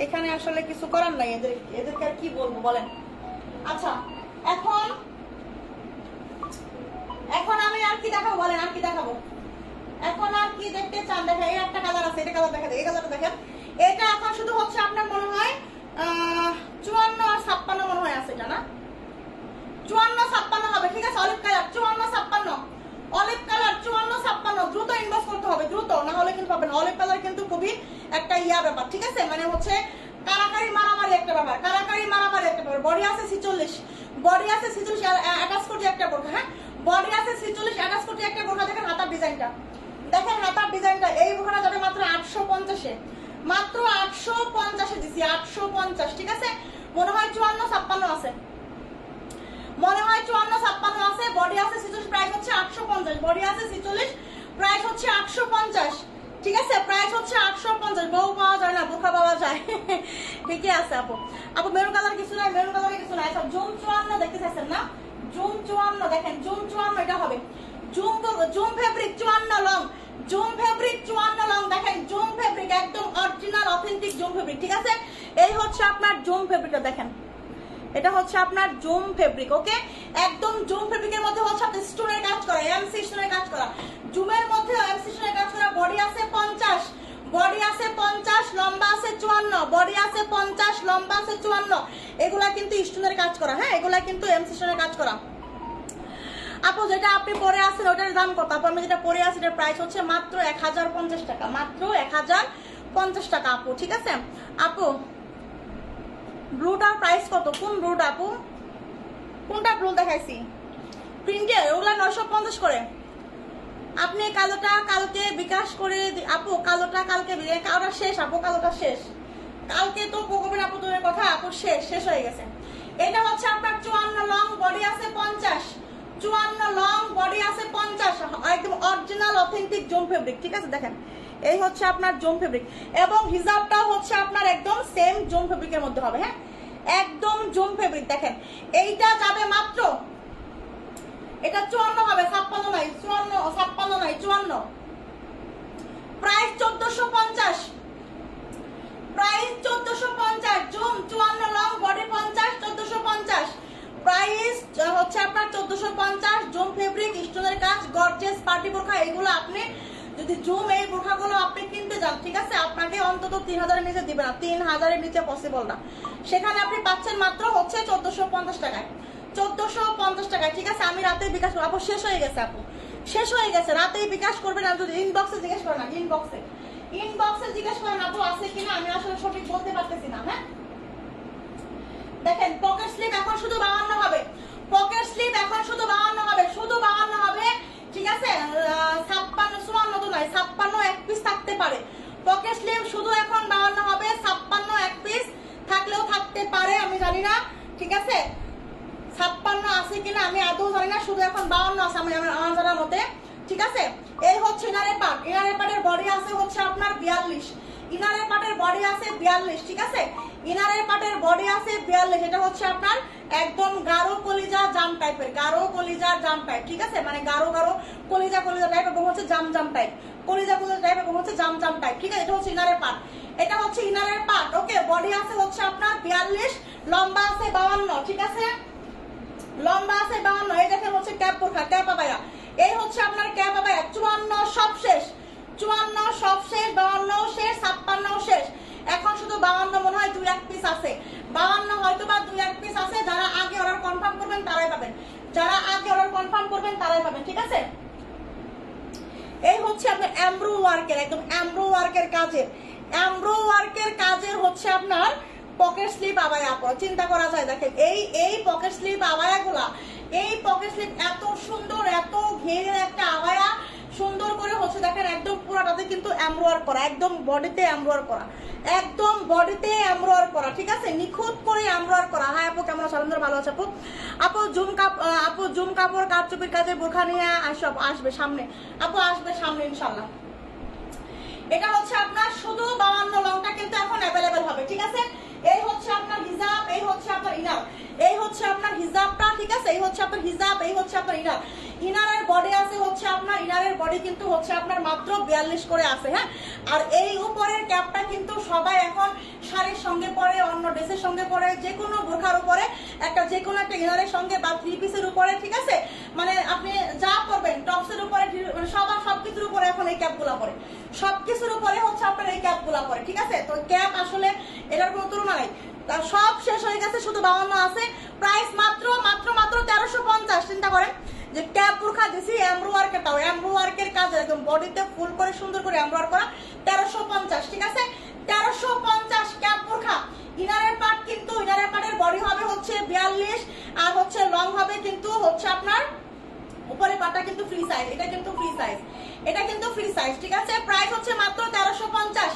এখানে আসলে কিছু করার নাই, এদেরকে আর কি বলবো বলেন। আচ্ছা এখন আমি আর কি দেখাবো বলেন, আর কি দেখাবো এখন? আর কি দেখতে চান? দেখেন এই একটা কালার আছে, এটা কালার দেখা যায়, এই কালারটা দেখেন। এটা এখন শুধু হচ্ছে আপনার মনে হয় 54 আর 56 মনে হয় আছে, এটা না 54 56 হবে, ঠিক আছে। Olive colour 54 56, olive colour 54 56। দ্রুত ইনবক্স করতে হবে, দ্রুত, না হলে কিন্তু পাবেন। অলিভ কালার কিন্তু খুবই একটা ব্যাপার, ঠিক আছে। মানে হচ্ছে কারাকারি মারামারি একটা ব্যাপার, কারাকারি মারামারি একটা ব্যাপার। বডি আছে 46, বডি আছে 46 অ্যাটাচ করতে একটা বোরখা, হ্যাঁ বডি আছে 46 অ্যাটাচ করতে একটা বোরখা। দেখেন হাতার ডিজাইনটা, দেখেন হাতার ডিজাইনটা। এই বোরখাটা যাবে মাত্র 850-এ, মাত্র 850-এ দিছি, 850, ঠিক আছে। মনে হয় 54 56 আছে, মনে হয় 54 56 আছে। বডি আছে 46, প্রাইস হচ্ছে 850। বডি আছে 46, প্রাইস হচ্ছে 850, ঠিক আছে। প্রাইস হচ্ছে 850। বউ পাওয়া যায় না, বোরখা পাওয়া যায়। ঠিকই আছে আপু। আপু মেরুন কালার কিছু নাই, মেরুন কালারে কিছু নাই। সব জুম 54 দেখতে চাইছেন না? জুম 54, দেখেন জুম 54 এটা হবে। Zoom fabric 54 long, zoom fabric 54 long, দেখেন জুম ফেব্রিক একদম অরিজিনাল অথেন্টিক জুম ফেব্রিক, ঠিক আছে। এই হচ্ছে আপনার জুম ফেব্রিকটা, দেখেন এটা হচ্ছে আপনার জুম ফেব্রিক, ওকে। একদম জুম ফেব্রিকের মধ্যে হচ্ছে আপনার স্টোনের কাজ করা, এমসি স্টোনের কাজ করা, জুমের মধ্যে এমসি স্টোনের কাজ করা। বডি আছে 50, বডি আছে 50, লম্বা আছে 54, বডি আছে 50, লম্বা আছে 54। এগুলা কিন্তু স্টোনের কাজ করা, হ্যাঁ এগুলা কিন্তু এমসি স্টোনের কাজ করা। আপু যেটা আপনি পরে আছেন ওটার দাম কত? আপু আমি যেটা পরে আছি এটার প্রাইস হচ্ছে মাত্র 1050 টাকা, মাত্র 1050 টাকা আপু, ঠিক আছে। আপু ব্লুটার প্রাইস কত? কোন ব্লুটা আপু? কোনটা ব্লু দেখাইছি প্রিন্টে? ওগুলা 950 করে। আপনি কালোটা কালকে বিকাশ করে আপু, কালোটা কালকে, কালোটা শেষ আপু, কালোটা শেষ, কালকে তো কোকোবের আপু দূরের কথা, আপু শেষ হয়ে গেছে। এটা হচ্ছে আপনার 54 লং, বডি আছে 50, 54 লং, বডি আছে 50, একদম অরিজিনাল অথেন্টিক জোন ফেব্রিক, ঠিক আছে। দেখেন এই হচ্ছে আপনার জোন ফেব্রিক, এবং হিজাবটাও হচ্ছে আপনার একদম সেম জোন ফেব্রিকের মধ্যে হবে, হ্যাঁ একদম জোন ফেব্রিক। দেখেন এইটা যাবে মাত্র, এটা 54 হবে, 56 নাই, 56 নাই, 54, price 1450, price 1450, zoom 54 long, body 50, 1450, price হচ্ছে আপনার 1450, জুম ফেব্রিক, স্টোনের কাজ, গর্জিয়াস পার্টি বোরখা। এগুলো আপনি যদি জুম এই বোরখাগুলো আপনি কিনতে যান, ঠিক আছে, আপনাকে অন্তত 3000 এর নিচে দিবে না, 3000 এর নিচে পসিবল না। সেখানে আপনি পাচ্ছেন মাত্র হচ্ছে 1450 টাকায়, 1450 টাকায়, ঠিক আছে। আমি রাতে বিকাশ করবো, আপু শেষ হয়ে গেছে, আপু শেষ হয়ে গেছে, রাতেই বিকাশ করবেন। আমি যদি ইনবক্সে জিজ্ঞেস করেন না, ইনবক্সে জিজ্ঞেস করেন আপু আছে কিনা, আমি আসলে সঠিক বলতে পারতেছি না, হ্যাঁ। দেখেন পকেট স্লিপ এখন শুধু 52 হবে, পকেট স্লিপ এখন শুধু 52 হবে, শুধু 52 হবে, ঠিক আছে। 56 54 তো নাই, 56 এক পিস থাকতে পারে, পকেট স্লিপ শুধু এখন 52 হবে, 56 এক পিস থাকলেও থাকতে পারে, আমি জানি না, ঠিক আছে। 56 আছে কিনা আমি আদৌ জানি না, শুধু এখন 52 আছে আমার জানার মতে, ঠিক আছে। এই হচ্ছে ইনারের পার্ট, ইনারের পার্টের বডি আছে হচ্ছে আপনার 42, ইনারের পার্টের বডি আছে 42, ঠিক আছে। ইনারের পার্টের বডি আছে 42, এটা হচ্ছে আপনার একদম গাঢ় কলিজা জাম টাইপের, গাঢ় কলিজা জাম টাইপ, ঠিক আছে, মানে গাঢ় কলিজা টাইপ, এবং হচ্ছে জাম টাইপ, কলিজা টাইপ, এবং হচ্ছে জাম টাইপ, ঠিক আছে। এটা হচ্ছে ইনারের পার্ট, এটা হচ্ছে ইনারের পার্ট, ওকে। বডি আছে হচ্ছে আপনার 42, লম্বা আছে 52, ঠিক আছে, লম্বা আছে 52। এই দেখেন হচ্ছে ক্যাপ বোরখা, ক্যাপ আবায়া, এই হচ্ছে আপনার ক্যাপ আবায়া। 54 সব শেষ, 54 সব শেষ, 52 শেষ, 56 শেষ, এখন শুধু 52 মনে হয় 2-1 পিস আছে, 52 হয়তো বা 2-1 পিস আছে। যারা আগে অর্ডার কনফার্ম করবেন তারাই পাবেন, যারা আগে অর্ডার কনফার্ম করবেন তারাই পাবেন, ঠিক আছে। এই হচ্ছে আপনার এমব্রো ওয়ার্কের, একদম এমব্রো ওয়ার্কের কাজের, এমব্রো ওয়ার্কের কাজের হচ্ছে আপনার পকেট স্লিপ আবায়া, চিন্তা করা যায়। দেখেন এই পকেট স্লিপ আবায়াগুলা, এই পকেট স্লিপ এত সুন্দর, এত ঘেরের একটা আবায়া, সুন্দর করে হচ্ছে দেখেন একদম পুরোটাতে কিন্তু এমব্রয়ডারি করা, একদম বডিতে এমব্রয়ডারি করা, একদম বডিতে এমব্রয়ডারি করা, ঠিক আছে, নিখুঁত করে এমব্রয়ডারি করা। হাই আপু কেমন আছো? আলহামদুলিল্লাহ ভালো আছে আপু। আপু জুম কাপড় কারচুপির কাজে বোরখা নিয়ে আসবে সামনে, আপু আসবে সামনে ইনশাআল্লাহ। এটা হচ্ছে আপনার শুধু 52 লংটা কিন্তু এখন অ্যাভেলেবেল হবে, ঠিক আছে। এই হচ্ছে আপনার হিজাব, এই হচ্ছে আপনার ইনার, এই হচ্ছে আপনার হিজাবটা, ঠিক আছে, এই হচ্ছে আপনার হিজাব, এই হচ্ছে আপনার ইনার। ইনারের বডি আছে হচ্ছে আপনার, ইনারের বডি কিন্তু হচ্ছে আপনার মাত্র 42 করে আছে, হ্যাঁ। আর এই উপরের ক্যাপটা কিন্তু সবাই এখন শাড়ির সঙ্গে পরে, অন্য ড্রেসের সঙ্গে পরে, যে কোনো বোরখার উপরে একটা, যে কোনো একটা ইনারের সঙ্গে বা 3 পিসের উপরে, ঠিক আছে, মানে আপনি যা করবেন টপসের উপরে, মানে সবকিছুর উপরে এখন এই ক্যাপগুলা পরে, সবকিছুর উপরে হচ্ছে আপনার এই ক্যাপগুলা পরে, ঠিক আছে। তো ক্যাপ আসলে এটার কোনো তুলনা নাই, সব শেষ হয়ে গেছে, শুধু 52 আছে। প্রাইস মাত্র 1350। চিন্তা করেন যে ক্যাপ বোরখা দিছি এমব্রয়ডারি, তাও এমব্রয়ডারির কাজ একদম বডিতে ফুল করে সুন্দর করে এমব্রয়ডারি করা, 1350, ঠিক আছে, 1350 ক্যাপ বোরখা। ইনারের পার্ট কিন্তু, ইনারের পার্টের বডি হবে হচ্ছে 42, আর হচ্ছে লং হবে কিন্তু হচ্ছে আপনার উপরে পাটা কিন্তু ফ্রি সাইজ, এটা কিন্তু ফ্রি সাইজ, এটা কিন্তু ফ্রি সাইজ, ঠিক আছে। প্রাইস হচ্ছে মাত্র 1350,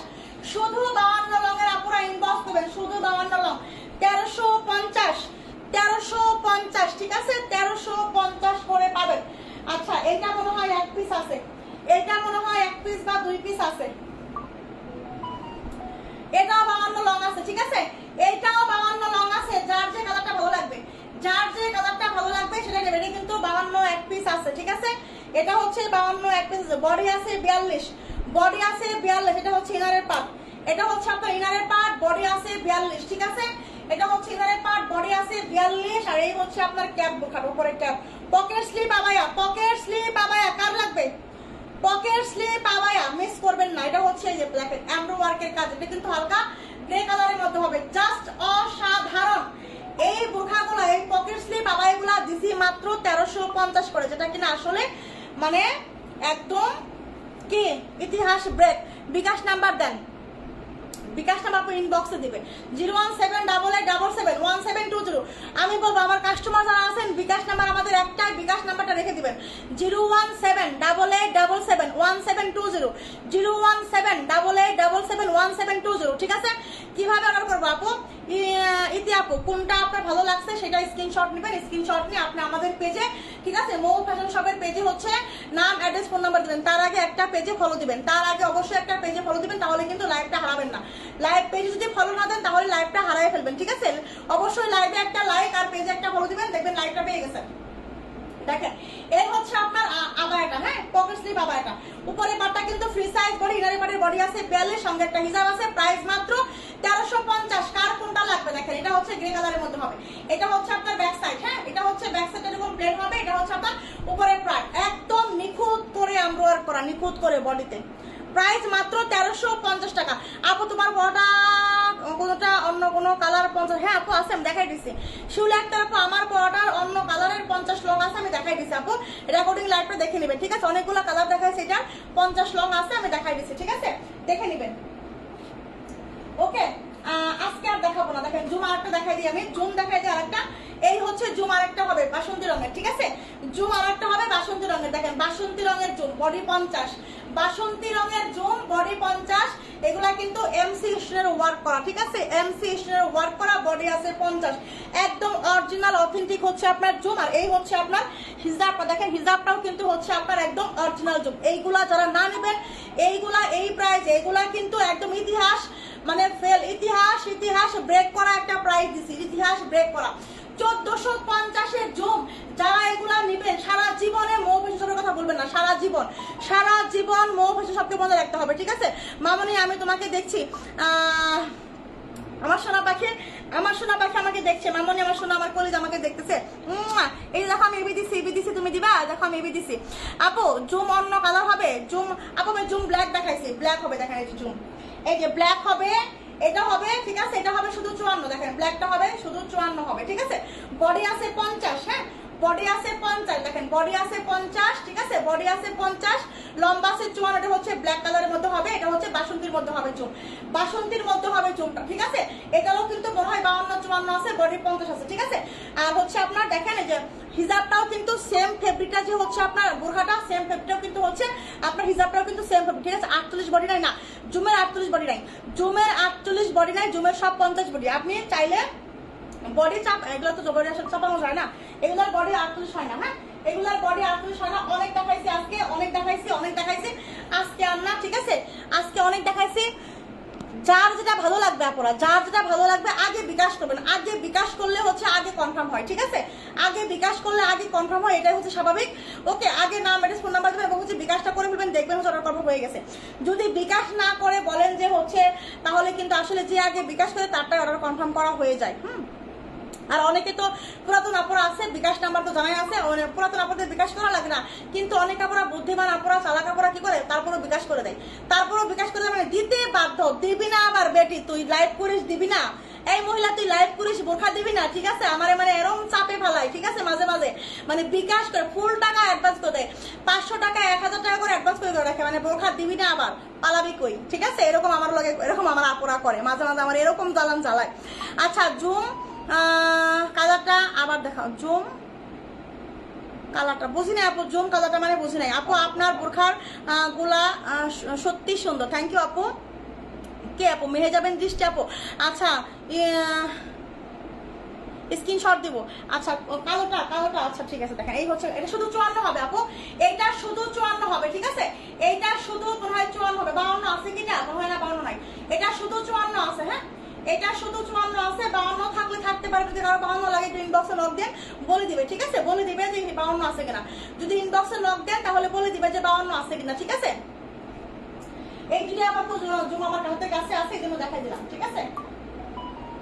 শুধু 52 লং এর আপুরা ইনবক্স করবেন, শুধু 52 লং, 1350, 1350, ঠিক আছে, 1350 করে পাবেন। আচ্ছা এটা মনে হয় 1 পিস আছে, এটা মনে হয় 1 পিস বা 2 পিস আছে, এটাও 52 লং আছে, ঠিক আছে, এটাও 52 লং আছে। যার যে কালারটা ভালো লাগবে, যার যে কালারটা ভালো লাগবে সেটা নেবেন। এটা কিন্তু 52 1 পিস আছে, ঠিক আছে, এটা হচ্ছে 52 1 পিস আছে। বডি আছে 42, বডি আছে 42, এটা হচ্ছে ইনারের পার্ট, এটা হচ্ছে আপনার ইনারের পার্ট, বডি আছে 42, ঠিক আছে, এটা হচ্ছে ইনারের পার্ট, বডি আছে 42, আর এই হচ্ছে আপনার ক্যাপ বোরখার উপরে ক্যাপ। পকেট স্লিপ আবায়া, পকেট স্লিপ আবায়া কার লাগবে? পকেট স্লিপ আবায়া মিস করবেন না। এটা হচ্ছে এই যে দেখেন এমব্রয়ডারি ওয়ার্কের কাজ, এটা কিন্তু হালকা গ্রে কালারের মধ্যে হবে, জাস্ট অসাধারণ। এই বোরখাগুলো, এই পকেট স্লিপ আবায়াগুলো দিছি মাত্র 1350 করে, যেটা কিনা আসলে মানে একদম কি ইতিহাস ব্রেক। বিকাশ নাম্বার দেন, বিকাশ নাম্বার আপনি ইনবক্সে দিবেন 01788771720। আমি বলবো আমার কাস্টমার যারা আছেন বিকাশ নাম্বার আমাদের একটাই, বিকাশ নাম্বারটা রেখে দিবেন 01788771720, 01788771720, ঠিক আছে। কিভাবে অর্ডার করবো আপু? ইতি আপু, কোনটা আপনার ভালো লাগছে সেটা স্ক্রিনশট নেবেন, স্ক্রিনশট নিয়ে আপনি আমাদের পেজে, ঠিক আছে, মৌ ফ্যাশন শপের পেজে হচ্ছে নাম, অ্যাড্রেস, ফোন নাম্বার দিবেন। তার আগে একটা পেজে ফলো দিবেন, তার আগে অবশ্যই একটা পেজে ফলো দিবেন, তাহলে কিন্তু লাইভটা হারাবেন না। লাইভ পেজে যদি ফলো না দেন তাহলে লাইভটা হারাই ফেলবেন, ঠিক আছে? অবশ্যই লাইভে একটা লাইক আর পেজে একটা ফলো দিবেন, দেখবেন লাইভটা পেয়ে গেছেন। দেখেন এই হচ্ছে আপনার আবায়াটা, হ্যাঁ, পকেট স্লিভ আবায়াটা। উপরে পাটটা কিন্তু ফ্রি সাইজ বডি, ইনারে পাটের বডি আছে 42, সঙ্গে একটা হিজাব আছে। প্রাইস মাত্র 1350। কার কোনটা লাগবে দেখেন, এটা হচ্ছে গ্রে কালারের মধ্যে হবে, এটা হচ্ছে আপনার ব্যাক সাইড, হ্যাঁ, এটা হচ্ছে ব্যাক সাইড এরকম প্লেন হবে, এটা হচ্ছে আপনার উপরের পার্ট একদম নিখুঁত করে এমব্রয়ডারি করা, নিখুঁত করে বডিতে। প্রাইস মাত্র 1350 টাকা। আপু তোমার বড়টা কোনটা অন্য কোনো কালার 50? হ্যাঁ আপু আছে, আমি দেখাই দিচ্ছি। শিউলি একটা আপু আমার বড়টার অন্য কালারের 50 লং আছে, আমি দেখাই দিচ্ছি আপু। রেকর্ডিং লাইভটা দেখে নেবেন, ঠিক আছে? অনেকগুলো কালার দেখাইছে, এটা 50 লং আছে, আমি দেখাই দিচ্ছি, ঠিক আছে? দেখে নেবেন, ওকে? আজকে আর দেখাবো না, দেখেন জুম আরেকটা দেখাই দিই, আমি জুম দেখাই দিই আরেকটা। এই হচ্ছে জুম আরেকটা হবে বাসন্তী রঙের, ঠিক আছে? জুম আরেকটা হবে বাসন্তী রঙের, দেখেন বাসন্তী রঙের জুম, বডি 50, বাসন্তী রঙের জুম, বডি 50। এগুলা কিন্তু এমসি স্টোনের ওয়ার্ক করা, ঠিক আছে? এমসি স্টোনের ওয়ার্ক করা, বডি আছে 50, একদম অরিজিনাল অথেন্টিক হচ্ছে আপনার জুম। আর এই হচ্ছে আপনার হিজাবটা, দেখেন হিজাবটাও কিন্তু হচ্ছে আপনার একদম অরিজিনাল জুম। এইগুলা যারা না নেবেন, এইগুলা এই প্রাইস, এগুলা কিন্তু একদম ইতিহাস, মানে ফেল, ইতিহাস ব্রেক করা একটা প্রাইস দিছি, ইতিহাস ব্রেক করা। 1450-এর জুম, যারা এগুলা নিবেন সারা জীবনে মৌ ফ্যাশন শপের কথা বলবেন না, সারা জীবন মৌ ফ্যাশন শপকে বন্ধ রাখতে হবে, ঠিক আছে? মামনি আমি তোমাকে দেখছি, আমার সোনা পাখি আমাকে দেখছে, মামনি আমার সোনা, আমার কলিজ আমাকে দেখতেছে। এই দেখো আমি এবি দিছি, তুমি দিবা? দেখো আমি এবি দিছি। আপু জুম অন্য কালার হবে, জুম আপু আমি জুম ব্ল্যাক দেখাইছি, ব্ল্যাক হবে, দেখেন এই যে জুম, এই যে ব্ল্যাক হবে, এটা হবে, ঠিক আছে? এটা হবে শুধু 54, দেখেন ব্ল্যাকটা হবে শুধু 54 হবে, ঠিক আছে? বডি আছে 50, হ্যাঁ, বডি আছে 50, দেখেন বডি আছে 50, ঠিক আছে? বডি আছে 50, লম্বা আছে 54। এটা হচ্ছে ব্ল্যাক কালারের মধ্যে হবে, এটা হচ্ছে বাসন্তীর মধ্যে হবে জুম, বাসন্তীর মধ্যে হবে জুমটা, ঠিক আছে? এটাও কিন্তু মনে হয় 52-54 আছে, বডি 50 আছে, ঠিক আছে? আর হচ্ছে আপনার দেখেন এই যে হিজাবটাও কিন্তু সেম ফেব্রিকটা, যে হচ্ছে আপনার বোরখাটা সেম ফেব্রিকটাও কিন্তু হচ্ছে আপনার হিজাবটাও কিন্তু সেম ফেব্রিক, ঠিক আছে? 48 বডি নাই, না জুমের 48 বডি নাই, জুমের 48 বডি নাই, জুমের সব 50 বডি। আপনি চাইলে বডি চাপ, এগুলো তো বডি আসলে চাপানো যায় না, এগুলোর বডি 48 হয় না, হ্যাঁ, এগুলোর বডি 48 হয় না। অনেক দেখাইছি আজকে, অনেক দেখাইছি আজকে আর না, ঠিক আছে? আজকে অনেক দেখাইছি। যার যেটা ভালো লাগবে আপনারা, যার যেটা ভালো লাগবে আগে বিকাশ করবেন, আগে বিকাশ করলে হচ্ছে আগে কনফার্ম হয়, ঠিক আছে? আগে বিকাশ করলে আগে কনফার্ম হয়, এটাই হচ্ছে স্বাভাবিক, ওকে? আগে নাম, অ্যাড্রেস, ফোন নাম্বার দেবেন এবং হচ্ছে বিকাশটা করে ফেলবেন, দেখবেন হচ্ছে অর্ডার কনফার্ম হয়ে গেছে। যদি বিকাশ না করে বলেন যে হচ্ছে, তাহলে কিন্তু আসলে যে আগে বিকাশ করে তারটাই অর্ডার কনফার্ম করা হয়ে যায়। আর অনেকে তো পুরাতন আপুরা আছে, বিকাশ নাম্বার তো জানাই আছে, পুরাতন আপুদের বিকাশ করা লাগে না, কিন্তু অনেক আপুরা বুদ্ধিমান আপুরা, চালাক আপুরা কি করে, তারপরও বিকাশ করে দেয়, তারপরও বিকাশ করে দেয়, মানে দিতে বাধ্য। দিবি না আবার বেটি, তুই লাইভ করিস দিবি না, এই মহিলা তুই লাইভ করিস বোরখা দিবি না, ঠিক আছে? আমার মানে এরকম চাপে ফেলাই, ঠিক আছে? মাঝে মাঝে মানে বিকাশ করে ফুল টাকা অ্যাডভান্স করে দেয়, 500 টাকা 1000 টাকা করে অ্যাডভান্স করে রাখে, মানে বোরখা দিবি না আবার পালাবি কই, ঠিক আছে? এরকম আমার লগে, এরকম আমার আপুরা করে মাঝে মাঝে, আমার এরকম জ্বালান জ্বালায়। আচ্ছা জুম কালারটা আবার দেখাও, জুম কালারটা বুঝি নাই আপু, জুম কালারটা মানে বুঝি নাই আপু। আপনার বোরখার গুলা সত্যি সুন্দর, থ্যাংক ইউ আপু। কে আপু? মেহে যাবেন দৃষ্টি আপু, আচ্ছা স্ক্রিনশট দিব। আচ্ছা কালোটা, আচ্ছা ঠিক আছে, দেখেন এই হচ্ছে, এটা শুধু 54 হবে আপু, এইটা শুধু 54 হবে, ঠিক আছে? এইটা শুধু মনে হয় 54 হবে, 52 আছে কিনা মনে হয় না, 52 নাই, এটা শুধু 54 আছে, হ্যাঁ, এটা শুধু 54 আছে। 52 থাকলে থাকতে পারে, যদি কারো 52 লাগে ইনবক্সে নক দেন, বলে দিবে, ঠিক আছে? বলে দিবে যে 52 আছে কিনা, যদি ইনবক্সে নক দেন তাহলে বলে দিবে যে 52 আছে কিনা, ঠিক আছে? এই যদি আবার তো জুম আমার হাতের কাছে আছে, এই জন্য দেখাই দিলাম, ঠিক আছে?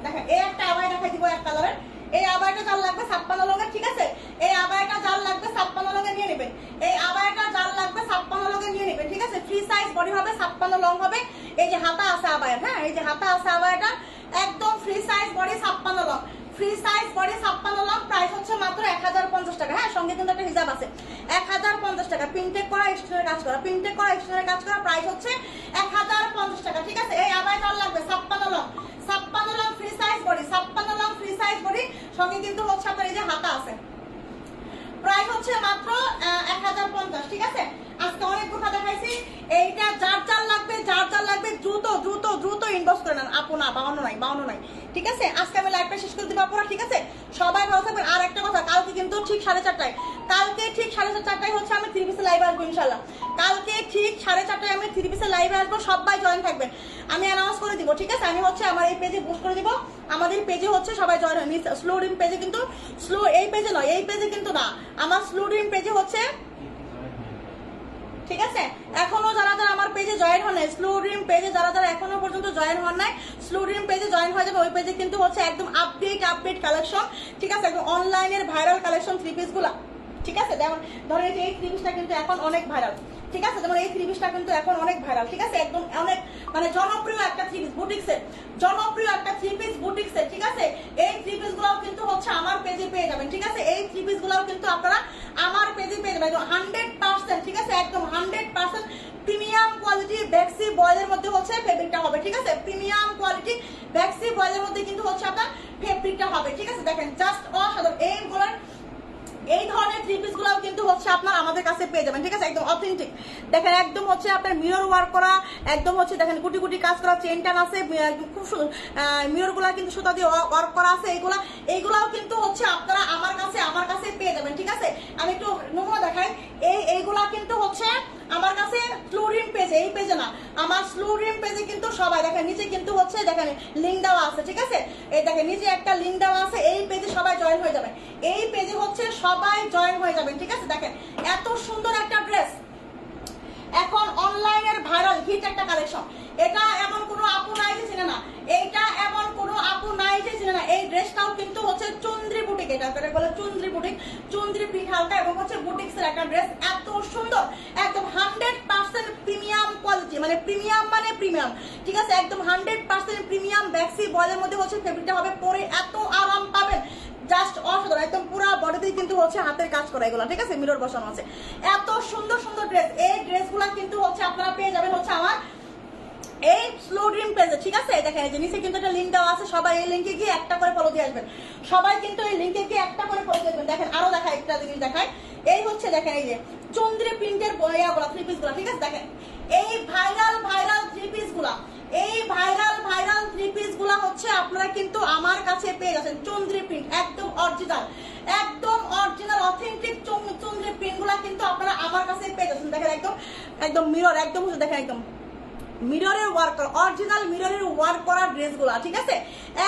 দেখেন এই একটা আবাই দেখাই দিব এক কালারের, এই আবাইটা জাল লাগবে 56 লঙের, ঠিক আছে? এই আবাইটা জাল লাগবে 56 লঙের নিয়ে নেবেন, এই আবাইটা জাল লাগবে 56 লঙের নিয়ে নেবেন, ঠিক আছে? ফ্রি সাইজ বডি হবে, 56 লং হবে। এই যে হাতা আছে আবাইয়ের, হ্যাঁ, এই যে হাতা আছে আবাইটা, একদম free size body 56 long, free size body 56 long. Price হচ্ছে মাত্র 1050 টাকা, হ্যাঁ, সঙ্গে কিন্তু একটা হিজাব আছে, 1050 টাকা। প্রিন্টেড করা, এক্সট্রার কাজ করা, প্রিন্টেড করা, এক্সট্রার কাজ করা, প্রাইস হচ্ছে 1050 টাকা, ঠিক আছে? এই আবাই জাল লাগবে 56 long, 56 long free size body, 56 long free size body, সঙ্গে কিন্তু হচ্ছে আপনার এই যে হাতা আছে। প্রাইস হচ্ছে মাত্র 1050, ঠিক আছে? আজকে অনেক বোরখা দেখাইছি। এইটা যার যার লাগবে দ্রুত দ্রুত দ্রুত ইনবক্স করে নেন আপু। না 52 নাই, ঠিক আছে? আজকে আমি লাইভটা শেষ করে দিব আপুরা, ঠিক আছে? সবাই ভালো থাকবেন। আর একটা কথা, কালকে কিন্তু ঠিক 4:30টায়, কালকে ঠিক 4:30টায় হচ্ছে আমি 3 পিসে লাইভে আসবো ইনশাল্লাহ। কালকে ঠিক 4:30টায় আমি 3 পিসে লাইভে আসবো, সবাই জয়েন থাকবেন। আমি অ্যানাউন্স করে দিব, ঠিক আছে? আমি হচ্ছে আমার এই পেজে পোস্ট করে দিব, আমাদের পেজে হচ্ছে সবাই জয়েন হয়। স্লো ড্রিম পেজে কিন্তু এই পেজে নয়, এই পেজে কিন্তু না, আমার স্লো ড্রিম পেজে হচ্ছে, ঠিক আছে? এখনো যারা যারা আমার পেজে জয়েন হন নাই, স্লো ড্রিম পেজে যারা যারা এখনো পর্যন্ত জয়েন হন নাই, স্লো ড্রিম পেজে জয়েন হয়ে যাবে। ওই পেজে কিন্তু হচ্ছে একদম আপডেট কালেকশন, ঠিক আছে? একদম অনলাইনের ভাইরাল কালেকশন 3 পিস গুলা, ঠিক আছে? যেমন ধরেন এই 3 পিসটা কিন্তু এখন অনেক ভাইরাল, ঠিক আছে? যেমন এই 3 পিসটা কিন্তু এখন অনেক ভাইরাল, ঠিক আছে? একদম অনেক মানে জনপ্রিয় একটা 3 পিস বুটিক্সের, জনপ্রিয় একটা 3 পিস বুটিক্সের, ঠিক আছে? এই 3 পিস গুলাও কিন্তু হচ্ছে আমার পেজে পেয়ে যাবেন, ঠিক আছে? এই 3 পিস গুলাও কিন্তু আপনারা আমার পেজে পেয়ে যাবেন 100%, ঠিক আছে? একদম 100% প্রিমিয়াম কোয়ালিটি ব্যাক্সি বয়েলের মধ্যে হচ্ছে ফেব্রিকটা হবে, ঠিক আছে? প্রিমিয়াম কোয়ালিটি ব্যাক্সি বয়েলের মধ্যে কিন্তু হচ্ছে আপনার ফেব্রিকটা হবে, ঠিক আছে? দেখেন জাস্ট অসাধারণ। এই ধরনের 3 পিস গুলাও কিন্তু হচ্ছে আপনার আমাদের কাছে পেয়ে যাবেন, ঠিক আছে? একদম অথেন্টিক। দেখেন একদম হচ্ছে আপনার মিরর ওয়ার্ক করা, একদম হচ্ছে দেখেন গুটি গুটি কাজ করা, চেন টান আছে, খুব মিরর গুলা কিন্তু সুতা দিয়ে ওয়ার্ক করা আছে। এইগুলাও কিন্তু হচ্ছে আপনারা আমার কাছে পেয়ে যাবেন, ঠিক আছে? আমি একটু নমুনা দেখাই। এইগুলা কিন্তু হচ্ছে আমার কাছে স্লো ড্রিম পেজে, এই পেজে না, আমার স্লো ড্রিম পেজে কিন্তু সবাই দেখেন নিচে কিন্তু হচ্ছে দেখেন লিংক দেওয়া আছে, ঠিক আছে? এই দেখেন নিচে একটা লিংক দেওয়া আছে, এই পেজে সবাই জয়েন হয়ে যাবেন, এই পেজে হচ্ছে সবাই জয়েন হয়ে যাবেন, ঠিক আছে? দেখেন এত সুন্দর একটা ড্রেস, এখন অনলাইনের ভাইরাল হিট একটা কালেকশন। এটা এমন কোনো আপু নাই যে চিনে না, এইটা এমন কোনো আপু নাই যে চিনে না। এই ড্রেসটাও কিন্তু হচ্ছে চন্দ্রি বুটিক, এটা বলে চন্দ্রি বুটিক, চন্দ্রি প্রিন্ট হালকা এবং হচ্ছে বুটিক্সের একটা ড্রেস, এত সুন্দর, একদম 100% প্রিমিয়াম কোয়ালিটি, মানে প্রিমিয়াম, ঠিক আছে? একদম 100% প্রিমিয়াম ব্যাক্সি বয়েলের মধ্যে হচ্ছে ফেব্রিকটা হবে, পরে এত আরাম পাবেন, জাস্ট অসাধারণ। একদম পুরো বডিতেই কিন্তু হচ্ছে হাতের কাজ করা এগুলো, ঠিক আছে? মিরর বসানো আছে, এত সুন্দর সুন্দর ড্রেস। এই ড্রেসগুলো কিন্তু হচ্ছে আপনারা পেয়ে যাবেন হচ্ছে আমার এই স্লো ড্রিম পেজে, ঠিক আছে? দেখেন এই যে নিচে কিন্তু একটা লিংক দেওয়া আছে, সবাই এই লিংকে গিয়ে একটা করে ফলো দিয়ে আসবেন, সবাই কিন্তু এই লিংকে গিয়ে একটা করে ফলো দিয়ে আসবেন। দেখেন আরো দেখায় একটা জিনিস দেখায়, এই হচ্ছে দেখেন এই যে চন্দ্রি প্রিন্টের ইয়াগুলা 3 পিস গুলা, ঠিক আছে? দেখেন এই ভাইরাল 3 পিস গুলা, এই ভাইরাল 3 পিস গুলা হচ্ছে আপনারা কিন্তু আমার কাছে পেয়ে যাচ্ছেন চন্দ্রি প্রিন্ট, একদম অরিজিনাল অথেন্টিক চন্দ্রি প্রিন্ট গুলা কিন্তু আপনারা আমার কাছে পেয়ে যাচ্ছেন। দেখেন একদম মিরর, একদম দেখেন একদম মিররের ওয়ার্ক, অরিজিনাল মিররের ওয়ার্ক করা ড্রেসগুলা, ঠিক আছে?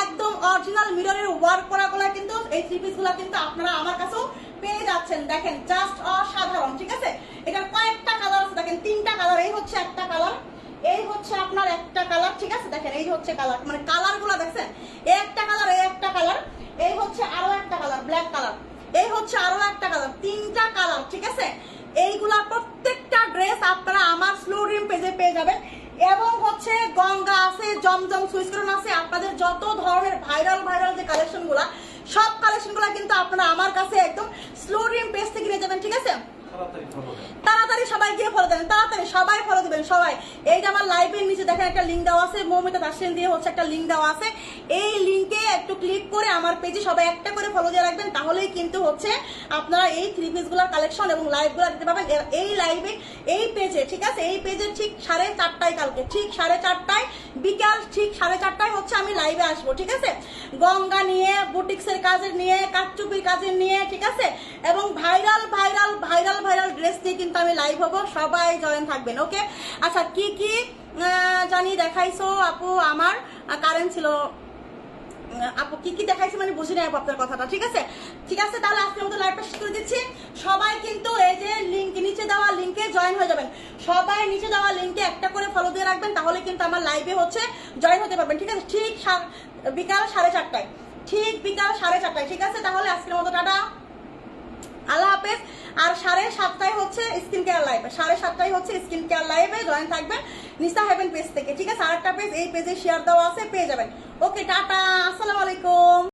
একদম অরিজিনাল মিররের ওয়ার্ক করা গুলা কিন্তু এই 3 পিস গুলা কিন্তু আপনারা আমার কাছেও পেয়ে যাচ্ছেন। দেখেন জাস্ট অসাধারণ, ঠিক আছে? এটার কয়েকটা কালার আছে, দেখেন 3টা কালার, এই হচ্ছে একটা কালার, এই হচ্ছে আপনার একটা কালার, ঠিক আছে? দেখেন এই হচ্ছে কালার, মানে কালার গুলা দেখছেন, এই একটা কালার, এই একটা কালার, এই হচ্ছে আরো একটা কালার ব্ল্যাক কালার, এই হচ্ছে আরো একটা কালার, 3টা কালার, ঠিক আছে? এইগুলা প্রত্যেকটা ড্রেস আপনারা আমার স্লো ড্রিম পেজে পেয়ে যাবেন। এবং হচ্ছে গঙ্গা আছে, জমজম সুইসকরণ আছে, আপনাদের যত ধরনের ভাইরাল যে কালেকশন গুলা, সব কালেকশন গুলা কিন্তু আপনারা আমার কাছে একদম স্লো ড্রিম পেজ থেকে নিয়ে যাবেন, ঠিক আছে? তাড়াতাড়ি সবাই গিয়ে ফলো দেবেন, তাড়াতাড়ি সবাই ফলো দিবেন সবাই। এই যে আমার লাইভের নিচে দেখেন একটা লিংক দেওয়া আছে, মৌমিতা দাসেন দিয়ে হচ্ছে একটা লিংক দেওয়া আছে, এই লিংকে একটু ক্লিক করে আমার পেজে সবাই একটা করে ফলো দিয়ে রাখবেন, তাহলেই কিন্তু হচ্ছে আপনারা এই 3 পিস গুলার কালেকশন এবং লাইভ গুলা দিতে পারবেন এই লাইভে, এই পেজে, ঠিক আছে? এই পেজে ঠিক 4:30টায়, কালকে ঠিক 4:30টায়, বিকাল ঠিক 4:30টায় হচ্ছে আমি লাইভে আসবো, ঠিক আছে? গঙ্গা নিয়ে, বুটিক্সের কাজের নিয়ে, কাঠচুপির কাজের নিয়ে, ঠিক আছে? এবং ভাইরাল ড্রেস দিয়ে কিন্তু আমি লাইভ হবো, সবাই জয়েন থাকবেন, ওকে? আচ্ছা কি জানি দেখাইছো আপু, আমার কারেন্ট ছিল আপু, কি দেখাইছে মানে বুঝি নাই আপু আপনার কথাটা, ঠিক আছে? তাহলে আজকের মতো লাইভটা শেষ করে দিচ্ছি। সবাই কিন্তু এই যে লিংক, নিচে দেওয়া লিংকে জয়েন হয়ে যাবেন, সবাই নিচে দেওয়া লিংকে একটা করে ফলো দিয়ে রাখবেন, তাহলে কিন্তু আমার লাইভে হচ্ছে জয়েন হতে পারবেন, ঠিক আছে? ঠিক বিকাল 4:30টায়, ঠিক বিকাল 4:30টায়, ঠিক আছে? তাহলে আজকের মতো টাটা, আল্লাহ হাফেজ। আর 7:30টায় হচ্ছে স্কিন কেয়ার লাইভে, 7:30টায় হচ্ছে স্কিন কেয়ার লাইভে জয়েন থাকবেন নিসা হেভেন পেজ থেকে, ঠিক আছে? আরেকটা পেজ, এই পেজে শেয়ার দেওয়া আছে, পেয়ে যাবেন, ওকে? টাটা, আসসালামু আলাইকুম।